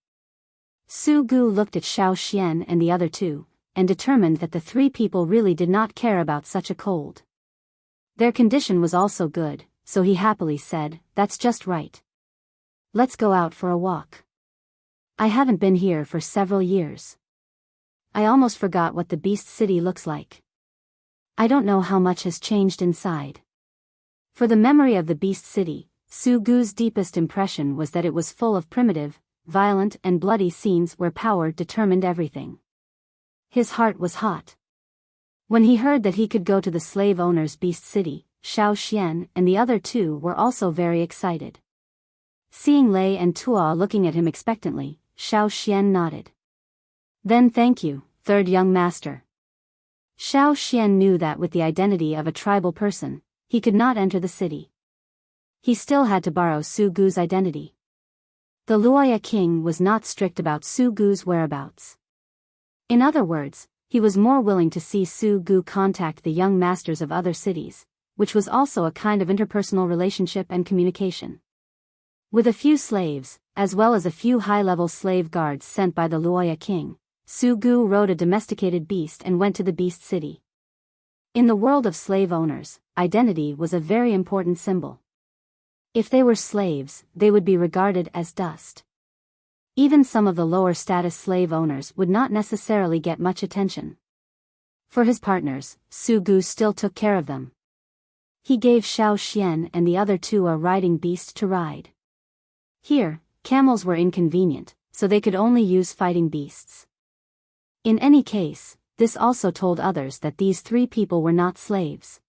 Su Gu looked at Xiao Xian and the other two, and determined that the 3 people really did not care about such a cold. Their condition was also good, so he happily said, "That's just right. Let's go out for a walk. I haven't been here for several years. I almost forgot what the Beast City looks like. I don't know how much has changed inside." For the memory of the Beast City, Su Gu's deepest impression was that it was full of primitive, violent and bloody scenes where power determined everything. His heart was hot. When he heard that he could go to the slave owner's Beast City, Xiao Xian and the other two were also very excited. Seeing Lei and Tuo looking at him expectantly, Xiao Xian nodded. Then thank you, third young master. Xiao Xian knew that with the identity of a tribal person, he could not enter the city. He still had to borrow Su Gu's identity. The Luoya king was not strict about Su Gu's whereabouts. In other words, he was more willing to see Su Gu contact the young masters of other cities, which was also a kind of interpersonal relationship and communication. With a few slaves, as well as a few high-level slave guards sent by the Luoya king, Su Gu rode a domesticated beast and went to the beast city. In the world of slave owners, identity was a very important symbol. If they were slaves, they would be regarded as dust. Even some of the lower status slave owners would not necessarily get much attention. For his partners, Su Gu still took care of them. He gave Xiao Xian and the other two a riding beast to ride. Here, camels were inconvenient, so they could only use fighting beasts. In any case, this also told others that these three people were not slaves.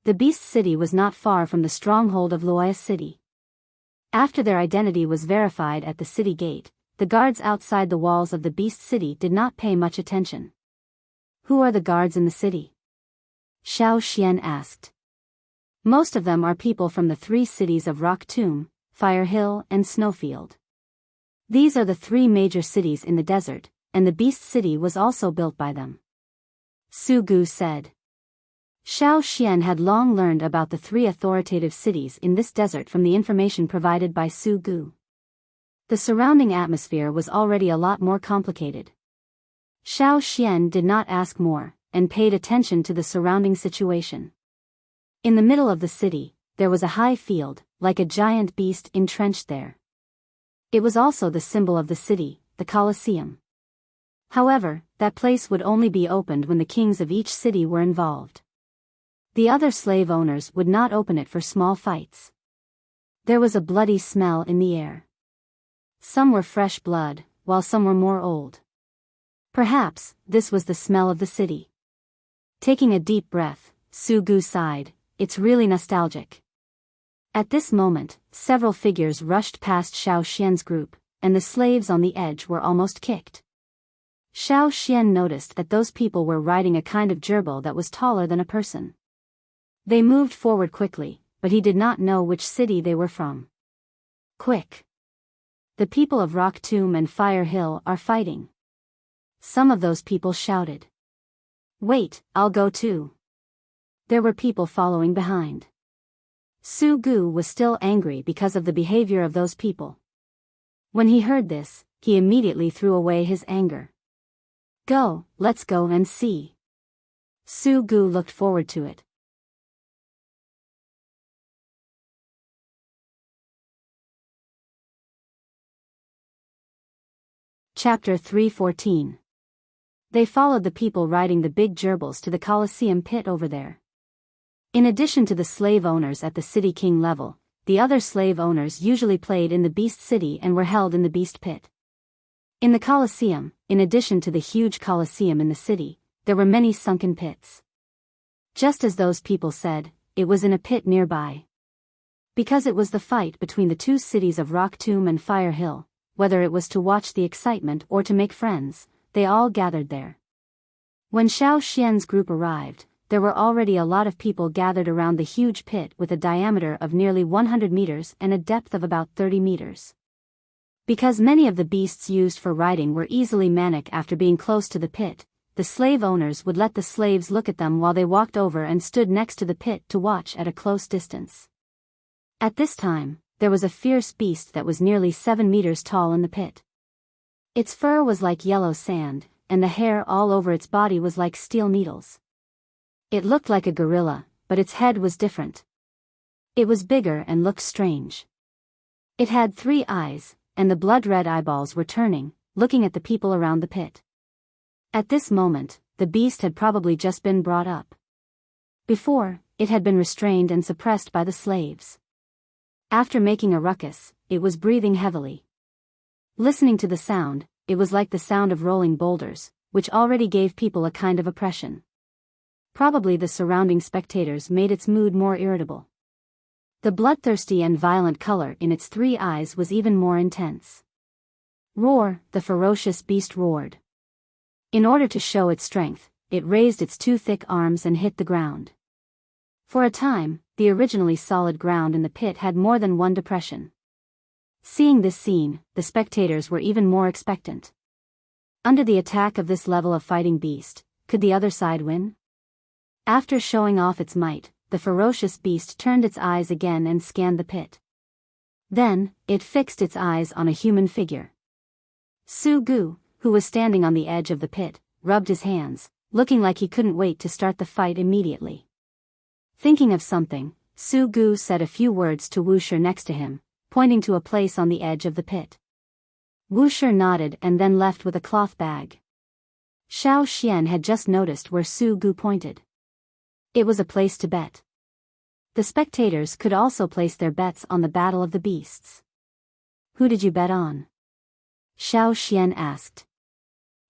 The beast city was not far from the stronghold of Luoya city. After their identity was verified at the city gate, the guards outside the walls of the beast city did not pay much attention. Who are the guards in the city? Xiao Xian asked. Most of them are people from the three cities of Rock Tomb, Fire Hill and Snowfield. These are the three major cities in the desert, and the beast city was also built by them. Su Gu said. Xiao Xian had long learned about the three authoritative cities in this desert from the information provided by Su Gu. The surrounding atmosphere was already a lot more complicated. Xiao Xian did not ask more, and paid attention to the surrounding situation. In the middle of the city, there was a high field, like a giant beast entrenched there. It was also the symbol of the city, the Colosseum. However, that place would only be opened when the kings of each city were involved. The other slave owners would not open it for small fights. There was a bloody smell in the air. Some were fresh blood, while some were more old. Perhaps, this was the smell of the city. Taking a deep breath, Su Gu sighed, it's really nostalgic. At this moment, several figures rushed past Xiao Xian's group, and the slaves on the edge were almost kicked. Xiao Xian noticed that those people were riding a kind of gerbil that was taller than a person. They moved forward quickly, but he did not know which city they were from. Quick! The people of Rock Tomb and Fire Hill are fighting. Some of those people shouted. Wait, I'll go too. There were people following behind. Su Gu was still angry because of the behavior of those people. When he heard this, he immediately threw away his anger. Go, let's go and see. Su Gu looked forward to it. Chapter 314. They followed the people riding the big gerbils to the Colosseum pit over there. In addition to the slave owners at the city king level, the other slave owners usually played in the beast city and were held in the beast pit. In the Colosseum, in addition to the huge Colosseum in the city, there were many sunken pits. Just as those people said, it was in a pit nearby. Because it was the fight between the two cities of Rock Tomb and Fire Hill, whether it was to watch the excitement or to make friends, they all gathered there. When Xiao Xian's group arrived, there were already a lot of people gathered around the huge pit with a diameter of nearly 100 meters and a depth of about 30 meters. Because many of the beasts used for riding were easily manic after being close to the pit, the slave owners would let the slaves look at them while they walked over and stood next to the pit to watch at a close distance. At this time, there was a fierce beast that was nearly 7 meters tall in the pit. Its fur was like yellow sand, and the hair all over its body was like steel needles. It looked like a gorilla, but its head was different. It was bigger and looked strange. It had 3 eyes, and the blood-red eyeballs were turning, looking at the people around the pit. At this moment, the beast had probably just been brought up. Before, it had been restrained and suppressed by the slaves. After making a ruckus, it was breathing heavily. Listening to the sound, it was like the sound of rolling boulders, which already gave people a kind of oppression. Probably the surrounding spectators made its mood more irritable. The bloodthirsty and violent color in its 3 eyes was even more intense. Roar, the ferocious beast roared. In order to show its strength, it raised its 2 thick arms and hit the ground. For a time, the originally solid ground in the pit had more than one depression. Seeing this scene, the spectators were even more expectant. Under the attack of this level of fighting beast, could the other side win? After showing off its might, the ferocious beast turned its eyes again and scanned the pit. Then, it fixed its eyes on a human figure. Su Gu, who was standing on the edge of the pit, rubbed his hands, looking like he couldn't wait to start the fight immediately. Thinking of something, Su Gu said a few words to Wuxia next to him, pointing to a place on the edge of the pit. Wuxia nodded and then left with a cloth bag. Xiao Xian had just noticed where Su Gu pointed. It was a place to bet. The spectators could also place their bets on the Battle of the Beasts. Who did you bet on? Xiao Xian asked.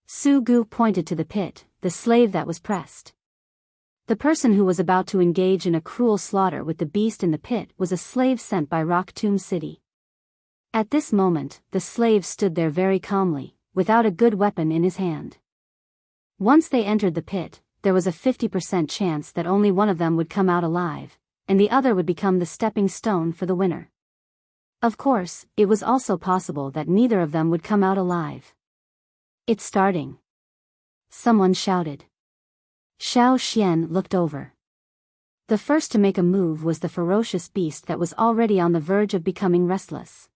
Su Gu pointed to the pit, the slave that was pressed. The person who was about to engage in a cruel slaughter with the beast in the pit was a slave sent by Rock Tomb City. At this moment, the slave stood there very calmly, without a good weapon in his hand. Once they entered the pit, there was a 50% chance that only one of them would come out alive, and the other would become the stepping stone for the winner. Of course, it was also possible that neither of them would come out alive. It's starting. Someone shouted. Xiao Xian looked over. The first to make a move was the ferocious beast that was already on the verge of becoming restless.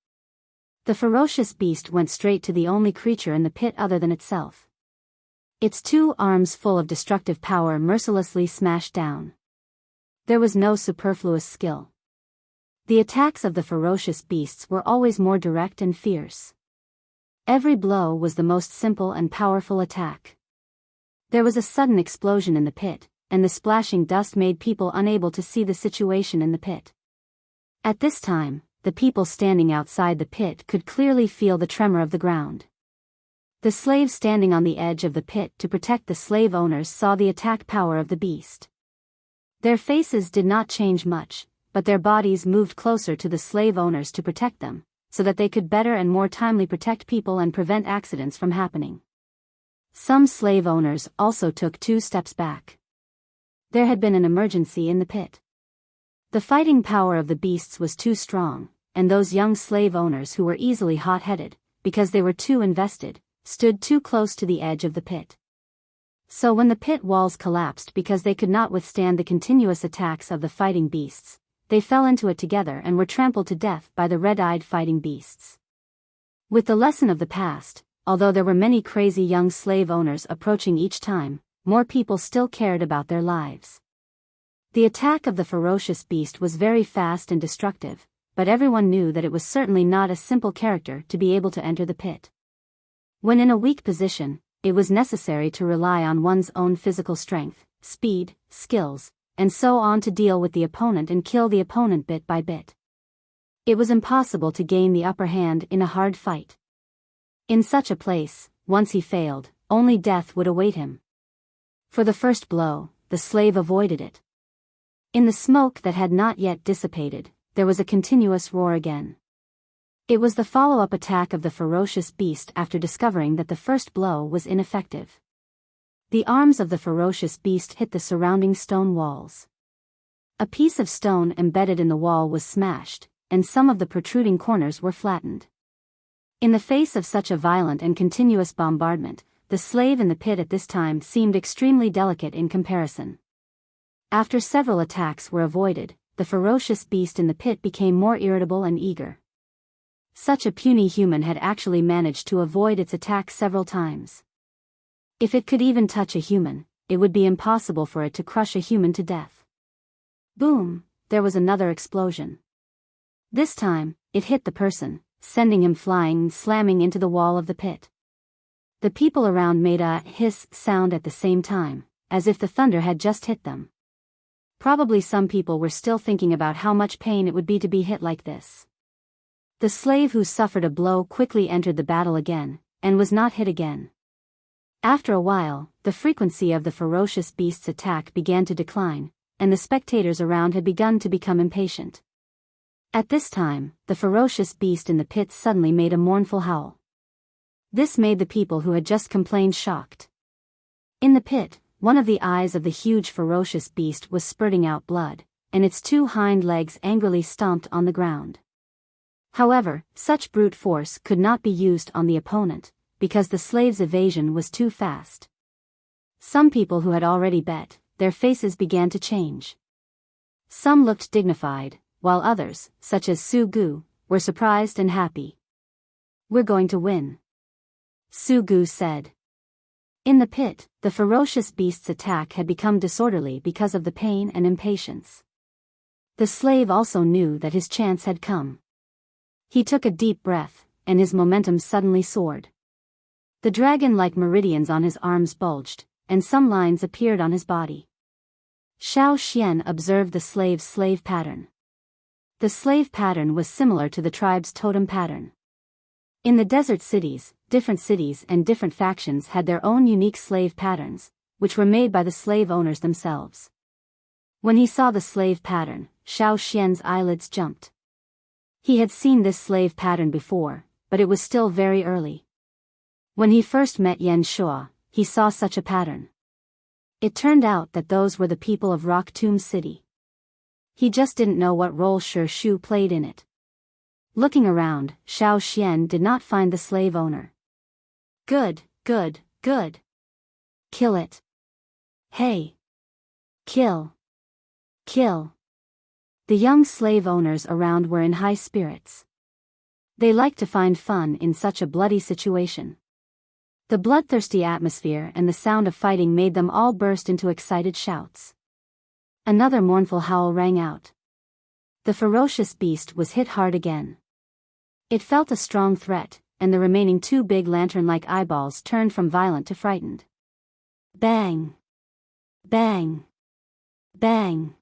The ferocious beast went straight to the only creature in the pit other than itself. Its 2 arms full of destructive power mercilessly smashed down. There was no superfluous skill. The attacks of the ferocious beasts were always more direct and fierce. Every blow was the most simple and powerful attack. There was a sudden explosion in the pit, and the splashing dust made people unable to see the situation in the pit. At this time, the people standing outside the pit could clearly feel the tremor of the ground. The slaves standing on the edge of the pit to protect the slave owners saw the attack power of the beast. Their faces did not change much, but their bodies moved closer to the slave owners to protect them, so that they could better and more timely protect people and prevent accidents from happening. Some slave owners also took 2 steps back. There had been an emergency in the pit. The fighting power of the beasts was too strong, and those young slave owners who were easily hot-headed, because they were too invested, stood too close to the edge of the pit. So when the pit walls collapsed because they could not withstand the continuous attacks of the fighting beasts, they fell into it together and were trampled to death by the red-eyed fighting beasts. With the lesson of the past, although there were many crazy young slave owners approaching each time, more people still cared about their lives. The attack of the ferocious beast was very fast and destructive, but everyone knew that it was certainly not a simple character to be able to enter the pit. When in a weak position, it was necessary to rely on one's own physical strength, speed, skills, and so on to deal with the opponent and kill the opponent bit by bit. It was impossible to gain the upper hand in a hard fight. In such a place, once he failed, only death would await him. For the first blow, the slave avoided it. In the smoke that had not yet dissipated, there was a continuous roar again. It was the follow-up attack of the ferocious beast after discovering that the first blow was ineffective. The arms of the ferocious beast hit the surrounding stone walls. A piece of stone embedded in the wall was smashed, and some of the protruding corners were flattened. In the face of such a violent and continuous bombardment, the slave in the pit at this time seemed extremely delicate in comparison. After several attacks were avoided, the ferocious beast in the pit became more irritable and eager. Such a puny human had actually managed to avoid its attack several times. If it could even touch a human, it would be impossible for it to crush a human to death. Boom, there was another explosion. This time, it hit the person, sending him flying and slamming into the wall of the pit. The people around made a hiss sound at the same time, as if the thunder had just hit them. Probably some people were still thinking about how much pain it would be to be hit like this. The slave who suffered a blow quickly entered the battle again, and was not hit again. After a while, the frequency of the ferocious beast's attack began to decline, and the spectators around had begun to become impatient. At this time, the ferocious beast in the pit suddenly made a mournful howl. This made the people who had just complained shocked. In the pit, one of the eyes of the huge ferocious beast was spurting out blood, and its two hind legs angrily stomped on the ground. However, such brute force could not be used on the opponent, because the slave's evasion was too fast. Some people who had already bet, their faces began to change. Some looked dignified, while others, such as Su Gu, were surprised and happy. "We're going to win," Su Gu said. In the pit, the ferocious beast's attack had become disorderly because of the pain and impatience. The slave also knew that his chance had come. He took a deep breath, and his momentum suddenly soared. The dragon-like meridians on his arms bulged, and some lines appeared on his body. Xiao Xian observed the slave's slave pattern. The slave pattern was similar to the tribe's totem pattern. In the desert cities, different cities and different factions had their own unique slave patterns, which were made by the slave owners themselves. When he saw the slave pattern, Xiao Xian's eyelids jumped. He had seen this slave pattern before, but it was still very early. When he first met Yan Shuo, he saw such a pattern. It turned out that those were the people of Rock Tomb City. He just didn't know what role Shi Shu played in it. Looking around, Xiao Xian did not find the slave owner. Good, good, good. Kill it. Hey. Kill. Kill. The young slave owners around were in high spirits. They liked to find fun in such a bloody situation. The bloodthirsty atmosphere and the sound of fighting made them all burst into excited shouts. Another mournful howl rang out. The ferocious beast was hit hard again. It felt a strong threat, and the remaining two big lantern-like eyeballs turned from violent to frightened. Bang! Bang! Bang!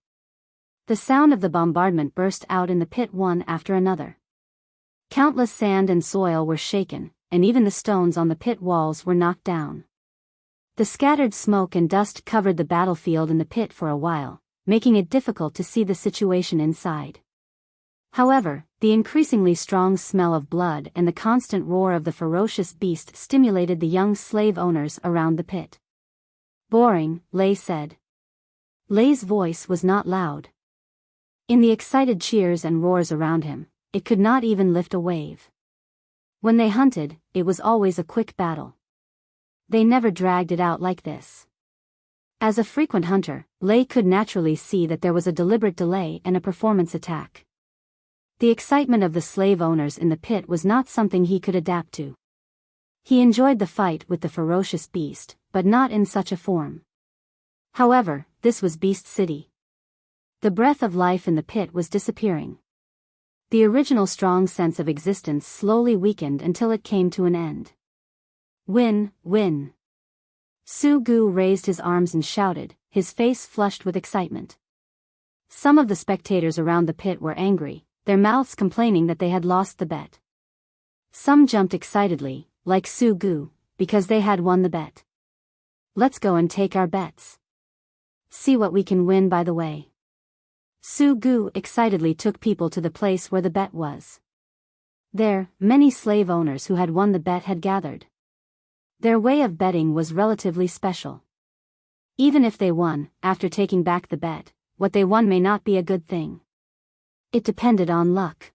The sound of the bombardment burst out in the pit one after another. Countless sand and soil were shaken, and even the stones on the pit walls were knocked down. The scattered smoke and dust covered the battlefield in the pit for a while, making it difficult to see the situation inside. However, the increasingly strong smell of blood and the constant roar of the ferocious beast stimulated the young slave owners around the pit. Boring, Lei said. Lei's voice was not loud. In the excited cheers and roars around him, it could not even lift a wave. When they hunted, it was always a quick battle. They never dragged it out like this. As a frequent hunter, Lei could naturally see that there was a deliberate delay and a performance attack. The excitement of the slave owners in the pit was not something he could adapt to. He enjoyed the fight with the ferocious beast, but not in such a form. However, this was Beast City. The breath of life in the pit was disappearing. The original strong sense of existence slowly weakened until it came to an end. Win, win. Su Gu raised his arms and shouted, his face flushed with excitement. Some of the spectators around the pit were angry, their mouths complaining that they had lost the bet. Some jumped excitedly, like Su Gu, because they had won the bet. Let's go and take our bets. See what we can win by the way. Su Gu excitedly took people to the place where the bet was. There, many slave owners who had won the bet had gathered. Their way of betting was relatively special. Even if they won, after taking back the bet, what they won may not be a good thing. It depended on luck.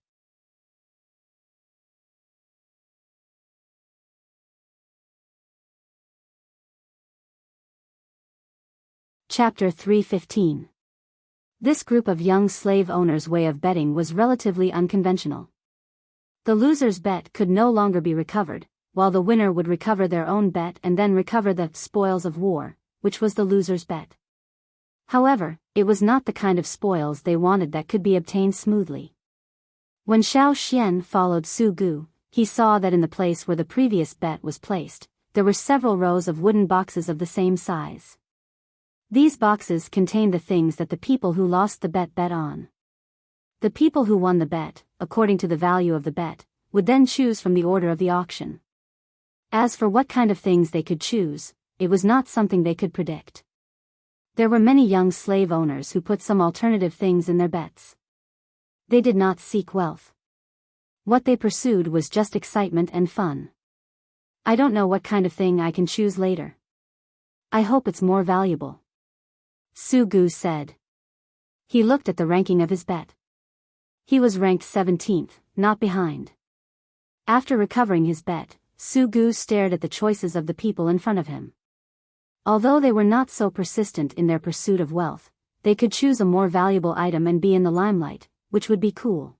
Chapter 315. This group of young slave owners' way of betting was relatively unconventional. The loser's bet could no longer be recovered, while the winner would recover their own bet and then recover the spoils of war, which was the loser's bet. However, it was not the kind of spoils they wanted that could be obtained smoothly. When Xiao Xian followed Su Gu, he saw that in the place where the previous bet was placed, there were several rows of wooden boxes of the same size. These boxes contained the things that the people who lost the bet on. The people who won the bet, according to the value of the bet, would then choose from the order of the auction. As for what kind of things they could choose, it was not something they could predict. There were many young slave owners who put some alternative things in their bets. They did not seek wealth. What they pursued was just excitement and fun. I don't know what kind of thing I can choose later. I hope it's more valuable, Su Gu said. He looked at the ranking of his bet. He was ranked 17th, not behind. After recovering his bet, Su Gu stared at the choices of the people in front of him. Although they were not so persistent in their pursuit of wealth, they could choose a more valuable item and be in the limelight, which would be cool.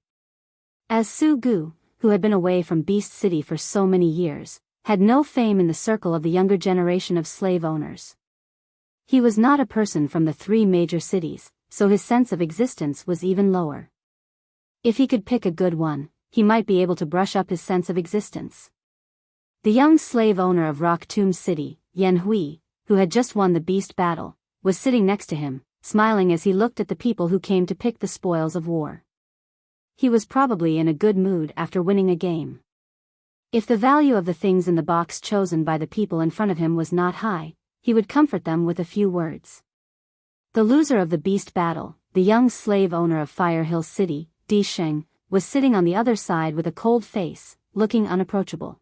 As Su Gu, who had been away from Beast City for so many years, had no fame in the circle of the younger generation of slave owners. He was not a person from the 3 major cities, so his sense of existence was even lower. If he could pick a good one, he might be able to brush up his sense of existence. The young slave owner of Rock Tomb City, Yan Hui, who had just won the beast battle, was sitting next to him, smiling as he looked at the people who came to pick the spoils of war. He was probably in a good mood after winning a game. If the value of the things in the box chosen by the people in front of him was not high, he would comfort them with a few words. The loser of the beast battle, the young slave owner of Fire Hill City, Di Sheng, was sitting on the other side with a cold face, looking unapproachable.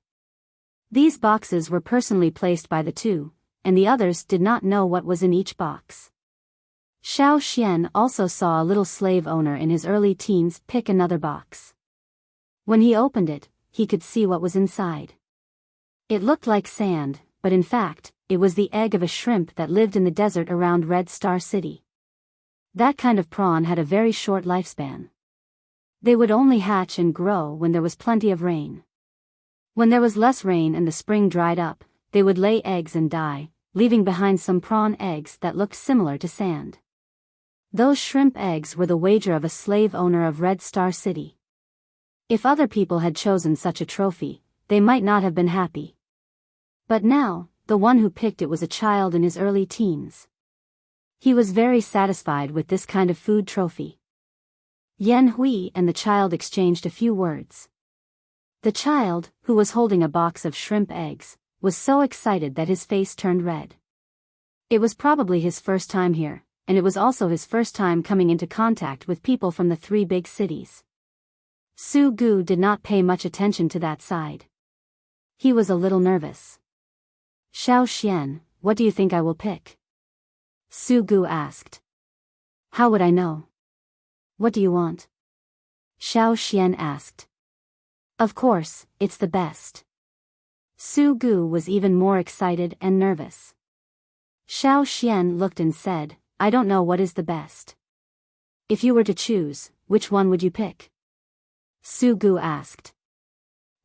These boxes were personally placed by the two, and the others did not know what was in each box. Xiao Xian also saw a little slave owner in his early teens pick another box. When he opened it, he could see what was inside. It looked like sand, but in fact, it was the egg of a shrimp that lived in the desert around Red Star City. That kind of prawn had a very short lifespan. They would only hatch and grow when there was plenty of rain. When there was less rain and the spring dried up, they would lay eggs and die, leaving behind some prawn eggs that looked similar to sand. Those shrimp eggs were the wager of a slave owner of Red Star City. If other people had chosen such a trophy, they might not have been happy. But now, the one who picked it was a child in his early teens. He was very satisfied with this kind of food trophy. Yan Hui and the child exchanged a few words. The child, who was holding a box of shrimp eggs, was so excited that his face turned red. It was probably his first time here, and it was also his first time coming into contact with people from the 3 big cities. Su Gu did not pay much attention to that side. He was a little nervous. Xiao Xian, what do you think I will pick? Su Gu asked. How would I know? What do you want? Xiao Xian asked. Of course, it's the best. Su Gu was even more excited and nervous. Xiao Xian looked and said, I don't know what is the best. If you were to choose, which one would you pick? Su Gu asked.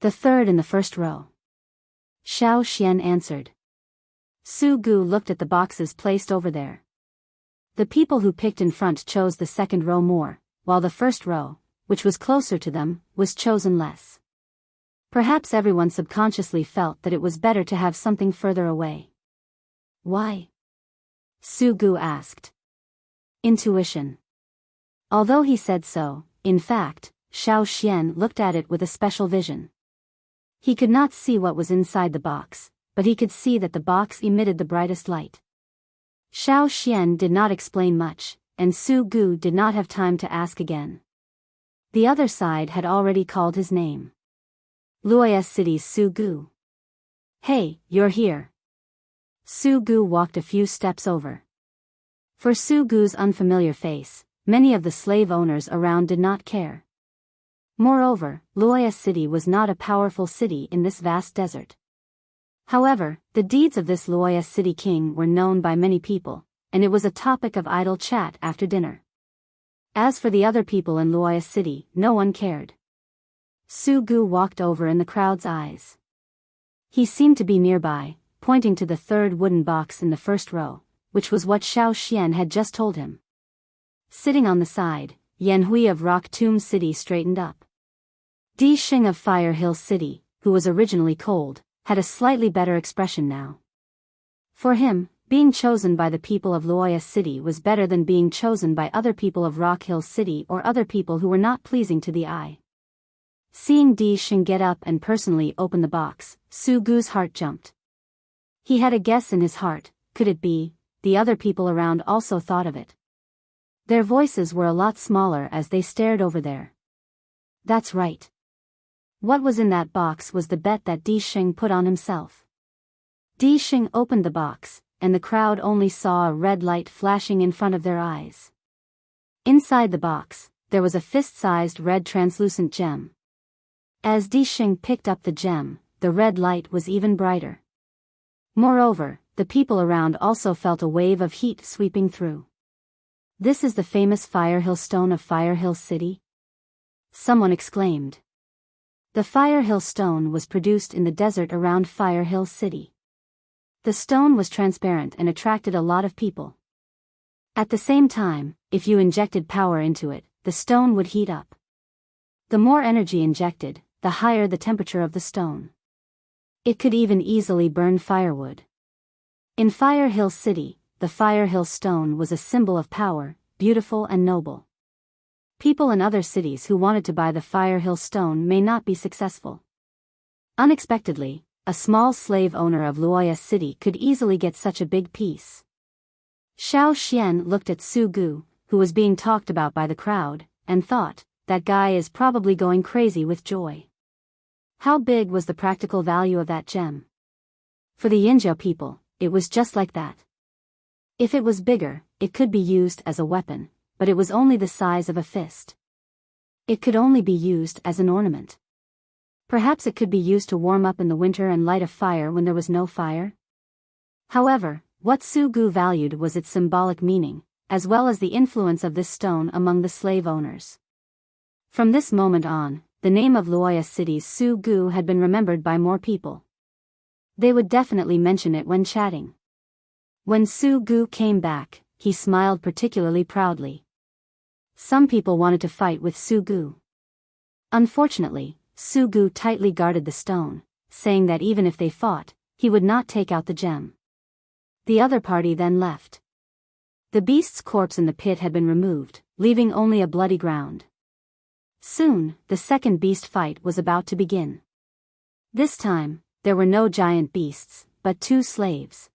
The third in the first row. Xiao Xian answered. Su Gu looked at the boxes placed over there. The people who picked in front chose the second row more, while the first row, which was closer to them, was chosen less. Perhaps everyone subconsciously felt that it was better to have something further away. Why? Su Gu asked. Intuition. Although he said so, in fact, Xiao Xian looked at it with a special vision. He could not see what was inside the box, but he could see that the box emitted the brightest light. Xiao Xian did not explain much, and Su Gu did not have time to ask again. The other side had already called his name. Luoyas City's Su Gu. Hey, you're here. Su Gu walked a few steps over. For Su Gu's unfamiliar face, many of the slave owners around did not care. Moreover, Luoyas City was not a powerful city in this vast desert. However, the deeds of this Luoyas City king were known by many people, and it was a topic of idle chat after dinner. As for the other people in Luoyas City, no one cared. Su Gu walked over in the crowd's eyes. He seemed to be nearby, pointing to the third wooden box in the first row, which was what Xiao Xian had just told him. Sitting on the side, Yan Hui of Rock Tomb City straightened up. Di Sheng of Fire Hill City, who was originally cold, had a slightly better expression now. For him, being chosen by the people of Luoyas City was better than being chosen by other people of Rock Hill City or other people who were not pleasing to the eye. Seeing Di Xing get up and personally open the box, Su Gu's heart jumped. He had a guess in his heart. Could it be? The other people around also thought of it. Their voices were a lot smaller as they stared over there. That's right. What was in that box was the bet that Di Xing put on himself. Di Xing opened the box, and the crowd only saw a red light flashing in front of their eyes. Inside the box, there was a fist-sized red translucent gem. As Di Xing picked up the gem, the red light was even brighter. Moreover, the people around also felt a wave of heat sweeping through. This is the famous Fire Hill Stone of Fire Hill City? Someone exclaimed. The Fire Hill Stone was produced in the desert around Fire Hill City. The stone was transparent and attracted a lot of people. At the same time, if you injected power into it, the stone would heat up. The more energy injected, the higher the temperature of the stone. It could even easily burn firewood. In Fire Hill City, the Fire Hill Stone was a symbol of power, beautiful and noble. People in other cities who wanted to buy the Fire Hill Stone may not be successful. Unexpectedly, a small slave owner of Luoya City could easily get such a big piece. Xiao Xian looked at Su Gu, who was being talked about by the crowd, and thought, that guy is probably going crazy with joy. How big was the practical value of that gem? For the Yinjiao people, it was just like that. If it was bigger, it could be used as a weapon, but it was only the size of a fist. It could only be used as an ornament. Perhaps it could be used to warm up in the winter and light a fire when there was no fire. However, what Su Gu valued was its symbolic meaning, as well as the influence of this stone among the slave owners. From this moment on, the name of Luoya City's Su Gu had been remembered by more people. They would definitely mention it when chatting. When Su Gu came back, he smiled particularly proudly. Some people wanted to fight with Su Gu. Unfortunately, Su Gu tightly guarded the stone, saying that even if they fought, he would not take out the gem. The other party then left. The beast's corpse in the pit had been removed, leaving only a bloody ground. Soon, the second beast fight was about to begin. This time, there were no giant beasts, but 2 slaves.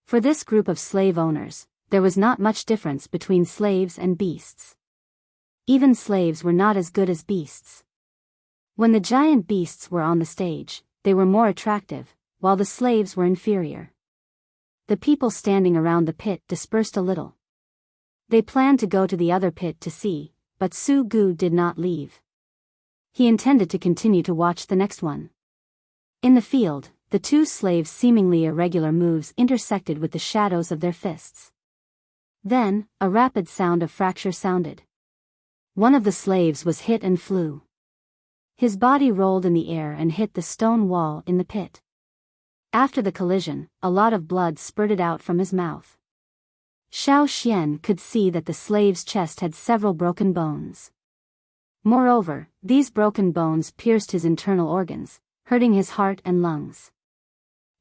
For this group of slave owners, there was not much difference between slaves and beasts. Even slaves were not as good as beasts. When the giant beasts were on the stage, they were more attractive, while the slaves were inferior. The people standing around the pit dispersed a little. They planned to go to the other pit to see, but Su Gu did not leave. He intended to continue to watch the next one. In the field, the 2 slaves' seemingly irregular moves intersected with the shadows of their fists. Then, a rapid sound of fracture sounded. One of the slaves was hit and flew. His body rolled in the air and hit the stone wall in the pit. After the collision, a lot of blood spurted out from his mouth. Xiao Xian could see that the slave's chest had several broken bones. Moreover, these broken bones pierced his internal organs, hurting his heart and lungs.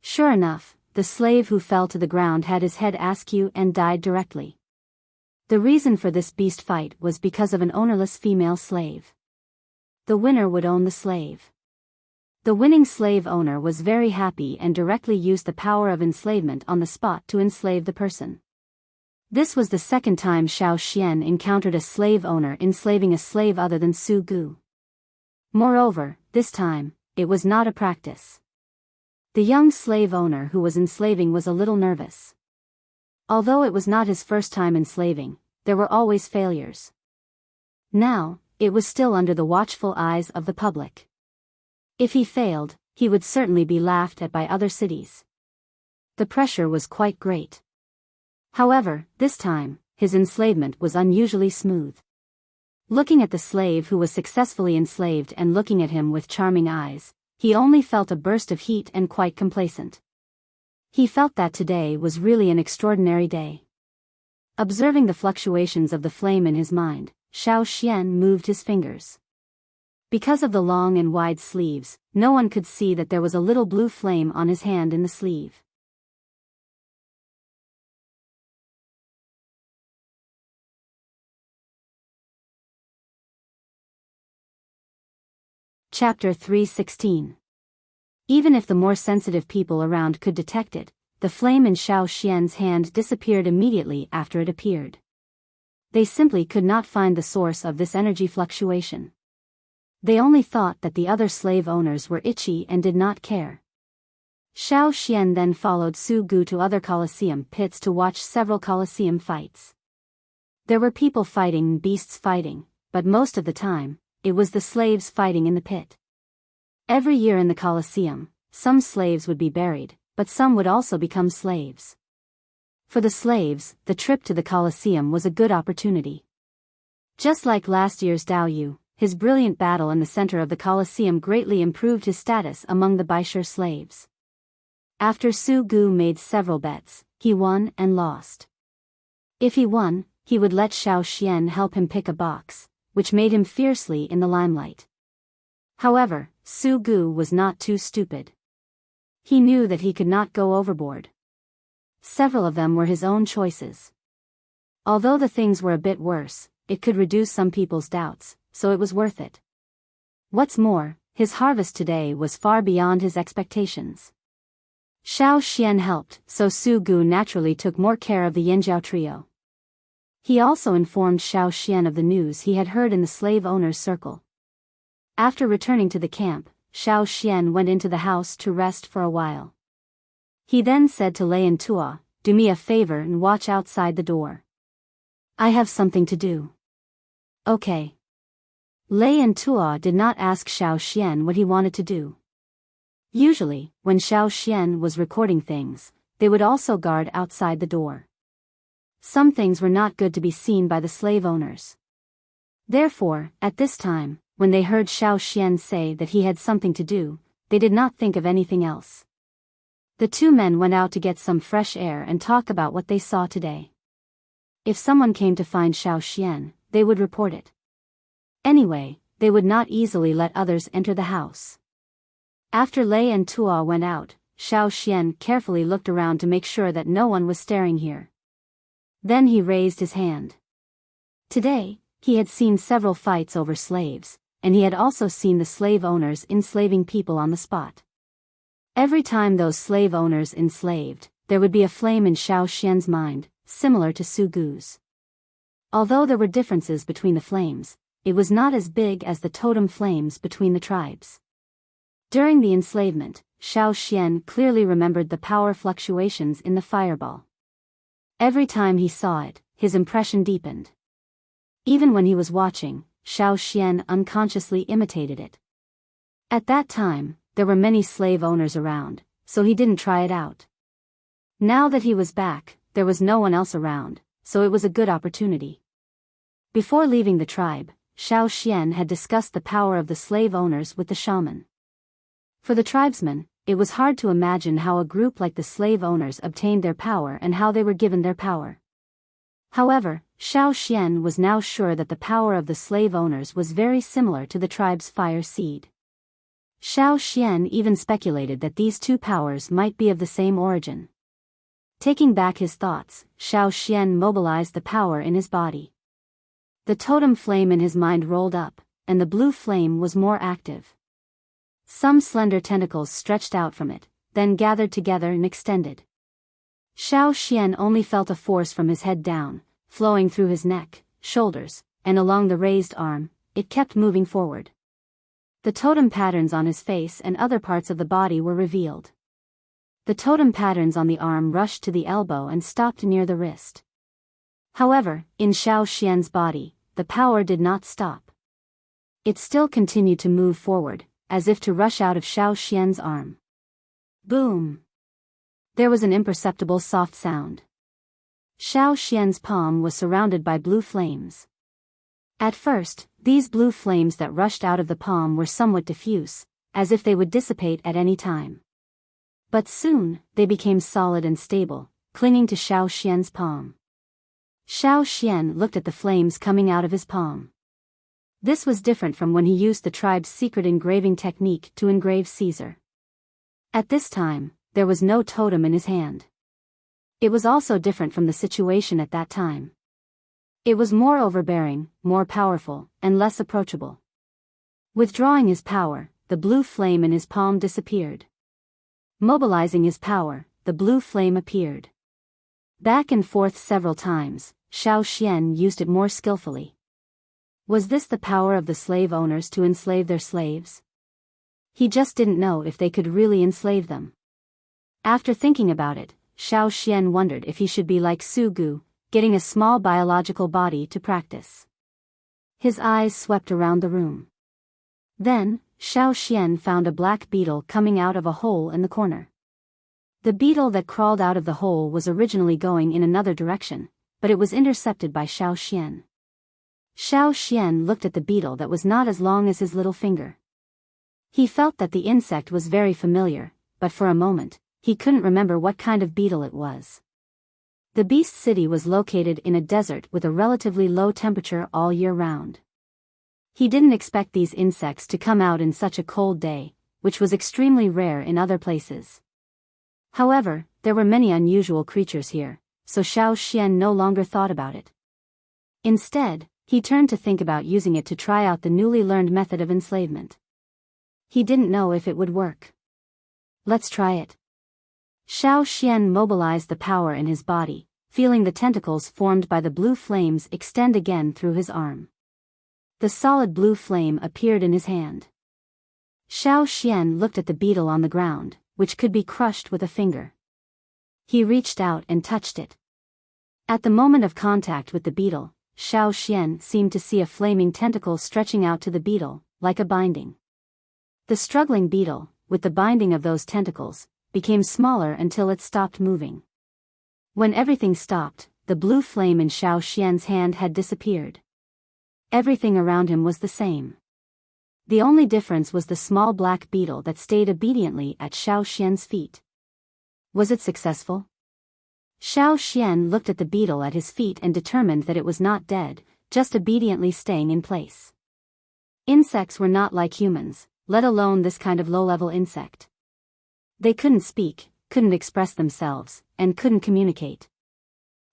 Sure enough, the slave who fell to the ground had his head askew and died directly. The reason for this beast fight was because of an ownerless female slave. The winner would own the slave. The winning slave owner was very happy and directly used the power of enslavement on the spot to enslave the person. This was the second time Xiao Xian encountered a slave owner enslaving a slave other than Su Gu. Moreover, this time, it was not a practice. The young slave owner who was enslaving was a little nervous. Although it was not his first time enslaving, there were always failures. Now, it was still under the watchful eyes of the public. If he failed, he would certainly be laughed at by other cities. The pressure was quite great. However, this time, his enslavement was unusually smooth. Looking at the slave who was successfully enslaved and looking at him with charming eyes, he only felt a burst of heat and quite complacent. He felt that today was really an extraordinary day. Observing the fluctuations of the flame in his mind, Xiao Xian moved his fingers. Because of the long and wide sleeves, no one could see that there was a little blue flame on his hand in the sleeve. Chapter 316. Even if the more sensitive people around could detect it, the flame in Xiao Xian's hand disappeared immediately after it appeared. They simply could not find the source of this energy fluctuation. They only thought that the other slave owners were itchy and did not care. Xiao Xian then followed Su Gu to other Colosseum pits to watch several Colosseum fights. There were people fighting and beasts fighting, but most of the time, it was the slaves fighting in the pit. Every year in the Colosseum, some slaves would be buried, but some would also become slaves. For the slaves, the trip to the Colosseum was a good opportunity. Just like last year's Dao Yu, his brilliant battle in the center of the Colosseum greatly improved his status among the Baishur slaves. After Su Gu made several bets, he won and lost. If he won, he would let Xiao Xian help him pick a box, which made him fiercely in the limelight. However, Su Gu was not too stupid. He knew that he could not go overboard. Several of them were his own choices. Although the things were a bit worse, it could reduce some people's doubts, so it was worth it. What's more, his harvest today was far beyond his expectations. Xiao Xian helped, so Su Gu naturally took more care of the Yanjiao trio. He also informed Xiao Xian of the news he had heard in the slave owners' circle. After returning to the camp, Xiao Xian went into the house to rest for a while. He then said to Lei and Tua, "Do me a favor and watch outside the door. I have something to do." Okay. Lei and Tua did not ask Xiao Xian what he wanted to do. Usually, when Xiao Xian was recording things, they would also guard outside the door. Some things were not good to be seen by the slave owners. Therefore, at this time, when they heard Xiao Xian say that he had something to do, they did not think of anything else. The two men went out to get some fresh air and talk about what they saw today. If someone came to find Xiao Xian, they would report it. Anyway, they would not easily let others enter the house. After Lei and Tua went out, Xiao Xian carefully looked around to make sure that no one was staring here. Then he raised his hand. Today, he had seen several fights over slaves, and he had also seen the slave owners enslaving people on the spot. Every time those slave owners enslaved, there would be a flame in Xiao Xian's mind, similar to Su Gu's. Although there were differences between the flames, it was not as big as the totem flames between the tribes. During the enslavement, Xiao Xian clearly remembered the power fluctuations in the fireball. Every time he saw it, his impression deepened. Even when he was watching, Xiao Xian unconsciously imitated it. At that time, there were many slave owners around, so he didn't try it out. Now that he was back, there was no one else around, so it was a good opportunity. Before leaving the tribe, Xiao Xian had discussed the power of the slave owners with the shaman. For the tribesmen, it was hard to imagine how a group like the slave owners obtained their power and how they were given their power. However, Xiao Xian was now sure that the power of the slave owners was very similar to the tribe's fire seed. Xiao Xian even speculated that these two powers might be of the same origin. Taking back his thoughts, Xiao Xian mobilized the power in his body. The totem flame in his mind rolled up, and the blue flame was more active. Some slender tentacles stretched out from it, then gathered together and extended. Xiao Xian only felt a force from his head down, flowing through his neck, shoulders, and along the raised arm. It kept moving forward. The totem patterns on his face and other parts of the body were revealed. The totem patterns on the arm rushed to the elbow and stopped near the wrist. However, in Xiao Xian's body, the power did not stop. It still continued to move forward, as if to rush out of Xiao Xian's arm. Boom! There was an imperceptible soft sound. Xiao Xian's palm was surrounded by blue flames. At first, these blue flames that rushed out of the palm were somewhat diffuse, as if they would dissipate at any time. But soon, they became solid and stable, clinging to Xiao Xian's palm. Xiao Xian looked at the flames coming out of his palm. This was different from when he used the tribe's secret engraving technique to engrave Caesar. At this time, there was no totem in his hand. It was also different from the situation at that time. It was more overbearing, more powerful, and less approachable. Withdrawing his power, the blue flame in his palm disappeared. Mobilizing his power, the blue flame appeared. Back and forth several times, Xiao Xian used it more skillfully. Was this the power of the slave owners to enslave their slaves? He just didn't know if they could really enslave them. After thinking about it, Xiao Xian wondered if he should be like Su Gu, getting a small biological body to practice. His eyes swept around the room. Then, Xiao Xian found a black beetle coming out of a hole in the corner. The beetle that crawled out of the hole was originally going in another direction, but it was intercepted by Xiao Xian. Xiao Xian looked at the beetle that was not as long as his little finger. He felt that the insect was very familiar, but for a moment, he couldn't remember what kind of beetle it was. The beast city was located in a desert with a relatively low temperature all year round. He didn't expect these insects to come out in such a cold day, which was extremely rare in other places. However, there were many unusual creatures here, so Xiao Xian no longer thought about it. Instead, he turned to think about using it to try out the newly learned method of enslavement. He didn't know if it would work. Let's try it. Xiao Xian mobilized the power in his body, feeling the tentacles formed by the blue flames extend again through his arm. The solid blue flame appeared in his hand. Xiao Xian looked at the beetle on the ground, which could be crushed with a finger. He reached out and touched it. At the moment of contact with the beetle, Xiao Xian seemed to see a flaming tentacle stretching out to the beetle, like a binding. The struggling beetle, with the binding of those tentacles, became smaller until it stopped moving. When everything stopped, the blue flame in Xiao Xian's hand had disappeared. Everything around him was the same. The only difference was the small black beetle that stayed obediently at Xiao Xian's feet. Was it successful? Xiao Xian looked at the beetle at his feet and determined that it was not dead, just obediently staying in place. Insects were not like humans, let alone this kind of low-level insect. They couldn't speak, couldn't express themselves, and couldn't communicate.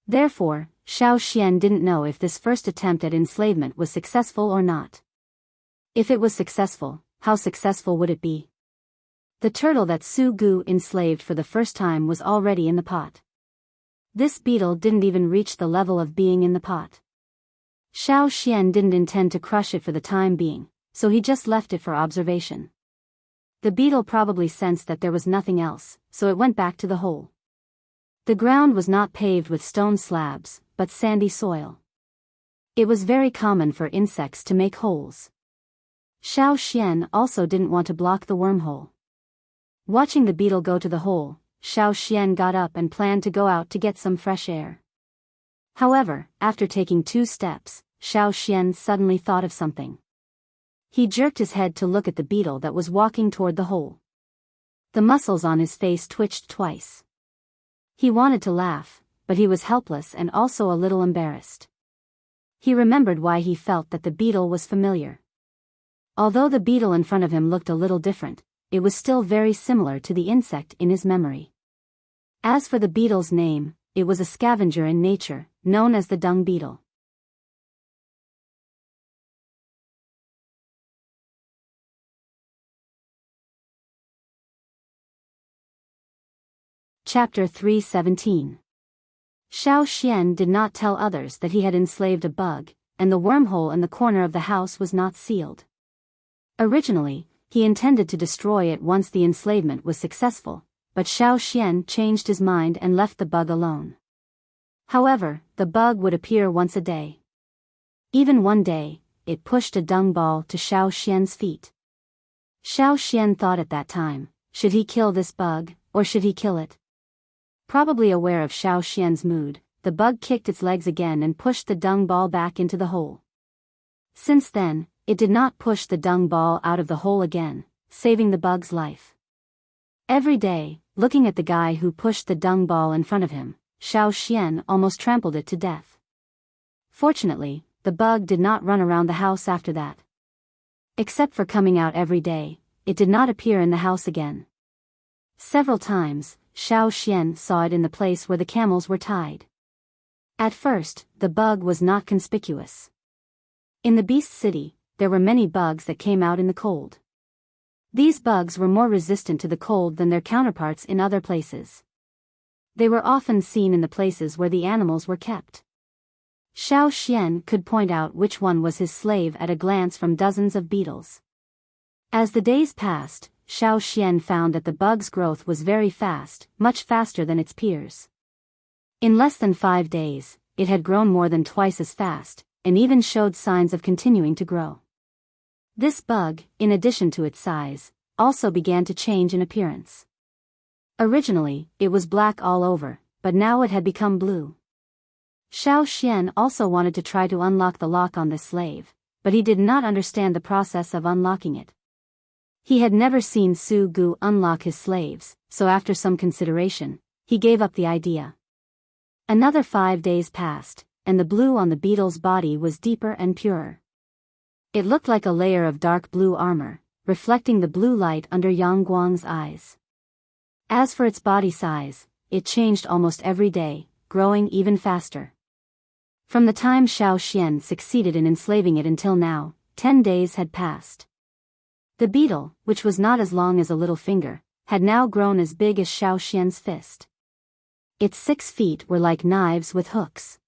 Therefore, Xiao Xian didn't know if this first attempt at enslavement was successful or not. If it was successful, how successful would it be? The turtle that Su Gu enslaved for the first time was already in the pot. This beetle didn't even reach the level of being in the pot. Xiao Xian didn't intend to crush it for the time being, so he just left it for observation. The beetle probably sensed that there was nothing else, so it went back to the hole. The ground was not paved with stone slabs, but sandy soil. It was very common for insects to make holes. Xiao Xian also didn't want to block the wormhole. Watching the beetle go to the hole, Xiao Xian got up and planned to go out to get some fresh air. However, after taking 2 steps, Xiao Xian suddenly thought of something. He jerked his head to look at the beetle that was walking toward the hole. The muscles on his face twitched twice. He wanted to laugh, but he was helpless and also a little embarrassed. He remembered why he felt that the beetle was familiar. Although the beetle in front of him looked a little different, it was still very similar to the insect in his memory. As for the beetle's name, it was a scavenger in nature, known as the dung beetle. Chapter 317. Xiao Xian did not tell others that he had enslaved a bug, and the wormhole in the corner of the house was not sealed. Originally, he intended to destroy it once the enslavement was successful, but Xiao Xian changed his mind and left the bug alone. However, the bug would appear once a day. Even one day, it pushed a dung ball to Xiao Xian's feet. Xiao Xian thought at that time, should he kill this bug, or should he kill it? Probably aware of Xiao Xian's mood, the bug kicked its legs again and pushed the dung ball back into the hole. Since then, it did not push the dung ball out of the hole again, saving the bug's life. Every day, looking at the guy who pushed the dung ball in front of him, Xiao Xian almost trampled it to death. Fortunately, the bug did not run around the house after that. Except for coming out every day, it did not appear in the house again. Several times, Xiao Xian saw it in the place where the camels were tied. At first, the bug was not conspicuous. In the beast city, there were many bugs that came out in the cold. These bugs were more resistant to the cold than their counterparts in other places. They were often seen in the places where the animals were kept. Xiao Xian could point out which one was his slave at a glance from dozens of beetles. As the days passed, Xiao Xian found that the bug's growth was very fast, much faster than its peers. In less than 5 days, it had grown more than twice as fast, and even showed signs of continuing to grow. This bug, in addition to its size, also began to change in appearance. Originally, it was black all over, but now it had become blue. Xiao Xian also wanted to try to unlock the lock on this slave, but he did not understand the process of unlocking it. He had never seen Su Gu unlock his slaves, so after some consideration, he gave up the idea. Another 5 days passed, and the blue on the beetle's body was deeper and purer. It looked like a layer of dark blue armor, reflecting the blue light under Yang Guang's eyes. As for its body size, it changed almost every day, growing even faster. From the time Xiao Xian succeeded in enslaving it until now, 10 days had passed. The beetle, which was not as long as a little finger, had now grown as big as Xiao Xian's fist. Its 6 feet were like knives with hooks.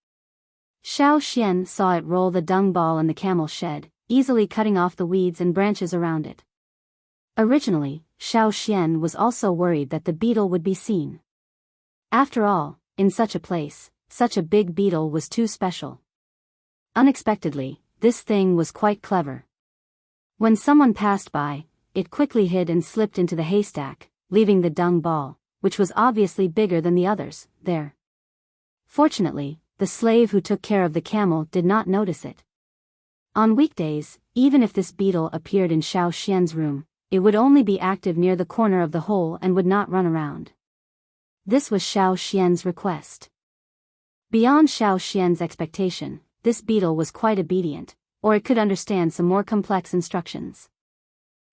Xiao Xian saw it roll the dung ball in the camel shed, easily cutting off the weeds and branches around it. Originally, Xiao Xian was also worried that the beetle would be seen. After all, in such a place, such a big beetle was too special. Unexpectedly, this thing was quite clever. When someone passed by, it quickly hid and slipped into the haystack, leaving the dung ball, which was obviously bigger than the others, there. Fortunately, the slave who took care of the camel did not notice it. On weekdays, even if this beetle appeared in Xiao Xian's room, it would only be active near the corner of the hole and would not run around. This was Xiao Xian's request. Beyond Xiao Xian's expectation, this beetle was quite obedient, or it could understand some more complex instructions.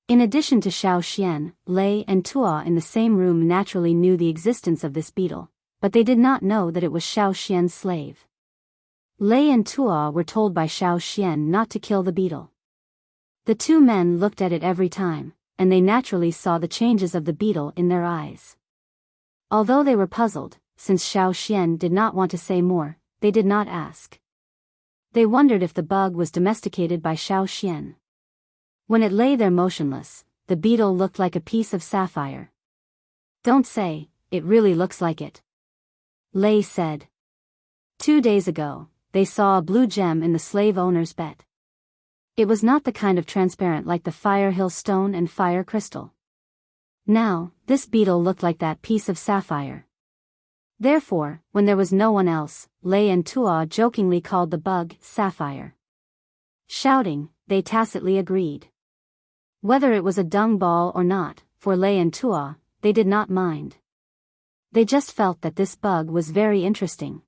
In addition to Xiao Xian, Lei and Tuo in the same room naturally knew the existence of this beetle, but they did not know that it was Xiao Xian's slave. Lei and Tuo were told by Xiao Xian not to kill the beetle. The two men looked at it every time, and they naturally saw the changes of the beetle in their eyes. Although they were puzzled, since Xiao Xian did not want to say more, they did not ask. They wondered if the bug was domesticated by Xiao Xian. When it lay there motionless, the beetle looked like a piece of sapphire. "Don't say, it really looks like it," Lei said. 2 days ago, they saw a blue gem in the slave owner's bed. It was not the kind of transparent like the Fire Hill stone and fire crystal. Now, this beetle looked like that piece of sapphire. Therefore, when there was no one else, Lei and Tuo jokingly called the bug Sapphire. Shouting, they tacitly agreed. Whether it was a dung ball or not, for Lei and Tuo, they did not mind. They just felt that this bug was very interesting.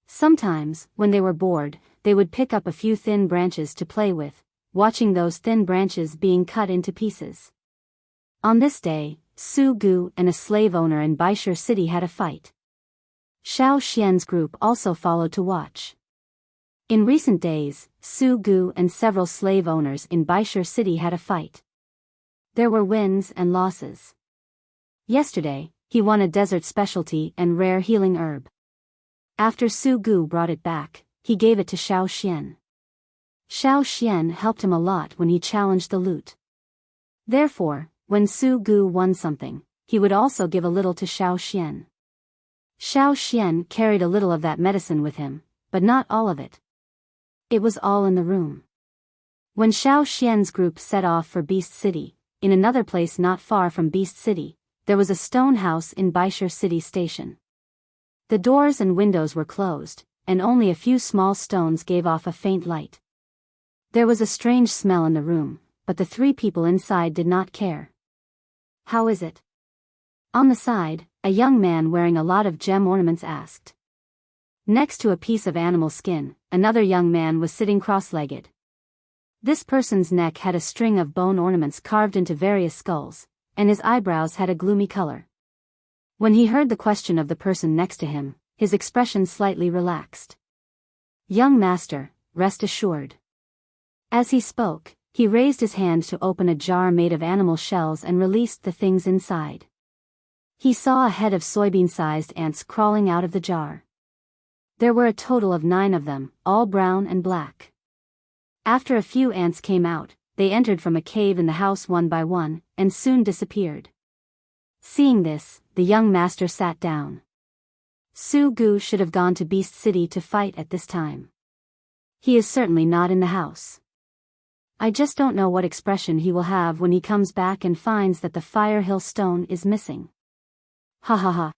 Sometimes, when they were bored, they would pick up a few thin branches to play with, watching those thin branches being cut into pieces. On this day, Su Gu and a slave owner in Baishur City had a fight. Xiao Xian's group also followed to watch. In recent days, Su Gu and several slave owners in Baishur City had a fight. There were wins and losses. Yesterday, he won a desert specialty and rare healing herb. After Su Gu brought it back, he gave it to Xiao Xian. Xiao Xian helped him a lot when he challenged the loot. Therefore, when Su Gu won something, he would also give a little to Xiao Xian. Xiao Xian carried a little of that medicine with him, but not all of it. It was all in the room. When Xiao Xian's group set off for Beast City, in another place not far from Beast City, there was a stone house in Baishur City Station. The doors and windows were closed, and only a few small stones gave off a faint light. There was a strange smell in the room, but the 3 people inside did not care. "How is it?" On the side, a young man wearing a lot of gem ornaments asked. Next to a piece of animal skin, another young man was sitting cross-legged. This person's neck had a string of bone ornaments carved into various skulls, and his eyebrows had a gloomy color. When he heard the question of the person next to him, his expression slightly relaxed. "Young master, rest assured. As he spoke, he raised his hand to open a jar made of animal shells and released the things inside. He saw a head of soybean-sized ants crawling out of the jar. There were a total of 9 of them, all brown and black. After a few ants came out, they entered from a cave in the house one by one, and soon disappeared. Seeing this, the young master sat down. Su Gu should have gone to Beast City to fight at this time. He is certainly not in the house. I just don't know what expression he will have when he comes back and finds that the Fire Hill stone is missing. Ha ha ha.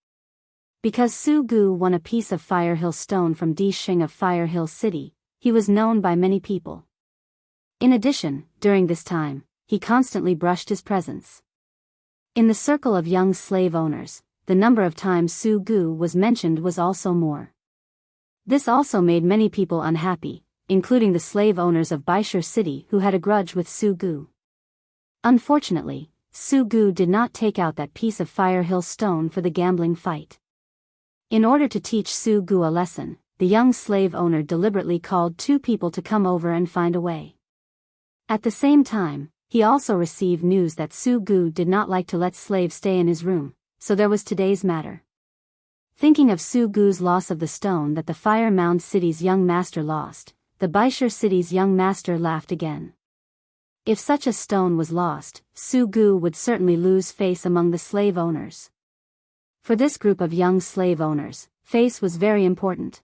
Because Su Gu won a piece of Fire Hill stone from Di Xing of Fire Hill City, he was known by many people. In addition, during this time, he constantly brushed his presence. In the circle of young slave owners, the number of times Su Gu was mentioned was also more. This also made many people unhappy, including the slave owners of Bishur City who had a grudge with Su Gu. Unfortunately, Su Gu did not take out that piece of Fire Hill stone for the gambling fight. In order to teach Su Gu a lesson, the young slave owner deliberately called 2 people to come over and find a way. At the same time, he also received news that Su Gu did not like to let slaves stay in his room, so there was today's matter. Thinking of Su Gu's loss of the stone that the Fire Mound City's young master lost, the Bishur City's young master laughed again. If such a stone was lost, Su Gu would certainly lose face among the slave owners. For this group of young slave owners, face was very important.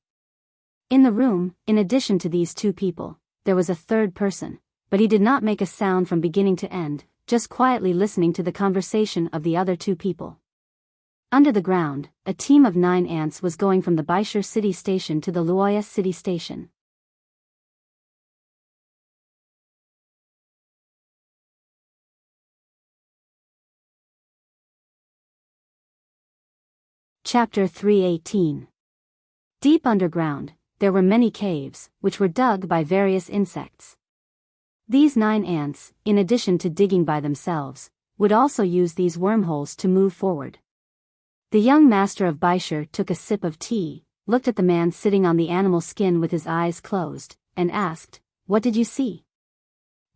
In the room, in addition to these 2 people, there was a third person, but he did not make a sound from beginning to end, just quietly listening to the conversation of the other 2 people. Under the ground, a team of 9 ants was going from the Bishur City station to the Luoya City station. Chapter 318. Deep underground, there were many caves, which were dug by various insects. These 9 ants, in addition to digging by themselves, would also use these wormholes to move forward. The young master of Bishur took a sip of tea, looked at the man sitting on the animal skin with his eyes closed, and asked, "What did you see?"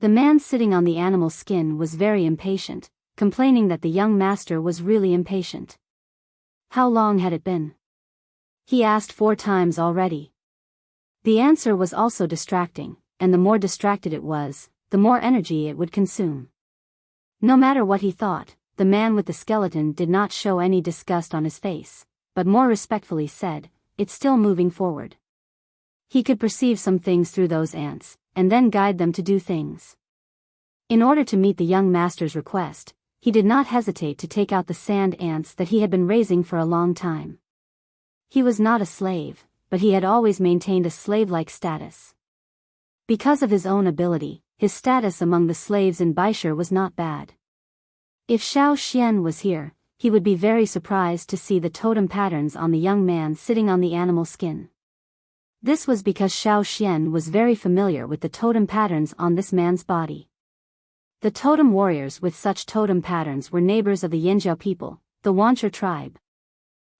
The man sitting on the animal skin was very impatient, complaining that the young master was really impatient. How long had it been? He asked 4 times already. The answer was also distracting, and the more distracted it was, the more energy it would consume. No matter what he thought, the man with the skeleton did not show any disgust on his face, but more respectfully said, "It's still moving forward." He could perceive some things through those ants, and then guide them to do things. In order to meet the young master's request, he did not hesitate to take out the sand ants that he had been raising for a long time. He was not a slave, but he had always maintained a slave-like status. Because of his own ability, his status among the slaves in Bishur was not bad. If Xiao Xian was here, he would be very surprised to see the totem patterns on the young man sitting on the animal skin. This was because Xiao Xian was very familiar with the totem patterns on this man's body. The totem warriors with such totem patterns were neighbors of the Yinjiao people, the Wanchur tribe.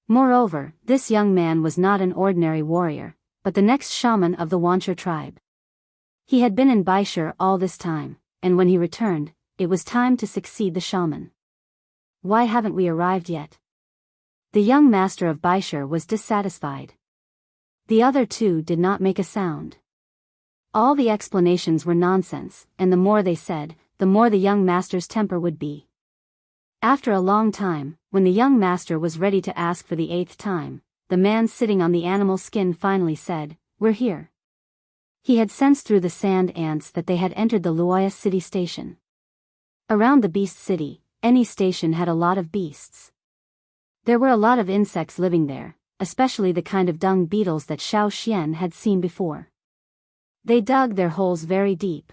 Moreover, this young man was not an ordinary warrior, but the next shaman of the Wanchur tribe. He had been in Bishur all this time, and when he returned, it was time to succeed the shaman. "Why haven't we arrived yet?" The young master of Bishur was dissatisfied. The other 2 did not make a sound. All the explanations were nonsense, and the more they said, the more the young master's temper would be. After a long time, when the young master was ready to ask for the 8th time, the man sitting on the animal skin finally said, "We're here." He had sensed through the sand ants that they had entered the Luoya City station. Around the Beast City, any station had a lot of beasts. There were a lot of insects living there, especially the kind of dung beetles that Xiao Xian had seen before. They dug their holes very deep.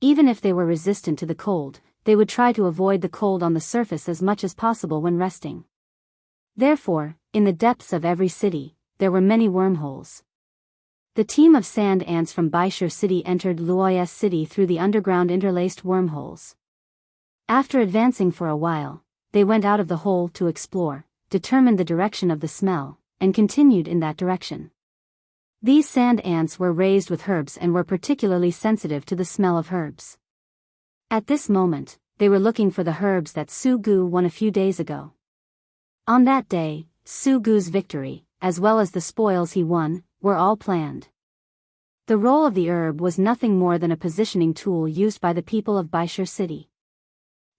Even if they were resistant to the cold, they would try to avoid the cold on the surface as much as possible when resting. Therefore, in the depths of every city, there were many wormholes. The team of sand ants from Bishur City entered Luoya City through the underground interlaced wormholes. After advancing for a while, they went out of the hole to explore, determined the direction of the smell, and continued in that direction. These sand ants were raised with herbs and were particularly sensitive to the smell of herbs. At this moment, they were looking for the herbs that Su Gu won a few days ago. On that day, Su Gu's victory, as well as the spoils he won, were all planned. The role of the herb was nothing more than a positioning tool used by the people of Biyao City.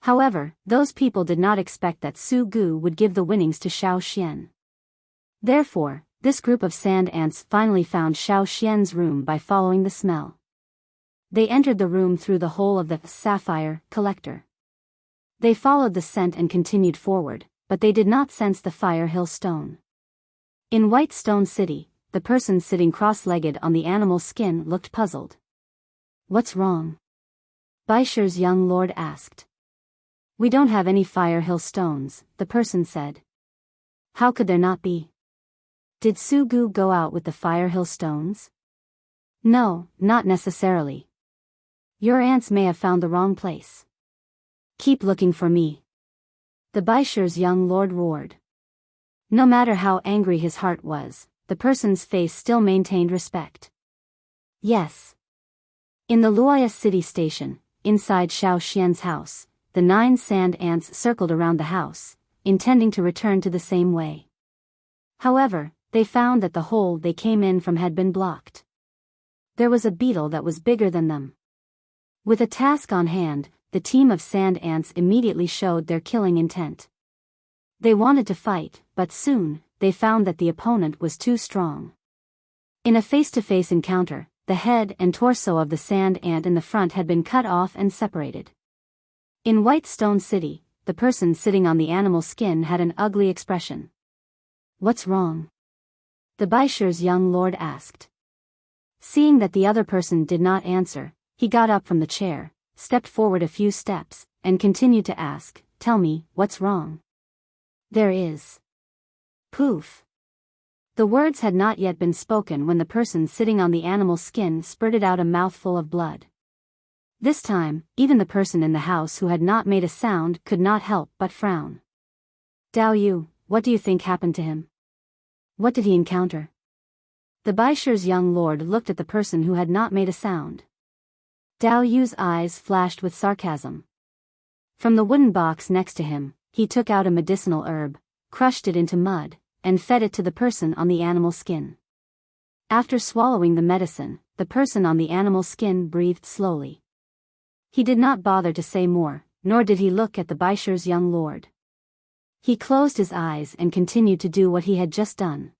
However, those people did not expect that Su Gu would give the winnings to Xiao Xian. Therefore, this group of sand ants finally found Xiao Xian's room by following the smell. They entered the room through the hole of the sapphire collector. They followed the scent and continued forward, but they did not sense the Fire Hill Stone. In White Stone City, the person sitting cross-legged on the animal skin looked puzzled. "What's wrong?" Baishar's young lord asked. "We don't have any Fire Hill stones," the person said. "How could there not be? Did Su Gu go out with the Fire Hill stones?" "No, not necessarily. Your ants may have found the wrong place. Keep looking for me," the Baishar's young lord roared. No matter how angry his heart was, the person's face still maintained respect. Yes. In the Luoya city station, inside Xiao Xian's house, the 9 sand ants circled around the house, intending to return to the same way. However, they found that the hole they came in from had been blocked. There was a beetle that was bigger than them. With a task on hand, the team of sand ants immediately showed their killing intent. They wanted to fight, but soon, they found that the opponent was too strong. In a face-to-face encounter, the head and torso of the sand ant in the front had been cut off and separated. In White Stone City, the person sitting on the animal skin had an ugly expression. "What's wrong?" the Baishar's young lord asked. Seeing that the other person did not answer, he got up from the chair, stepped forward a few steps, and continued to ask, "Tell me, what's wrong?" "There is." Poof. The words had not yet been spoken when the person sitting on the animal skin spurted out a mouthful of blood. This time, even the person in the house who had not made a sound could not help but frown. "Dao Yu, what do you think happened to him? What did he encounter?" The Baishar's young lord looked at the person who had not made a sound. Dao Yu's eyes flashed with sarcasm. From the wooden box next to him, he took out a medicinal herb, crushed it into mud, and fed it to the person on the animal skin. After swallowing the medicine, the person on the animal skin breathed slowly. He did not bother to say more, nor did he look at the Baishar's young lord. He closed his eyes and continued to do what he had just done.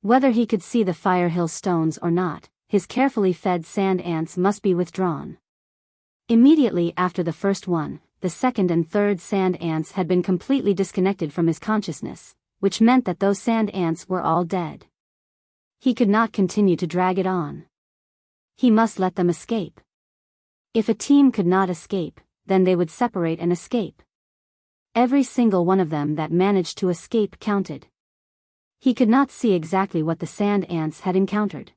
Whether he could see the Fire Hill stones or not, his carefully fed sand ants must be withdrawn. Immediately after the first one, the second and third sand ants had been completely disconnected from his consciousness, which meant that those sand ants were all dead. He could not continue to drag it on. He must let them escape. If a team could not escape, then they would separate and escape. Every single one of them that managed to escape counted. He could not see exactly what the sand ants had encountered.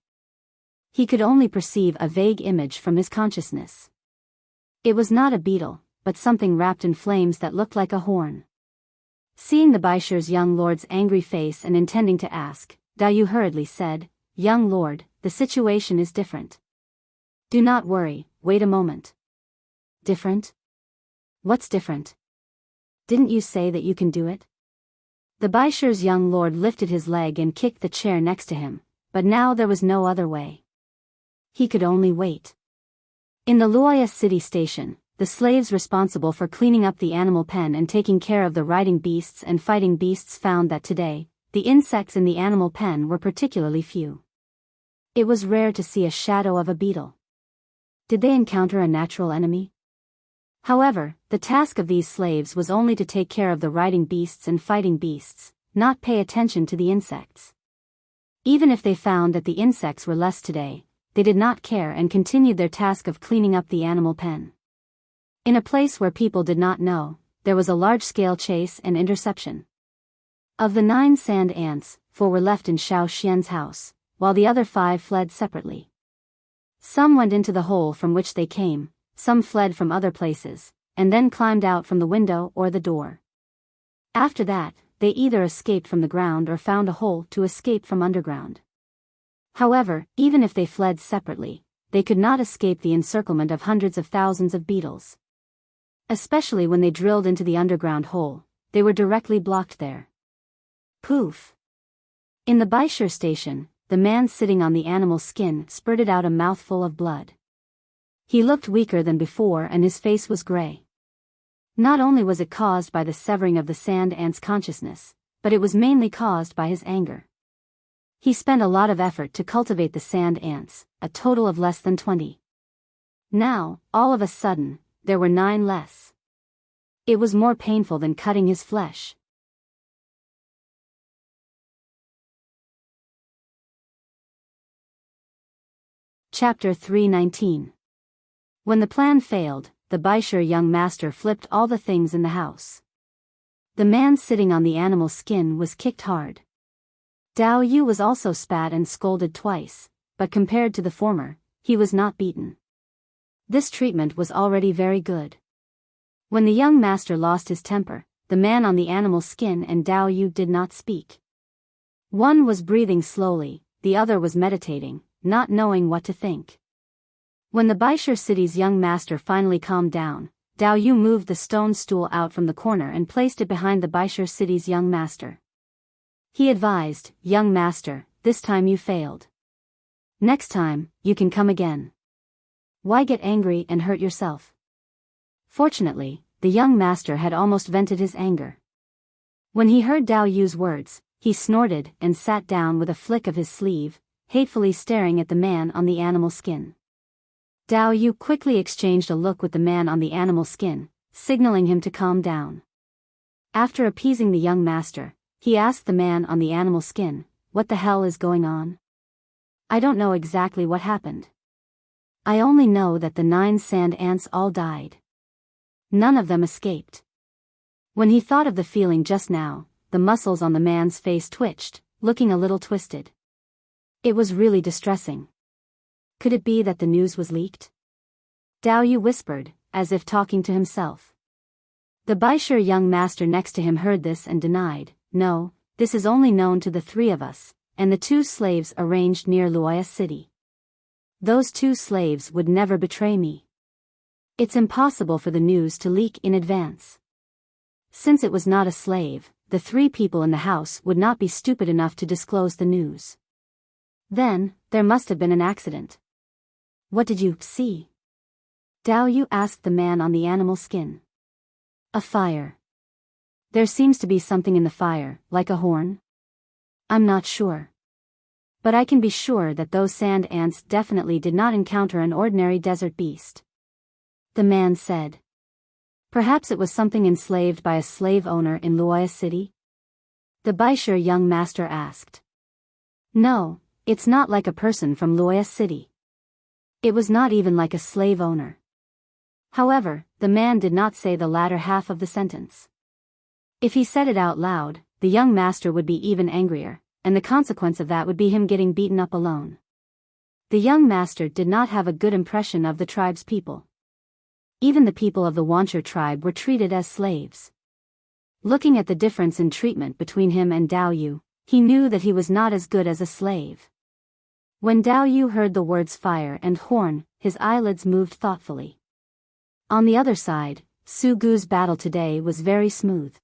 He could only perceive a vague image from his consciousness. It was not a beetle, but something wrapped in flames that looked like a horn. Seeing the Baishar's young lord's angry face and intending to ask, Dao Yu hurriedly said, "Young lord, the situation is different. Do not worry, wait a moment." "Different? What's different? Didn't you say that you can do it?" The Baishar's young lord lifted his leg and kicked the chair next to him, but now there was no other way. He could only wait. In the Luoya city station, the slaves responsible for cleaning up the animal pen and taking care of the riding beasts and fighting beasts found that today, the insects in the animal pen were particularly few. It was rare to see a shadow of a beetle. Did they encounter a natural enemy? However, the task of these slaves was only to take care of the riding beasts and fighting beasts, not pay attention to the insects. Even if they found that the insects were less today, they did not care and continued their task of cleaning up the animal pen. In a place where people did not know, there was a large-scale chase and interception. Of the 9 sand ants, 4 were left in Xiao Xian's house, while the other 5 fled separately. Some went into the hole from which they came, some fled from other places, and then climbed out from the window or the door. After that, they either escaped from the ground or found a hole to escape from underground. However, even if they fled separately, they could not escape the encirclement of hundreds of thousands of beetles. Especially when they drilled into the underground hole, they were directly blocked there. Poof! In the Biyao station, the man sitting on the animal skin spurted out a mouthful of blood. He looked weaker than before and his face was gray. Not only was it caused by the severing of the sand ant's consciousness, but it was mainly caused by his anger. He spent a lot of effort to cultivate the sand ants, a total of less than 20. Now, all of a sudden, there were 9 less. It was more painful than cutting his flesh. Chapter 319. When the plan failed, the Biyao young master flipped all the things in the house. The man sitting on the animal skin was kicked hard. Dao Yu was also spat and scolded twice, but compared to the former, he was not beaten. This treatment was already very good. When the young master lost his temper, the man on the animal skin and Dao Yu did not speak. One was breathing slowly, the other was meditating, not knowing what to think. When the Biyao city's young master finally calmed down, Dao Yu moved the stone stool out from the corner and placed it behind the Biyao city's young master. He advised, "Young master, this time you failed. Next time, you can come again. Why get angry and hurt yourself?" Fortunately, the young master had almost vented his anger. When he heard Dao Yu's words, he snorted and sat down with a flick of his sleeve, hatefully staring at the man on the animal skin. Dao Yu quickly exchanged a look with the man on the animal skin, signaling him to calm down. After appeasing the young master, he asked the man on the animal skin, "What the hell is going on? I don't know exactly what happened. I only know that the 9 sand ants all died. None of them escaped." When he thought of the feeling just now, the muscles on the man's face twitched, looking a little twisted. It was really distressing. Could it be that the news was leaked? Dao Yu whispered, as if talking to himself. The Biyao young master next to him heard this and denied, "No, this is only known to the 3 of us, and the 2 slaves arranged near Wuxia City. Those 2 slaves would never betray me. It's impossible for the news to leak in advance. Since it was not a slave, the 3 people in the house would not be stupid enough to disclose the news. Then, there must have been an accident." "What did you see?" Dao Yu asked the man on the animal skin. "A fire. There seems to be something in the fire, like a horn. I'm not sure. But I can be sure that those sand ants definitely did not encounter an ordinary desert beast," the man said. "Perhaps it was something enslaved by a slave owner in Wuxia City?" the Biyao young master asked. "No, it's not like a person from Wuxia City. It was not even like a slave owner." However, the man did not say the latter half of the sentence. If he said it out loud, the young master would be even angrier, and the consequence of that would be him getting beaten up alone. The young master did not have a good impression of the tribe's people. Even the people of the Wuxia tribe were treated as slaves. Looking at the difference in treatment between him and Dao Yu, he knew that he was not as good as a slave. When Dao Yu heard the words fire and horn, his eyelids moved thoughtfully. On the other side, Su Gu's battle today was very smooth.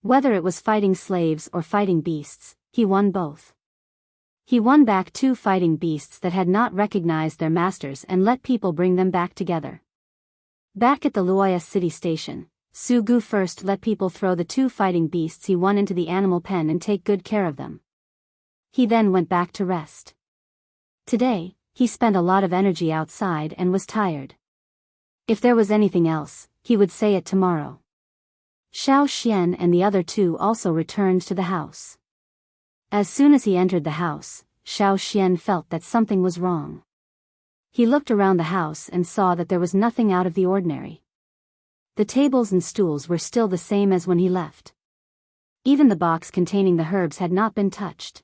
Whether it was fighting slaves or fighting beasts, he won both. He won back 2 fighting beasts that had not recognized their masters and let people bring them back together. Back at the Wuxia City station, Su Gu first let people throw the 2 fighting beasts he won into the animal pen and take good care of them. He then went back to rest. Today, he spent a lot of energy outside and was tired. If there was anything else, he would say it tomorrow. Xiao Xian and the other 2 also returned to the house. As soon as he entered the house, Xiao Xian felt that something was wrong. He looked around the house and saw that there was nothing out of the ordinary. The tables and stools were still the same as when he left. Even the box containing the herbs had not been touched.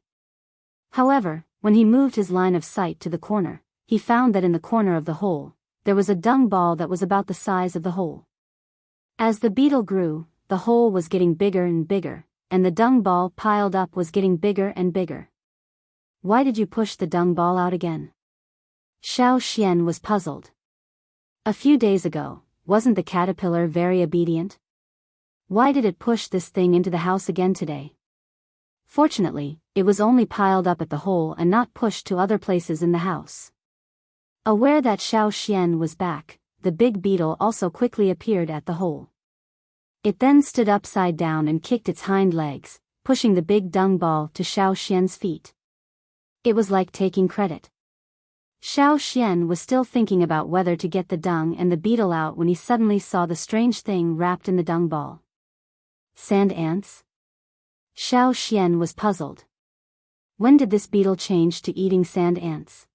However, when he moved his line of sight to the corner, he found that in the corner of the hole, there was a dung ball that was about the size of the hole. As the beetle grew, the hole was getting bigger and bigger, and the dung ball piled up was getting bigger and bigger. Why did you push the dung ball out again? Xiao Xian was puzzled. A few days ago, wasn't the caterpillar very obedient? Why did it push this thing into the house again today? Fortunately, it was only piled up at the hole and not pushed to other places in the house. Aware that Xiao Xian was back, the big beetle also quickly appeared at the hole. It then stood upside down and kicked its hind legs, pushing the big dung ball to Xiao Xian's feet. It was like taking credit. Xiao Xian was still thinking about whether to get the dung and the beetle out when he suddenly saw the strange thing wrapped in the dung ball. Sand ants? Xiao Xian was puzzled. When did this beetle change to eating sand ants?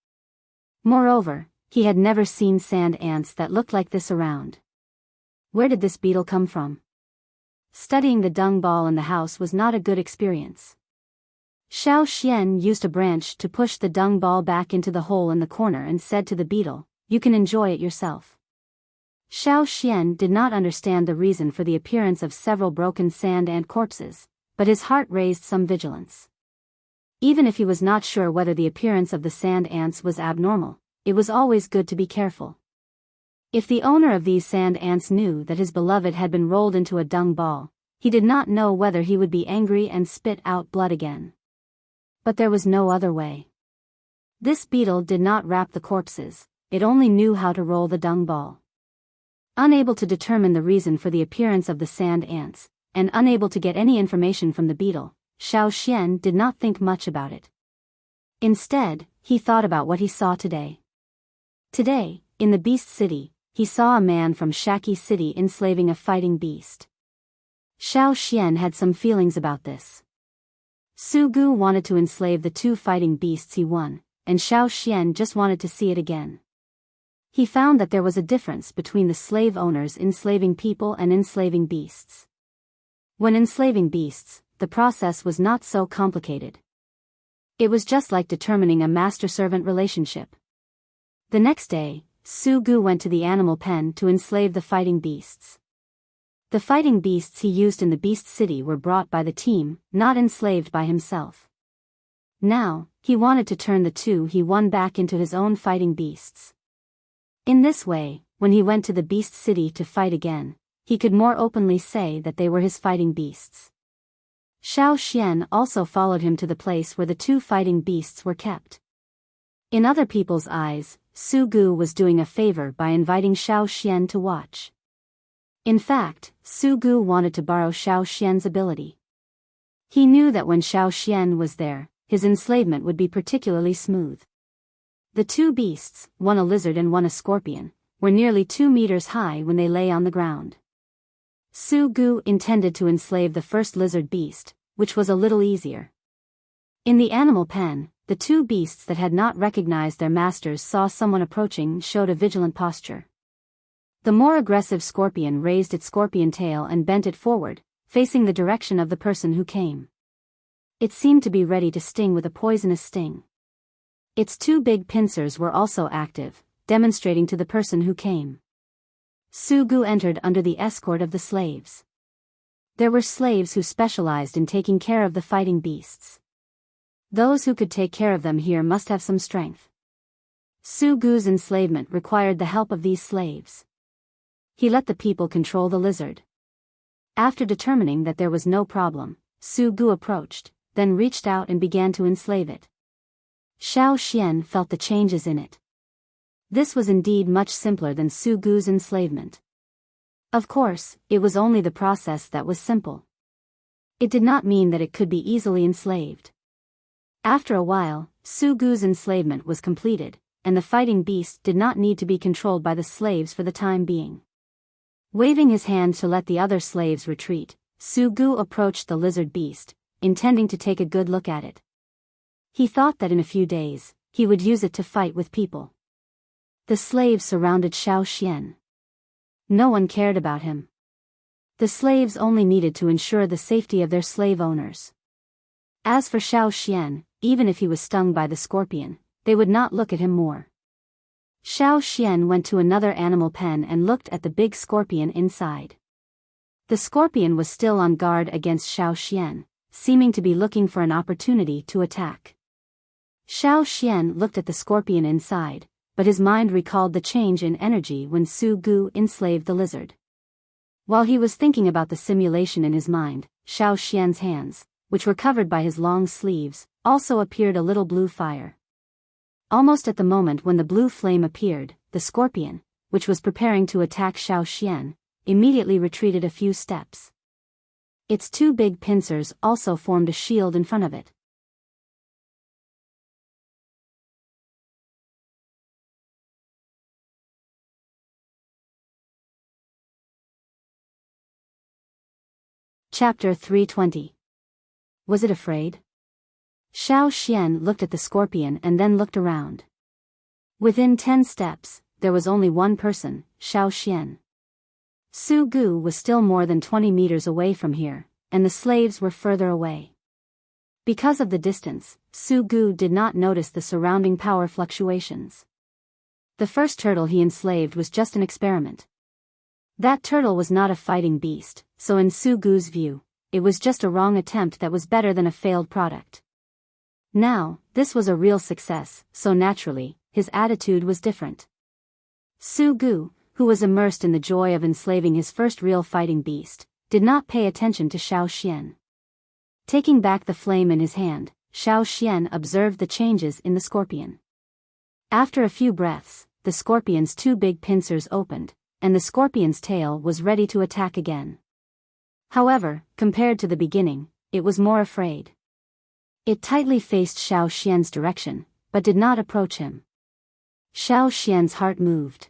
Moreover, he had never seen sand ants that looked like this around. Where did this beetle come from? Studying the dung ball in the house was not a good experience. Xiao Xian used a branch to push the dung ball back into the hole in the corner and said to the beetle, "You can enjoy it yourself." Xiao Xian did not understand the reason for the appearance of several broken sand ant corpses, but his heart raised some vigilance. Even if he was not sure whether the appearance of the sand ants was abnormal, it was always good to be careful. If the owner of these sand ants knew that his beloved had been rolled into a dung ball, he did not know whether he would be angry and spit out blood again. But there was no other way. This beetle did not wrap the corpses, it only knew how to roll the dung ball. Unable to determine the reason for the appearance of the sand ants, and unable to get any information from the beetle, Xiao Xian did not think much about it. Instead, he thought about what he saw today. Today, in the beast city, he saw a man from Shaki City enslaving a fighting beast. Xiao Xian had some feelings about this. Su Gu wanted to enslave the two fighting beasts he won, and Xiao Xian just wanted to see it again. He found that there was a difference between the slave owners enslaving people and enslaving beasts. When enslaving beasts, the process was not so complicated. It was just like determining a master-servant relationship. The next day, Su Gu went to the animal pen to enslave the fighting beasts. The fighting beasts he used in the beast city were brought by the team, not enslaved by himself. Now, he wanted to turn the two he won back into his own fighting beasts. In this way, when he went to the beast city to fight again, he could more openly say that they were his fighting beasts. Xiao Xian also followed him to the place where the two fighting beasts were kept. In other people's eyes, Su Gu was doing a favor by inviting Xiao Xian to watch. In fact, Su Gu wanted to borrow Xiao Xian's ability. He knew that when Xiao Xian was there, his enslavement would be particularly smooth. The two beasts, one a lizard and one a scorpion, were nearly 2 meters high when they lay on the ground. Su Gu intended to enslave the first lizard beast, which was a little easier. In the animal pen, the two beasts that had not recognized their masters saw someone approaching and showed a vigilant posture. The more aggressive scorpion raised its scorpion tail and bent it forward, facing the direction of the person who came. It seemed to be ready to sting with a poisonous sting. Its two big pincers were also active, demonstrating to the person who came. Su Gu entered under the escort of the slaves. There were slaves who specialized in taking care of the fighting beasts. Those who could take care of them here must have some strength. Su Gu's enslavement required the help of these slaves. He let the people control the lizard. After determining that there was no problem, Su Gu approached, then reached out and began to enslave it. Xiao Xian felt the changes in it. This was indeed much simpler than Su Gu's enslavement. Of course, it was only the process that was simple. It did not mean that it could be easily enslaved. After a while, Su Gu's enslavement was completed, and the fighting beast did not need to be controlled by the slaves for the time being. Waving his hand to let the other slaves retreat, Su Gu approached the lizard beast, intending to take a good look at it. He thought that in a few days, he would use it to fight with people. The slaves surrounded Xiao Xian. No one cared about him. The slaves only needed to ensure the safety of their slave owners. As for Xiao Xian, even if he was stung by the scorpion, they would not look at him more. Xiao Xian went to another animal pen and looked at the big scorpion inside. The scorpion was still on guard against Xiao Xian, seeming to be looking for an opportunity to attack. Xiao Xian looked at the scorpion inside, but his mind recalled the change in energy when Su Gu enslaved the lizard. While he was thinking about the simulation in his mind, Xiao Xian's hands, which were covered by his long sleeves, also appeared a little blue fire. Almost at the moment when the blue flame appeared, the scorpion, which was preparing to attack Xiao Xian, immediately retreated a few steps. Its two big pincers also formed a shield in front of it. Chapter 320. Was it afraid? Xiao Xian looked at the scorpion and then looked around. Within 10 steps, there was only one person, Xiao Xian. Su Gu was still more than 20 meters away from here, and the slaves were further away. Because of the distance, Su Gu did not notice the surrounding power fluctuations. The first turtle he enslaved was just an experiment. That turtle was not a fighting beast, so in Su Gu's view, it was just a wrong attempt that was better than a failed product. Now, this was a real success, so naturally, his attitude was different. Su Gu, who was immersed in the joy of enslaving his first real fighting beast, did not pay attention to Xiao Xian. Taking back the flame in his hand, Xiao Xian observed the changes in the scorpion. After a few breaths, the scorpion's two big pincers opened, and the scorpion's tail was ready to attack again. However, compared to the beginning, it was more afraid. It tightly faced Xiao Xian's direction, but did not approach him. Xiao Xian's heart moved.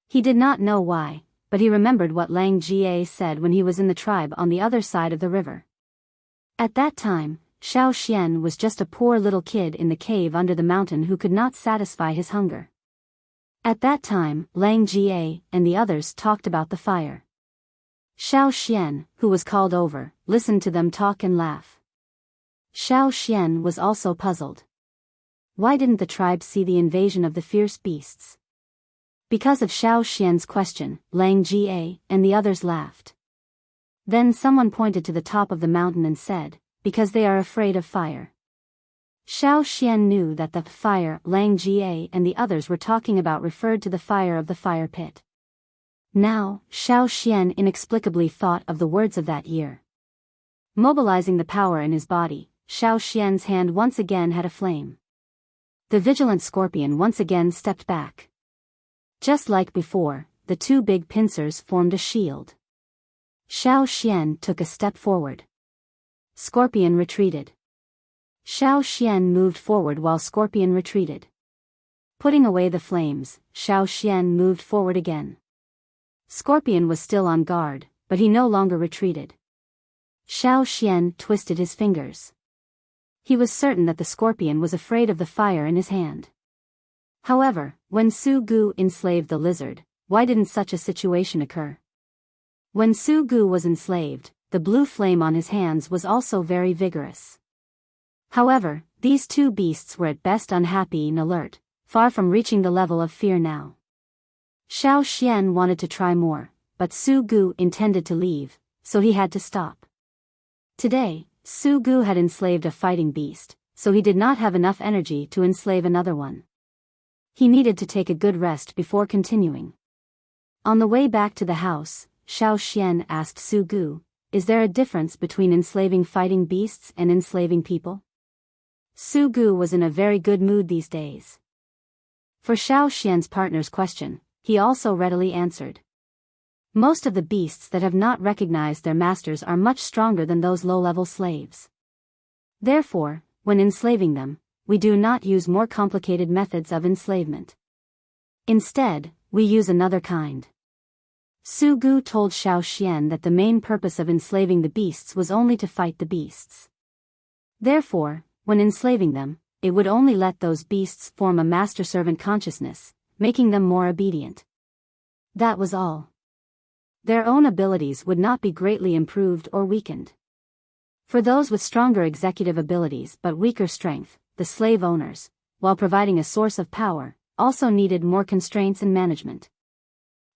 He did not know why, but he remembered what Lang Jie said when he was in the tribe on the other side of the river. At that time, Xiao Xian was just a poor little kid in the cave under the mountain who could not satisfy his hunger. At that time, Lang Jie and the others talked about the fire. Xiao Xian, who was called over, listened to them talk and laugh. Xiao Xian was also puzzled. Why didn't the tribe see the invasion of the fierce beasts? Because of Xiao Xian's question, Lang Jie and the others laughed. Then someone pointed to the top of the mountain and said, because they are afraid of fire. Xiao Xian knew that the fire Lang Jie and the others were talking about referred to the fire of the fire pit. Now, Xiao Xian inexplicably thought of the words of that year. Mobilizing the power in his body, Xiao Xian's hand once again had a flame. The vigilant scorpion once again stepped back. Just like before, the two big pincers formed a shield. Xiao Xian took a step forward. Scorpion retreated. Xiao Xian moved forward while Scorpion retreated. Putting away the flames, Xiao Xian moved forward again. Scorpion was still on guard, but he no longer retreated. Xiao Xian twisted his fingers. He was certain that the scorpion was afraid of the fire in his hand. However, when Su Gu enslaved the lizard, why didn't such a situation occur? When Su Gu was enslaved, the blue flame on his hands was also very vigorous. However, these two beasts were at best unhappy and alert, far from reaching the level of fear now. Xiao Xian wanted to try more, but Su Gu intended to leave, so he had to stop. Today, Su Gu had enslaved a fighting beast, so he did not have enough energy to enslave another one. He needed to take a good rest before continuing. On the way back to the house, Xiao Xian asked Su Gu, "Is there a difference between enslaving fighting beasts and enslaving people?" Su Gu was in a very good mood these days. For Xiao Xian's partner's question, he also readily answered. Most of the beasts that have not recognized their masters are much stronger than those low-level slaves. Therefore, when enslaving them, we do not use more complicated methods of enslavement. Instead, we use another kind. Su Gu told Xiao Xian that the main purpose of enslaving the beasts was only to fight the beasts. Therefore, when enslaving them, it would only let those beasts form a master-servant consciousness, making them more obedient. That was all. Their own abilities would not be greatly improved or weakened. For those with stronger executive abilities but weaker strength, the slave owners, while providing a source of power, also needed more constraints and management.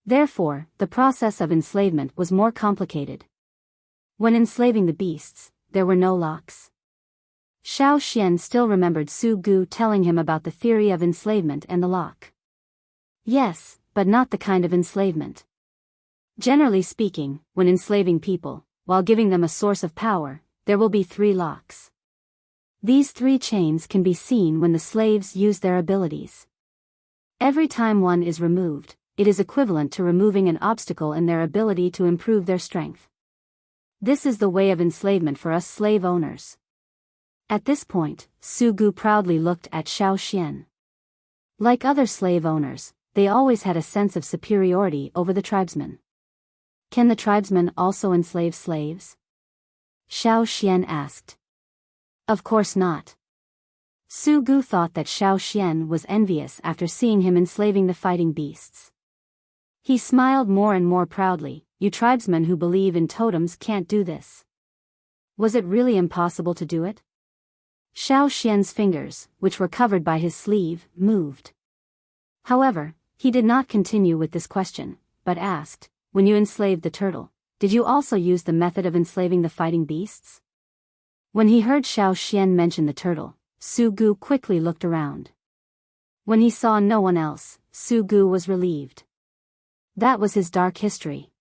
Therefore, the process of enslavement was more complicated. When enslaving the beasts, there were no locks. Xiao Xian still remembered Su Gu telling him about the theory of enslavement and the lock. Yes, but not the kind of enslavement. Generally speaking, when enslaving people, while giving them a source of power, there will be 3 locks. These 3 chains can be seen when the slaves use their abilities. Every time one is removed, it is equivalent to removing an obstacle in their ability to improve their strength. This is the way of enslavement for us slave owners. At this point, Su Gu proudly looked at Xiao Xian. Like other slave owners, they always had a sense of superiority over the tribesmen. Can the tribesmen also enslave slaves? Xiao Xian asked. Of course not. Su Gu thought that Xiao Xian was envious after seeing him enslaving the fighting beasts. He smiled more and more proudly. You tribesmen who believe in totems can't do this. Was it really impossible to do it? Xiao Xian's fingers, which were covered by his sleeve, moved. However, he did not continue with this question, but asked, when you enslaved the turtle, did you also use the method of enslaving the fighting beasts? When he heard Xiao Xian mention the turtle, Su Gu quickly looked around. When he saw no one else, Su Gu was relieved. That was his dark history.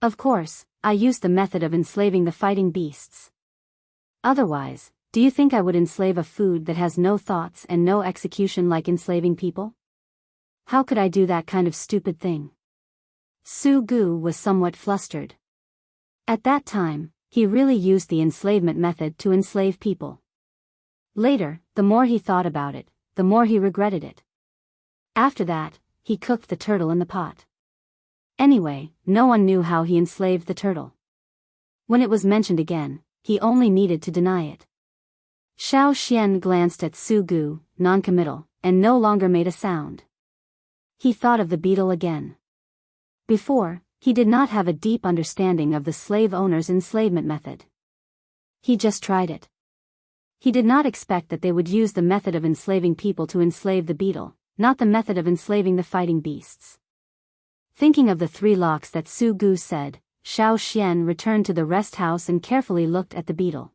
Of course, I used the method of enslaving the fighting beasts. Otherwise, do you think I would enslave a food that has no thoughts and no execution like enslaving people? How could I do that kind of stupid thing? Su Gu was somewhat flustered. At that time, he really used the enslavement method to enslave people. Later, the more he thought about it, the more he regretted it. After that, he cooked the turtle in the pot. Anyway, no one knew how he enslaved the turtle. When it was mentioned again, he only needed to deny it. Xiao Xian glanced at Su Gu, non-committal, and no longer made a sound. He thought of the beetle again. Before, he did not have a deep understanding of the slave owner's enslavement method. He just tried it. He did not expect that they would use the method of enslaving people to enslave the beetle, not the method of enslaving the fighting beasts. Thinking of the 3 locks that Su Gu said, Xiao Xian returned to the rest house and carefully looked at the beetle.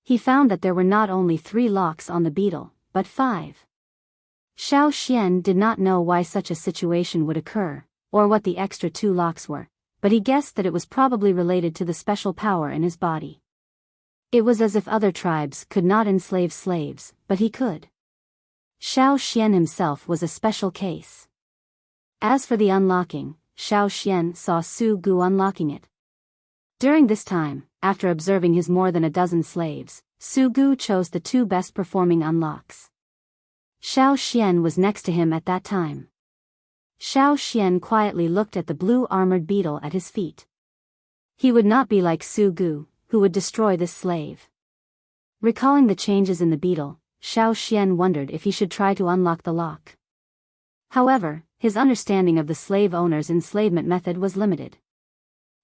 He found that there were not only 3 locks on the beetle, but 5. Xiao Xian did not know why such a situation would occur, or what the extra 2 locks were, but he guessed that it was probably related to the special power in his body. It was as if other tribes could not enslave slaves, but he could. Xiao Xian himself was a special case. As for the unlocking, Xiao Xian saw Su Gu unlocking it. During this time, after observing his more than a dozen slaves, Su Gu chose the 2 best performing unlocks. Xiao Xian was next to him at that time. Xiao Xian quietly looked at the blue armored beetle at his feet. He would not be like Su Gu, who would destroy this slave. Recalling the changes in the beetle, Xiao Xian wondered if he should try to unlock the lock. However, his understanding of the slave owner's enslavement method was limited.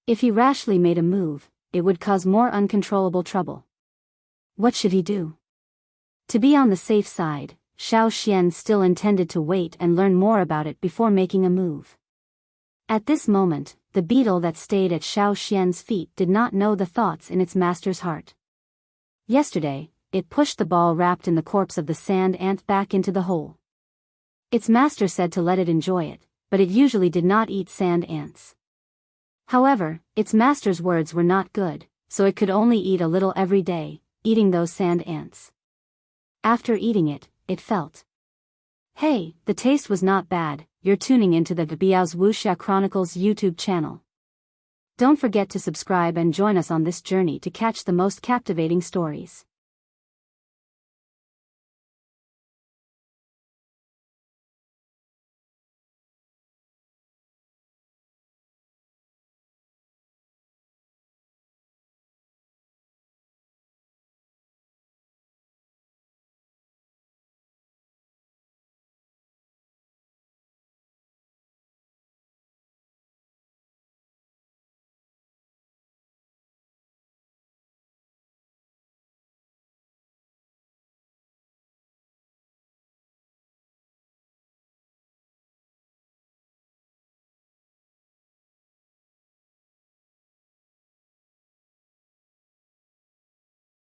If he rashly made a move, it would cause more uncontrollable trouble. What should he do? To be on the safe side, Xiao Xian still intended to wait and learn more about it before making a move. At this moment, the beetle that stayed at Xiao Xian's feet did not know the thoughts in its master's heart. Yesterday, it pushed the ball wrapped in the corpse of the sand ant back into the hole. Its master said to let it enjoy it, but it usually did not eat sand ants. However, its master's words were not good, so it could only eat a little every day, eating those sand ants. After eating it, it felt. Hey, the taste was not bad. You're tuning into the Biyao's Wuxia Chronicles YouTube channel. Don't forget to subscribe and join us on this journey to catch the most captivating stories.